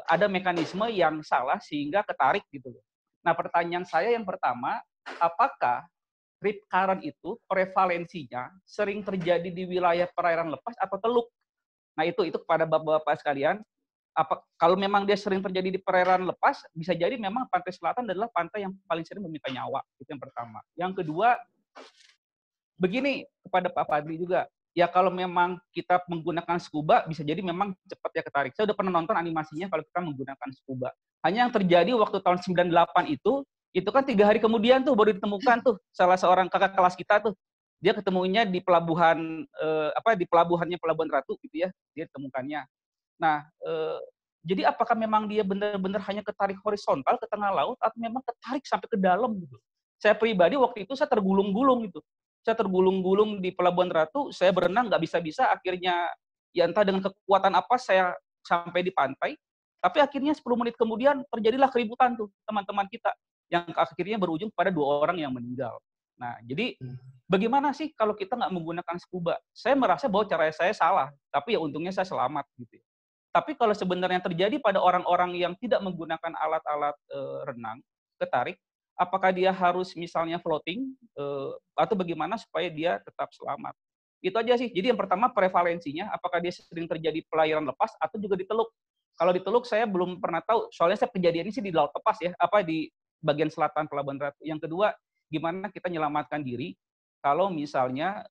ada mekanisme yang salah sehingga ketarik gitu loh. Nah, pertanyaan saya yang pertama, apakah rip current itu prevalensinya sering terjadi di wilayah perairan lepas atau teluk? Nah, itu kepada bapak-bapak sekalian, kalau memang dia sering terjadi di perairan lepas, bisa jadi memang pantai selatan adalah pantai yang paling sering meminta nyawa. Itu yang pertama. Yang kedua, begini kepada Pak Fadli juga, ya kalau memang kita menggunakan scuba, bisa jadi memang cepat ya ketarik. Saya udah pernah nonton animasinya kalau kita menggunakan scuba. Hanya yang terjadi waktu tahun 98 itu kan 3 hari kemudian tuh baru ditemukan tuh salah seorang kakak kelas kita tuh. Dia ketemunya di pelabuhan, di pelabuhannya Pelabuhan Ratu gitu ya, dia ditemukannya. Nah, jadi apakah memang dia benar-benar hanya ketarik horizontal ke tengah laut atau memang ketarik sampai ke dalam gitu? Saya pribadi waktu itu saya tergulung-gulung gitu. Saya tergulung-gulung di Pelabuhan Ratu, saya berenang nggak bisa-bisa, akhirnya ya entah dengan kekuatan apa saya sampai di pantai, tapi akhirnya 10 menit kemudian terjadilah keributan tuh teman-teman kita, yang akhirnya berujung pada 2 orang yang meninggal. Nah, jadi bagaimana sih kalau kita nggak menggunakan scuba? Saya merasa bahwa cara saya salah, tapi ya untungnya saya selamat gitu. Tapi kalau sebenarnya terjadi pada orang-orang yang tidak menggunakan alat-alat renang, ketarik, apakah dia harus misalnya floating atau bagaimana supaya dia tetap selamat? Itu aja sih. Jadi yang pertama prevalensinya, apakah dia sering terjadi pelayaran lepas atau juga di teluk? Kalau di teluk saya belum pernah tahu, soalnya saya kejadiannya sih di laut lepas ya, di bagian selatan Pelabuhan Ratu. Yang kedua, gimana kita menyelamatkan diri kalau misalnya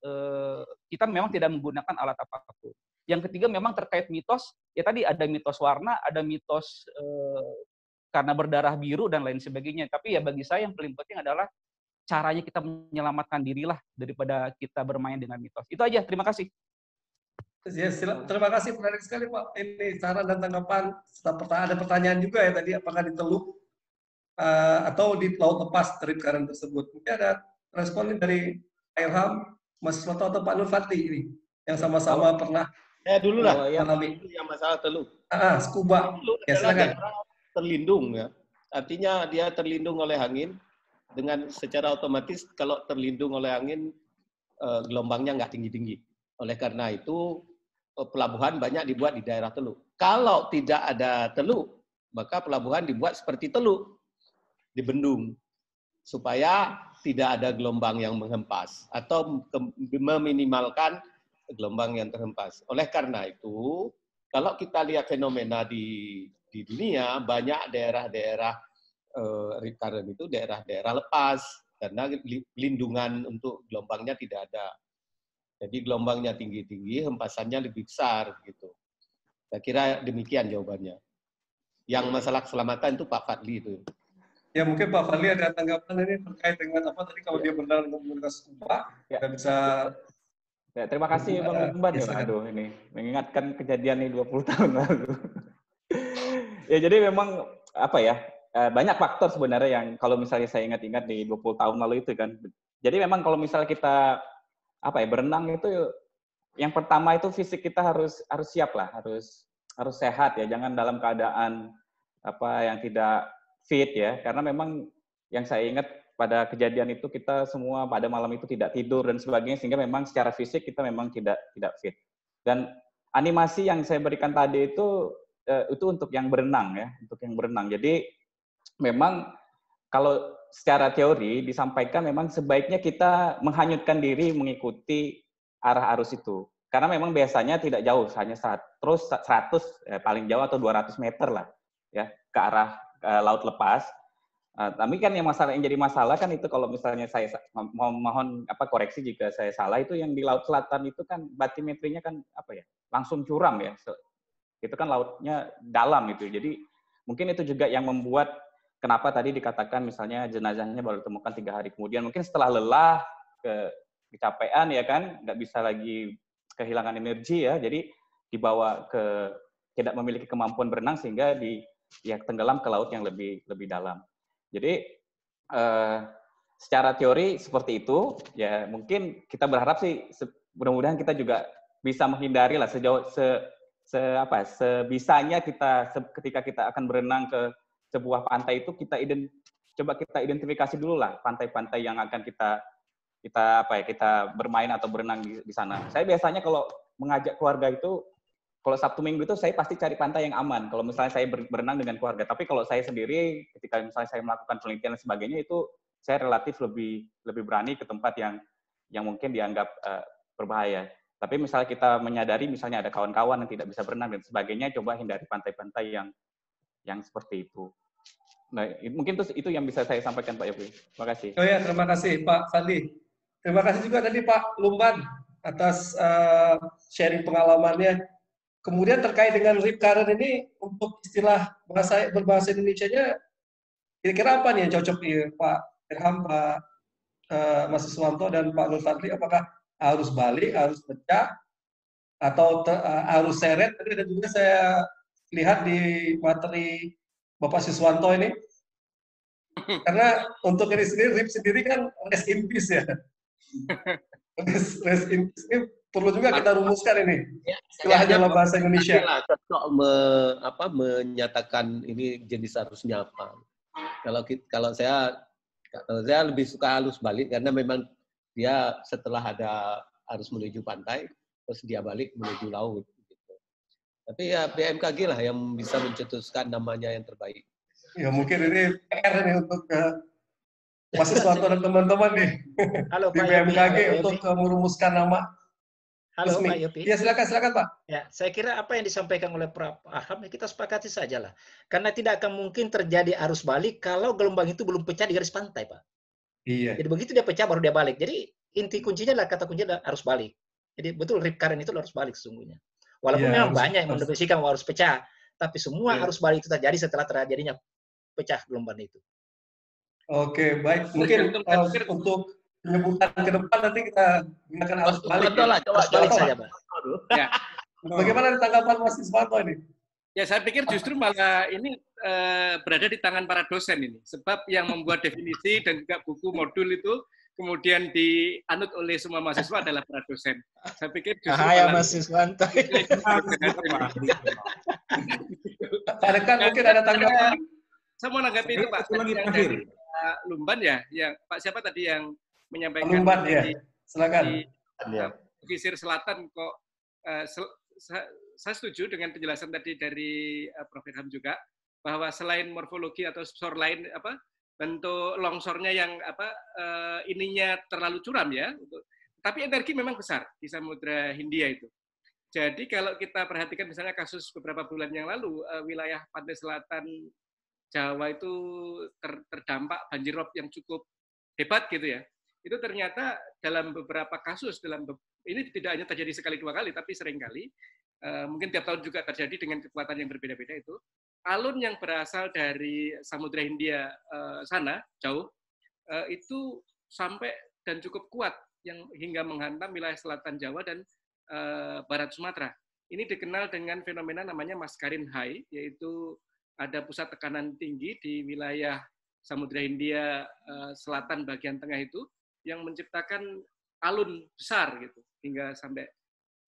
kita memang tidak menggunakan alat apapun. Yang ketiga memang terkait mitos, ya tadi ada mitos warna, ada mitos karena berdarah biru dan lain sebagainya. Tapi ya bagi saya yang paling penting adalah caranya kita menyelamatkan dirilah daripada kita bermain dengan mitos. Itu aja, terima kasih. Ya, terima kasih, menarik sekali Pak. Ini saran dan tanggapan. Ada pertanyaan juga ya tadi, apakah di teluk atau di laut lepas rip current tersebut. Mungkin ada respon dari Pak Irham, Mas Soto atau Pak Nur Fadli ini, yang sama-sama pernah dulu lah mengalami yang masalah teluk. Scuba. Ya, silakan. Terlindung ya. Artinya dia terlindung oleh angin dengan secara otomatis kalau terlindung oleh angin gelombangnya nggak tinggi-tinggi. Oleh karena itu pelabuhan banyak dibuat di daerah teluk. Kalau tidak ada teluk, maka pelabuhan dibuat seperti teluk, di bendung, supaya tidak ada gelombang yang menghempas atau meminimalkan gelombang yang terhempas. Oleh karena itu, kalau kita lihat fenomena di dunia, banyak daerah-daerah rip current itu daerah-daerah lepas, karena lindungan untuk gelombangnya tidak ada. Jadi gelombangnya tinggi-tinggi, hempasannya lebih besar gitu. Saya kira demikian jawabannya. Yang masalah keselamatan itu Pak Fadli itu. Ya mungkin Pak Fadli ada tanggapan ini terkait dengan apa tadi kalau dia benar menggunakan scuba, kita bisa. Ya, terima kasih Bang Umban. Aduh, ini mengingatkan kejadian ini 20 tahun lalu. Ya jadi memang apa ya, banyak faktor sebenarnya yang kalau misalnya saya ingat-ingat di 20 tahun lalu itu kan. Jadi memang kalau misalnya kita berenang itu yang pertama itu fisik kita harus siap lah, harus sehat ya, jangan dalam keadaan yang tidak fit ya, karena memang yang saya ingat pada kejadian itu kita semua pada malam itu tidak tidur dan sebagainya, sehingga memang secara fisik kita memang tidak fit. Dan animasi yang saya berikan tadi itu untuk yang berenang ya, untuk yang berenang. Jadi memang kalau secara teori disampaikan memang sebaiknya kita menghanyutkan diri mengikuti arah arus itu. Karena memang biasanya tidak jauh, hanya 100 paling jauh atau 200 meter lah ya ke arah laut lepas. Tapi kan yang jadi masalah kan itu kalau misalnya saya mohon koreksi jika saya salah, itu yang di laut selatan itu kan batimetrinya kan langsung curam ya. Itu kan lautnya dalam itu. Jadi mungkin itu juga yang membuat kenapa tadi dikatakan misalnya jenazahnya baru ditemukan 3 hari kemudian, mungkin setelah lelah, kecapean ya kan, nggak bisa lagi, kehilangan energi ya, jadi dibawa ke tidak memiliki kemampuan berenang sehingga tenggelam ke laut yang lebih dalam. Jadi secara teori seperti itu, ya mungkin kita berharap sih mudah-mudahan kita juga bisa menghindari lah sebisanya ketika kita akan berenang ke sebuah pantai itu coba kita identifikasi dulu lah pantai-pantai yang akan kita bermain atau berenang di sana. Saya biasanya kalau mengajak keluarga itu, kalau Sabtu Minggu itu saya pasti cari pantai yang aman. Kalau misalnya saya berenang dengan keluarga. Tapi kalau saya sendiri, ketika misalnya saya melakukan penelitian dan sebagainya, itu saya relatif lebih berani ke tempat yang mungkin dianggap berbahaya. Tapi misalnya kita menyadari, misalnya ada kawan-kawan yang tidak bisa berenang dan sebagainya, coba hindari pantai-pantai yang seperti itu. Nah, mungkin itu yang bisa saya sampaikan, Pak Yopi. Terima kasih. Oh ya, terima kasih Pak Fadli. Terima kasih juga tadi Pak Lumban atas sharing pengalamannya. Kemudian terkait dengan rip current ini, untuk istilah berbahasa Indonesianya, kira-kira apa nih yang cocok nih Pak Irham, Pak Mas Iswanto, dan Pak Nur Fadli? Apakah arus balik, arus pecah, atau arus seret? Tadi ada juga saya lihat di materi Bapak Siswanto ini. Karena untuk ini sendiri, RIP sendiri kan rest in peace ya. Rest in peace ini perlu juga kita rumuskan ini. Istilahnya dalam bahasa Indonesia. Cocok menyatakan ini jenis arusnya apa. Kalau saya lebih suka arus balik karena memang dia setelah ada arus menuju pantai, terus dia balik menuju laut. Gitu. Tapi ya BMKG lah yang bisa mencetuskan namanya yang terbaik. Ya mungkin ini PR nih untuk Mas Iswanto dan teman-teman nih. Halo, di Pak BMKG Yopi. untuk merumuskan nama. Halo resmi. Pak Yopi. Ya silakan Pak. Ya, saya kira apa yang disampaikan oleh Prof. Aham kita sepakati sajalah. Karena tidak akan mungkin terjadi arus balik kalau gelombang itu belum pecah di garis pantai, Pak. Iya. Jadi begitu dia pecah baru dia balik. Jadi inti kuncinya adalah kata kuncinya adalah arus balik. Jadi betul rip current itu arus balik sesungguhnya. Walaupun memang banyak yang mendefinisikan harus pecah, tapi semua arus balik itu terjadi setelah terjadinya pecah gelombang itu. Oke, baik. Mungkin untuk penyebutan ke depan nanti kita gunakan arus balik. Arus balik saja, Pak. Ya. Bagaimana tanggapan Mas Iswanto ini? Ya, saya pikir justru malah ini berada di tangan para dosen ini. Sebab yang membuat definisi dan juga buku modul itu kemudian dianut oleh semua mahasiswa adalah para dosen. Saya pikir justru Mas Iswanto. Pak Rekan mungkin ada tanggapan? Saya mau menanggapi itu Pak. Yang dari Pak Lumban ya, yang Pak siapa tadi yang menyampaikan Lumban ya. Silakan. Di pesisir selatan kok saya setuju dengan penjelasan tadi dari Prof. Irham juga bahwa selain morfologi atau shoreline bentuk longsornya yang ininya terlalu curam ya, tapi energi memang besar di Samudra Hindia itu. Jadi kalau kita perhatikan misalnya kasus beberapa bulan yang lalu wilayah pantai selatan Jawa itu terdampak banjir rob yang cukup hebat gitu ya. Itu ternyata dalam beberapa kasus ini tidak hanya terjadi sekali dua kali tapi sering kali. Mungkin tiap tahun juga terjadi dengan kekuatan yang berbeda-beda itu. Alun yang berasal dari Samudra Hindia sana, jauh, itu sampai dan cukup kuat yang hingga menghantam wilayah selatan Jawa dan barat Sumatera. Ini dikenal dengan fenomena namanya Mascarin High, yaitu ada pusat tekanan tinggi di wilayah Samudra Hindia selatan bagian tengah itu yang menciptakan alun besar gitu hingga sampai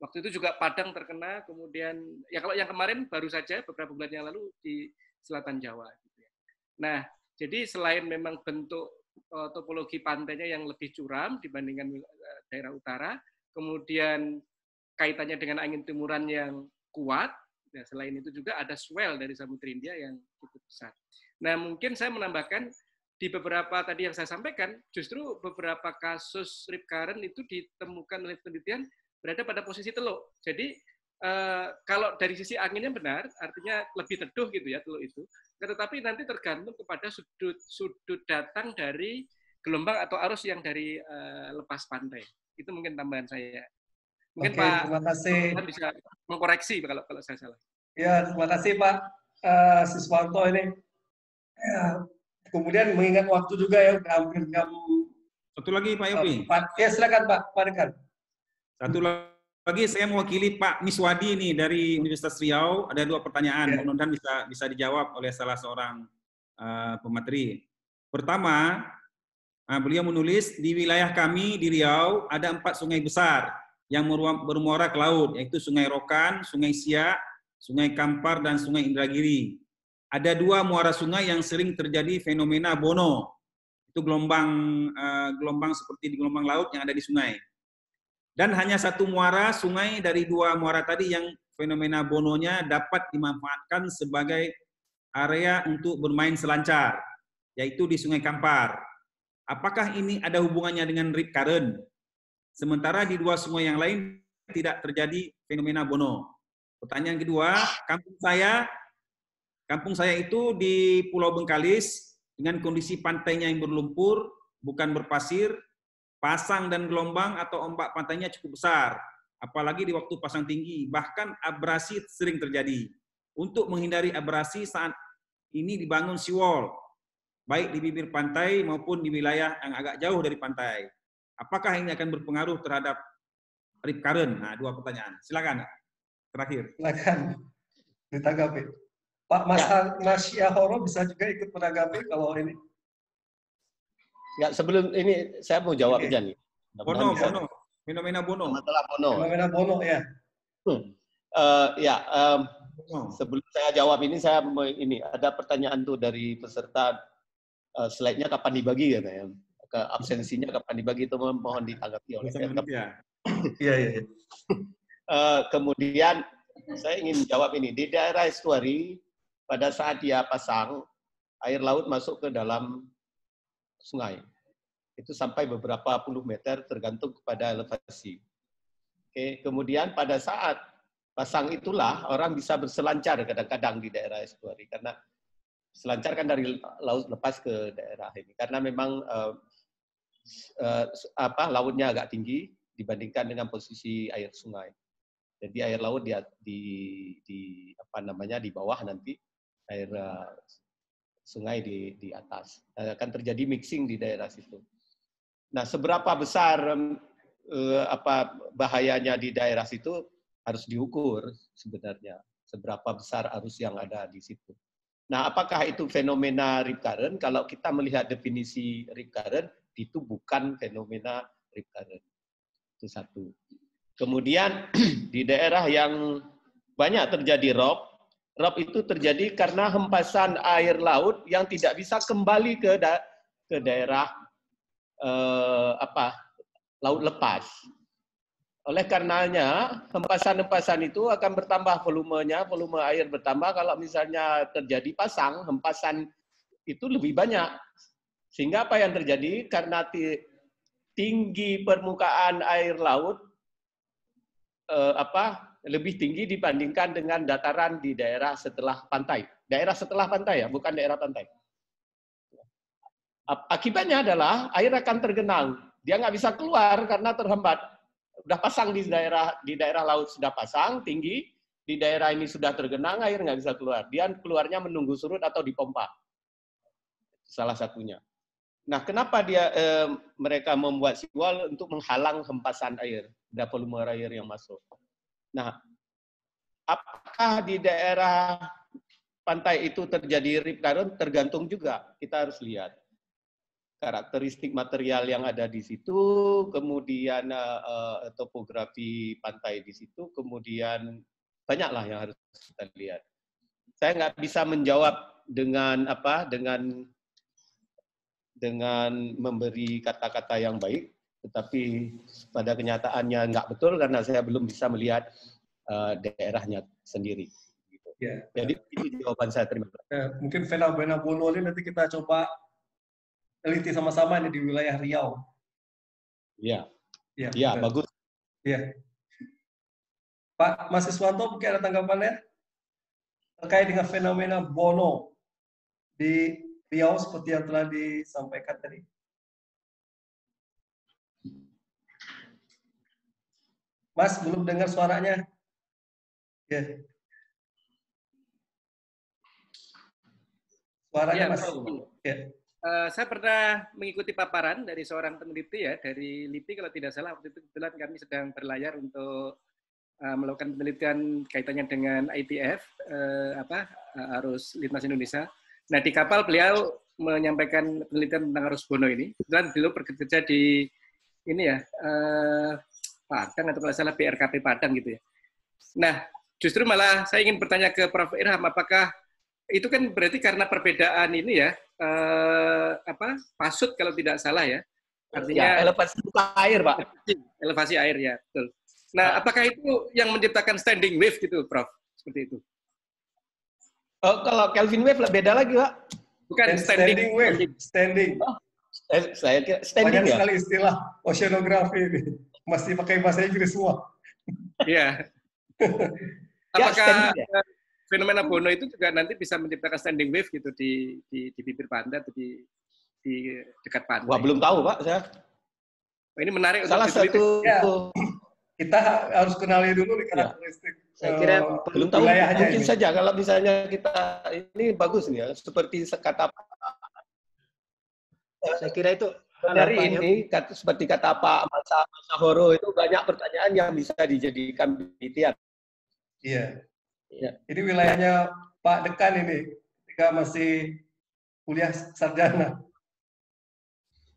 waktu itu juga Padang terkena, kemudian ya kalau yang kemarin baru saja beberapa bulan yang lalu di selatan Jawa. Gitu ya. Nah, jadi selain memang bentuk topologi pantainya yang lebih curam dibandingkan daerah utara, kemudian kaitannya dengan angin timuran yang kuat, ya selain itu juga ada swell dari Samudra Hindia yang cukup besar. Nah, mungkin saya menambahkan di beberapa tadi yang saya sampaikan, justru beberapa kasus rip current itu ditemukan oleh penelitian berada pada posisi teluk. Jadi kalau dari sisi anginnya benar, artinya lebih teduh gitu ya teluk itu. Tetapi nanti tergantung kepada sudut datang dari gelombang atau arus yang dari lepas pantai. Itu mungkin tambahan saya. Mungkin Pak terima kasih. Bisa mengkoreksi kalau saya salah. Ya, terima kasih Pak Siswanto ini. Ya, kemudian mengingat waktu juga ya, hampir jam. Satu lagi Pak Yopi. Ya silakan Pak Rekan. Satu lagi Bagi saya mewakili Pak Miswadi ini dari Universitas Riau, ada 2 pertanyaan. Mudah-mudahan bisa dijawab oleh salah seorang pemateri. Pertama, beliau menulis di wilayah kami di Riau ada 4 sungai besar yang bermuara ke laut, yaitu Sungai Rokan, Sungai Siak, Sungai Kampar, dan Sungai Indragiri. Ada 2 muara sungai yang sering terjadi fenomena Bono. Itu gelombang seperti di gelombang laut yang ada di sungai. Dan hanya 1 muara sungai dari 2 muara tadi yang fenomena Bononya dapat dimanfaatkan sebagai area untuk bermain selancar, yaitu di Sungai Kampar. Apakah ini ada hubungannya dengan rip current? Sementara di 2 sungai yang lain tidak terjadi fenomena Bono. Pertanyaan kedua, kampung saya itu di Pulau Bengkalis dengan kondisi pantainya yang berlumpur, bukan berpasir, pasang dan gelombang atau ombak pantainya cukup besar, apalagi di waktu pasang tinggi, bahkan abrasi sering terjadi. Untuk menghindari abrasi saat ini dibangun seawall, baik di bibir pantai maupun di wilayah yang agak jauh dari pantai. Apakah ini akan berpengaruh terhadap rip current? Nah, 2 pertanyaan. Silakan. Terakhir. Silakan ditanggapi. Pak Mas Yahoro bisa juga ikut menanggapi kalau ini. Ya, sebelum ini saya mau jawab aja nih. Bono. Fenomena Bono. Masalah Bono. Fenomena Bono, ya. Sebelum saya jawab ini, ada pertanyaan tuh dari peserta, slide-nya kapan dibagi katanya. Absensinya kapan dibagi, itu mohon ditanggapi oleh saya. Iya. Kemudian saya ingin jawab ini, di daerah estuari pada saat dia pasang, air laut masuk ke dalam sungai. Itu sampai beberapa puluh meter tergantung kepada elevasi. Oke, kemudian pada saat pasang itulah orang bisa berselancar kadang-kadang di daerah estuari, karena selancar kan dari laut lepas ke daerah ini, karena memang lautnya agak tinggi dibandingkan dengan posisi air sungai. Jadi air laut di bawah, nanti air sungai di atas. Akan terjadi mixing di daerah situ. Nah, seberapa besar bahayanya di daerah situ harus diukur sebenarnya. Seberapa besar arus yang ada di situ. Nah, apakah itu fenomena rip current? Kalau kita melihat definisi rip current, itu bukan fenomena rip current. Itu 1. Kemudian di daerah yang banyak terjadi ROB itu terjadi karena hempasan air laut yang tidak bisa kembali ke daerah laut lepas. Oleh karenanya, hempasan-hempasan itu akan bertambah volumenya, volume air bertambah. Kalau misalnya terjadi pasang, hempasan itu lebih banyak. Sehingga apa yang terjadi? Karena tinggi permukaan air laut lebih tinggi dibandingkan dengan dataran di daerah setelah pantai. Daerah setelah pantai ya, bukan daerah pantai. Akibatnya adalah air akan tergenang. Dia nggak bisa keluar karena terhambat. Udah pasang di daerah laut sudah pasang tinggi, di daerah ini sudah tergenang, air nggak bisa keluar. Dia keluarnya menunggu surut atau dipompa. Salah satunya. Nah, kenapa mereka membuat seawall untuk menghalang hempasan air, dan volume air yang masuk. Nah, apakah di daerah pantai itu terjadi rip current? Tergantung juga. Kita harus lihat karakteristik material yang ada di situ, kemudian topografi pantai di situ, kemudian banyaklah yang harus kita lihat. Saya nggak bisa menjawab dengan memberi kata-kata yang baik, tetapi pada kenyataannya nggak betul karena saya belum bisa melihat daerahnya sendiri. Gitu. Ya. Jadi itu jawaban saya. Terima kasih. Mungkin fenomena Bono ini nanti kita coba teliti sama-sama ini di wilayah Riau. Iya. Ya, bagus. Iya. Pak Mas Iswanto, mungkin ada tanggapannya terkait dengan fenomena Bono di Riau seperti yang telah disampaikan tadi. Mas, belum dengar suaranya? Ya. Suaranya, Mas. Ya. Saya pernah mengikuti paparan dari seorang peneliti ya, dari LIPI kalau tidak salah, waktu itu kebetulan kami sedang berlayar untuk melakukan penelitian kaitannya dengan ITF, Arus Lintas Indonesia. Nah, di kapal beliau menyampaikan penelitian tentang arus Bono ini. Dan beliau bekerja di ini ya, Padang atau kalau salah BRKP Padang gitu ya. Nah, justru malah saya ingin bertanya ke Prof. Irham, apakah itu kan berarti karena perbedaan ini ya, pasut kalau tidak salah ya. Artinya ya, elevasi air, Pak. Elevasi air ya, betul. Nah, apakah itu yang menciptakan standing wave gitu, Prof? Seperti itu. Kalau Kelvin wave beda lagi, Pak. Bukan standing wave, standing. Saya kira standing. Banyak sekali istilah oceanografi ini. Masih pakai bahasa Inggris semua. Iya. Apakah fenomena Bono itu juga nanti bisa menciptakan standing wave gitu di bibir pantai atau di dekat pantai? Wah, belum tahu, Pak, saya. Ini menarik. Salah satu ya, kita harus kenali dulu nih karakteristik. Saya kira belum tahu. Mungkin ini saja kalau misalnya kita ini bagus nih ya, seperti kata saya kira itu dari ini seperti kata Pak Masahoro itu banyak pertanyaan yang bisa dijadikan penelitian. Iya. Ya. Ini wilayahnya Pak Dekan ini ketika masih kuliah sarjana.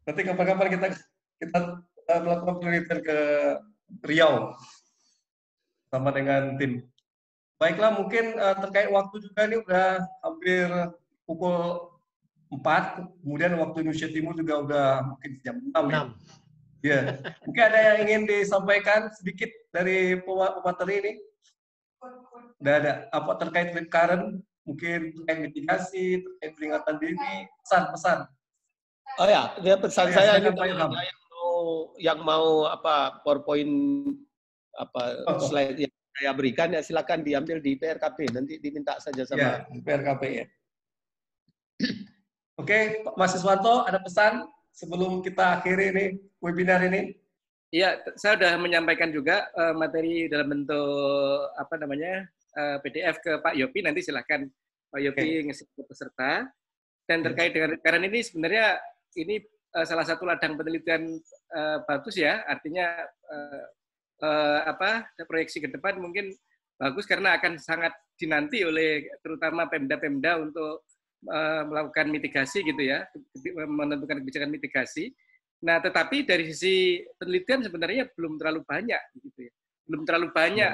Nanti kapan-kapan kita melakukan penelitian ke Riau sama dengan tim. Baiklah, mungkin terkait waktu juga ini udah hampir pukul 4, kemudian waktu Indonesia Timur juga udah mungkin jam 6. Ya. Mungkin ada yang ingin disampaikan sedikit dari pemateri ini? Udah ada apa terkait with current, mungkin terkait mitigasi, terkait peringatan dini, pesan-pesan. Oh ya, dia pesan saya ini yang mau PowerPoint slide yang saya berikan ya silakan diambil di PRKP, nanti diminta saja sama PRKP ya. Oke, Mas Iswanto, ada pesan sebelum kita akhiri ini webinar ini? Iya, saya sudah menyampaikan juga materi dalam bentuk PDF ke Pak Yopi, nanti silakan Pak Yopi ngasih ke peserta. Dan terkait dengan karena ini sebenarnya ini salah satu ladang penelitian bagus ya, artinya proyeksi ke depan mungkin bagus karena akan sangat dinanti oleh terutama Pemda-Pemda untuk melakukan mitigasi gitu ya, menentukan kebijakan mitigasi. Nah, tetapi dari sisi penelitian sebenarnya belum terlalu banyak gitu ya. Belum terlalu banyak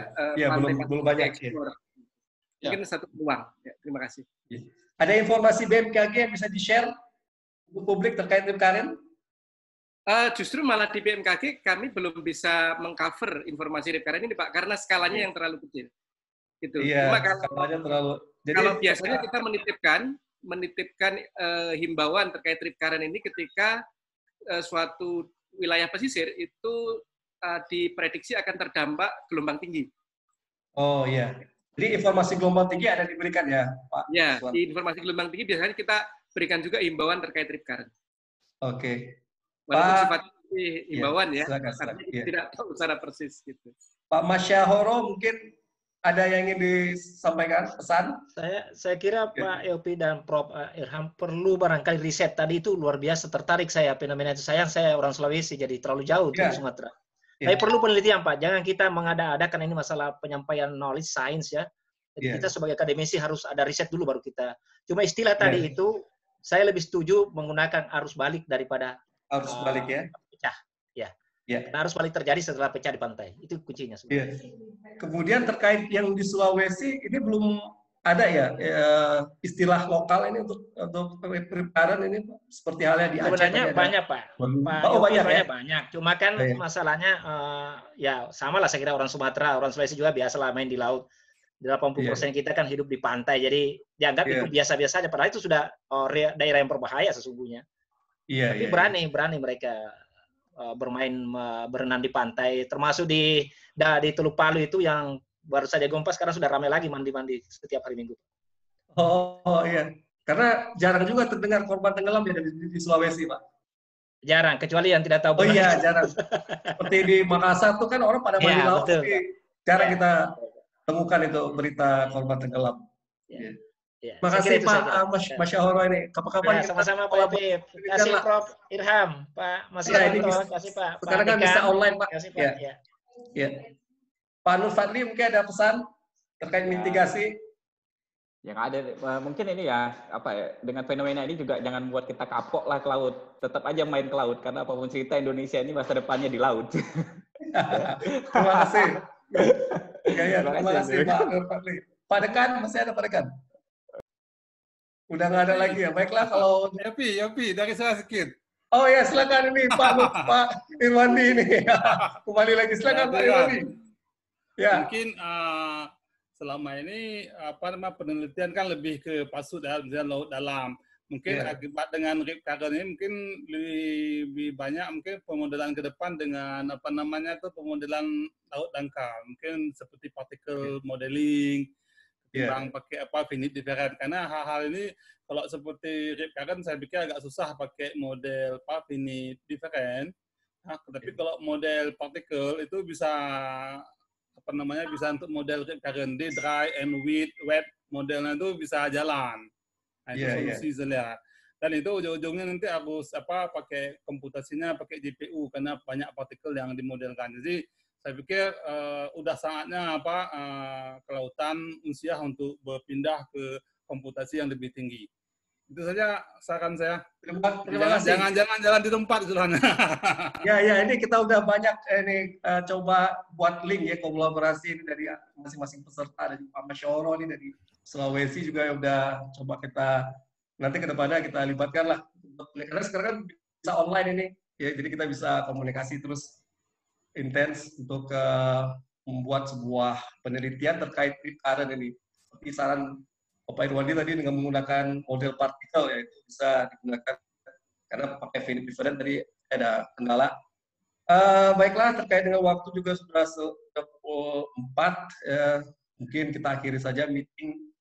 belum banyak mungkin satu peluang. Ya, terima kasih. Ada informasi BMKG yang bisa di-share untuk publik terkait RIPKRN? Justru malah di BMKG kami belum bisa mengcover informasi RIPKRN ini, Pak, karena skalanya yang terlalu kecil. Gitu. Iya, skalanya terlalu. Jadi, kalau biasanya kita menitipkan himbauan terkait RIPKRN ini ketika suatu wilayah pesisir itu diprediksi akan terdampak gelombang tinggi. Oh iya. Jadi informasi gelombang tinggi ada diberikan ya, Pak? Ya, di informasi gelombang tinggi biasanya kita berikan juga himbauan terkait RIPKRN. Oke. Walaupun sifatnya himbauan ya, silakan. Kita tidak tahu secara persis gitu. Pak Masyahoro mungkin ada yang ingin disampaikan pesan? Saya kira Pak Yopi dan Prof. Irham perlu barangkali riset. Tadi itu luar biasa tertarik saya fenomena itu. Sayang saya orang Sulawesi jadi terlalu jauh di Sumatera. Tapi perlu penelitian, Pak. Jangan kita mengada-adakan ini masalah penyampaian knowledge science ya. Jadi kita sebagai akademisi harus ada riset dulu baru kita. Cuma istilah tadi itu saya lebih setuju menggunakan arus balik daripada arus balik ya. Pecah. Ya. Nah, arus balik terjadi setelah pecah di pantai. Itu kuncinya sebenarnya. Kemudian terkait yang di Sulawesi ini belum ada ya istilah lokal ini untuk RIPKRN ini seperti halnya di Aceh. Sebenarnya banyak, Pak. Banyak. Cuma kan masalahnya ya sama lah saya kira orang Sumatera, orang Sulawesi juga biasa lah main di laut. 80% kita kan hidup di pantai, jadi dianggap itu biasa-biasa aja. Padahal itu sudah daerah yang berbahaya sesungguhnya. Tapi berani mereka berenang di pantai, termasuk di Teluk Palu itu yang baru saja Gompas sekarang sudah ramai lagi mandi-mandi setiap hari Minggu. Oh iya, karena jarang juga terdengar korban tenggelam ya di Sulawesi, Pak. Jarang, kecuali yang tidak tahu. Oh iya, jarang. Seperti di Makassar tuh kan orang pada mandi laut, tapi jarang kita temukan itu berita korban tenggelam. Terima kasih Pak Masyahoro ini. Kapan-kapan sama-sama Pak Yopi. Terima kasih Prof. Irham, Pak Mas Irwanto. Terima kasih Pak. Sekarang kan bisa online, Pak. Terima kasih Pak. Ya. Pak Nur Fadli mungkin ada pesan terkait mitigasi? Yang ada mungkin ini ya dengan fenomena ini juga jangan buat kita kapok lah ke laut. Tetap aja main ke laut karena apapun cerita Indonesia ini masa depannya di laut. Terima kasih. Terima kasih Pak Nur Fadli. Pak Dekan masih ada Pak Dekan? Udah nggak ada lagi ya. Baiklah kalau Yopi dari saya sedikit. Oh ya, silakan ini Pak Irwandi ini. Kembali lagi, silakan Pak Irwandi. Ya. Mungkin selama ini penelitian kan lebih ke pasut dalam laut dalam. Mungkin akibat dengan rip current ini mungkin lebih banyak mungkin pemodelan ke depan dengan pemodelan laut dangkal. Mungkin seperti particle modeling, ketimbang pakai finite different. Karena hal-hal ini kalau seperti rip current saya pikir agak susah pakai model finite different. Tapi kalau model particle itu bisa bisa untuk model current di dry and wet modelnya itu bisa jalan. Nah, itu solusi saya. Dan itu ujung-ujungnya nanti harus pakai komputasinya pakai GPU karena banyak partikel yang dimodelkan. Jadi saya pikir udah saatnya kelautan Unsiah untuk berpindah ke komputasi yang lebih tinggi. Itu saja saran saya. Terima kasih. Jangan jalan di tempat istilahnya. Ya, ini kita udah banyak coba buat link ya kolaborasi dari masing-masing peserta, dari Pak Masyoro ini dari Sulawesi juga udah coba kita nanti ke depannya kita libatkan lah. Karena sekarang kan bisa online ini, ya jadi kita bisa komunikasi terus intens untuk membuat sebuah penelitian terkait rip current ini. Seperti saran Bapak Irwandi tadi dengan menggunakan model partikel, yaitu bisa digunakan karena pakai finite different tadi ada kendala. Baiklah, terkait dengan waktu juga sudah pukul 4, mungkin kita akhiri saja meeting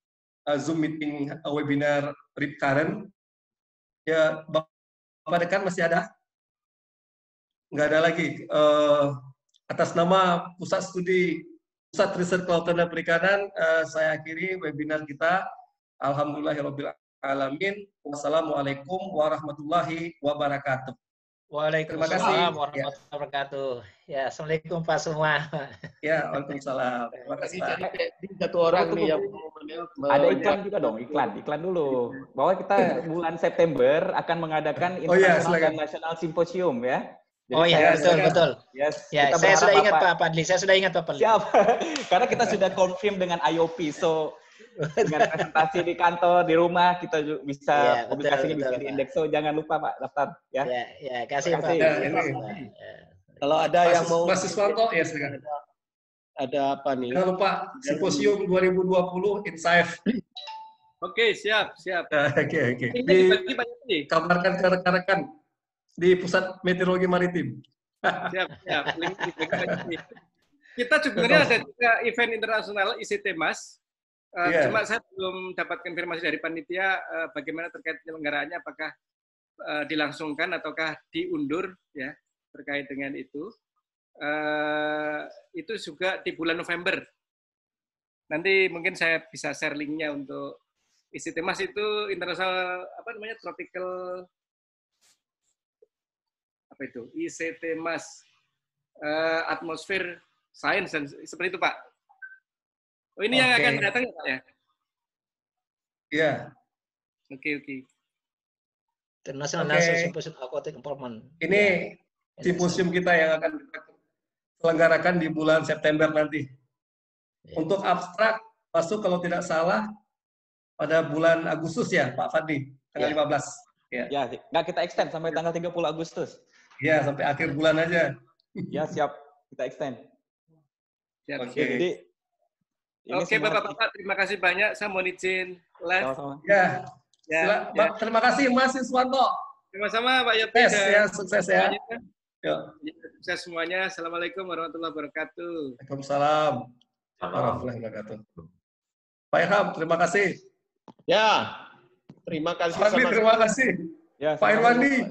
Zoom meeting webinar rip current. Ya, Bapak Dekan masih ada? Nggak ada lagi. Atas nama Pusat Riset Kelautan dan Perikanan, saya akhiri webinar kita. Alhamdulillahirabbil alamin. Wassalamualaikum warahmatullahi wabarakatuh. Waalaikumsalam warahmatullahi wabarakatuh. Ya, assalamualaikum Pak semua. Ya, waalaikumsalam. Terima kasih. Satu orang nih yang ada iklan juga dong, iklan dulu. Bahwa kita bulan September akan mengadakan International dan National Symposium ya. Jadi betul. Yes, ya, saya sudah ingat Pak Padli. Siap. Karena kita sudah confirm dengan IOP. So dengan presentasi di kantor, di rumah kita bisa publikasinya bisa di indeks. So jangan lupa Pak daftar ya. Ya, kasih Pak. Kalau ada yang mau Mas Siswanto ya silakan. Ada apa nih? Jangan lupa Simposium 2020 Insight. Oke, siap. Oke. Kabarkan ke rekan-rekan di Pusat Meteorologi Maritim. Siap. Kita sebenarnya ada juga event internasional ICT Mas. Cuma saya belum dapat konfirmasi dari panitia bagaimana terkait penyelenggaraannya, apakah dilangsungkan ataukah diundur ya terkait dengan itu. Itu juga di bulan November. Nanti mungkin saya bisa share linknya untuk ICT Mas. Itu internasional tropical ICT Mas Atmosphere Science dan seperti itu Pak. Oh ini yang akan datang ya Pak ya? Iya. Oke. International National Symposium Aquatic Environment. Ini simposium kita yang akan kita selenggarakan di bulan September nanti. Untuk abstrak masuk kalau tidak salah pada bulan Agustus ya Pak Fadli, tanggal 15. Ya, nggak kita extend sampai tanggal 30 Agustus. Ya, sampai akhir bulan aja. Ya, siap. Kita extend. Siap. Oke. Oke, Bapak-Bapak, terima kasih banyak. Saya mau izin live. Ya. Terima kasih Mas Siswanto. Sama-sama Pak Yopi. Sukses ya. Sukses semuanya. Assalamualaikum warahmatullahi wabarakatuh. Waalaikumsalam warahmatullahi wabarakatuh. Pak Irham, terima kasih. Ya, terima kasih. Terima kasih. Ya, Pak Irwandi.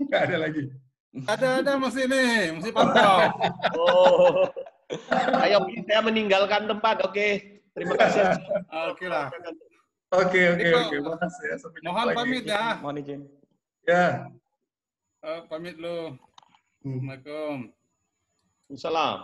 Nggak ada lagi. Ada masih pantau. Ayo, saya meninggalkan tempat. Oke. Terima kasih. Oke lah. Oke. Makasih ya. Mohon pamit ya. Mohon izin. Ya. Pamit lu. Assalamualaikum. Waalaikumsalam.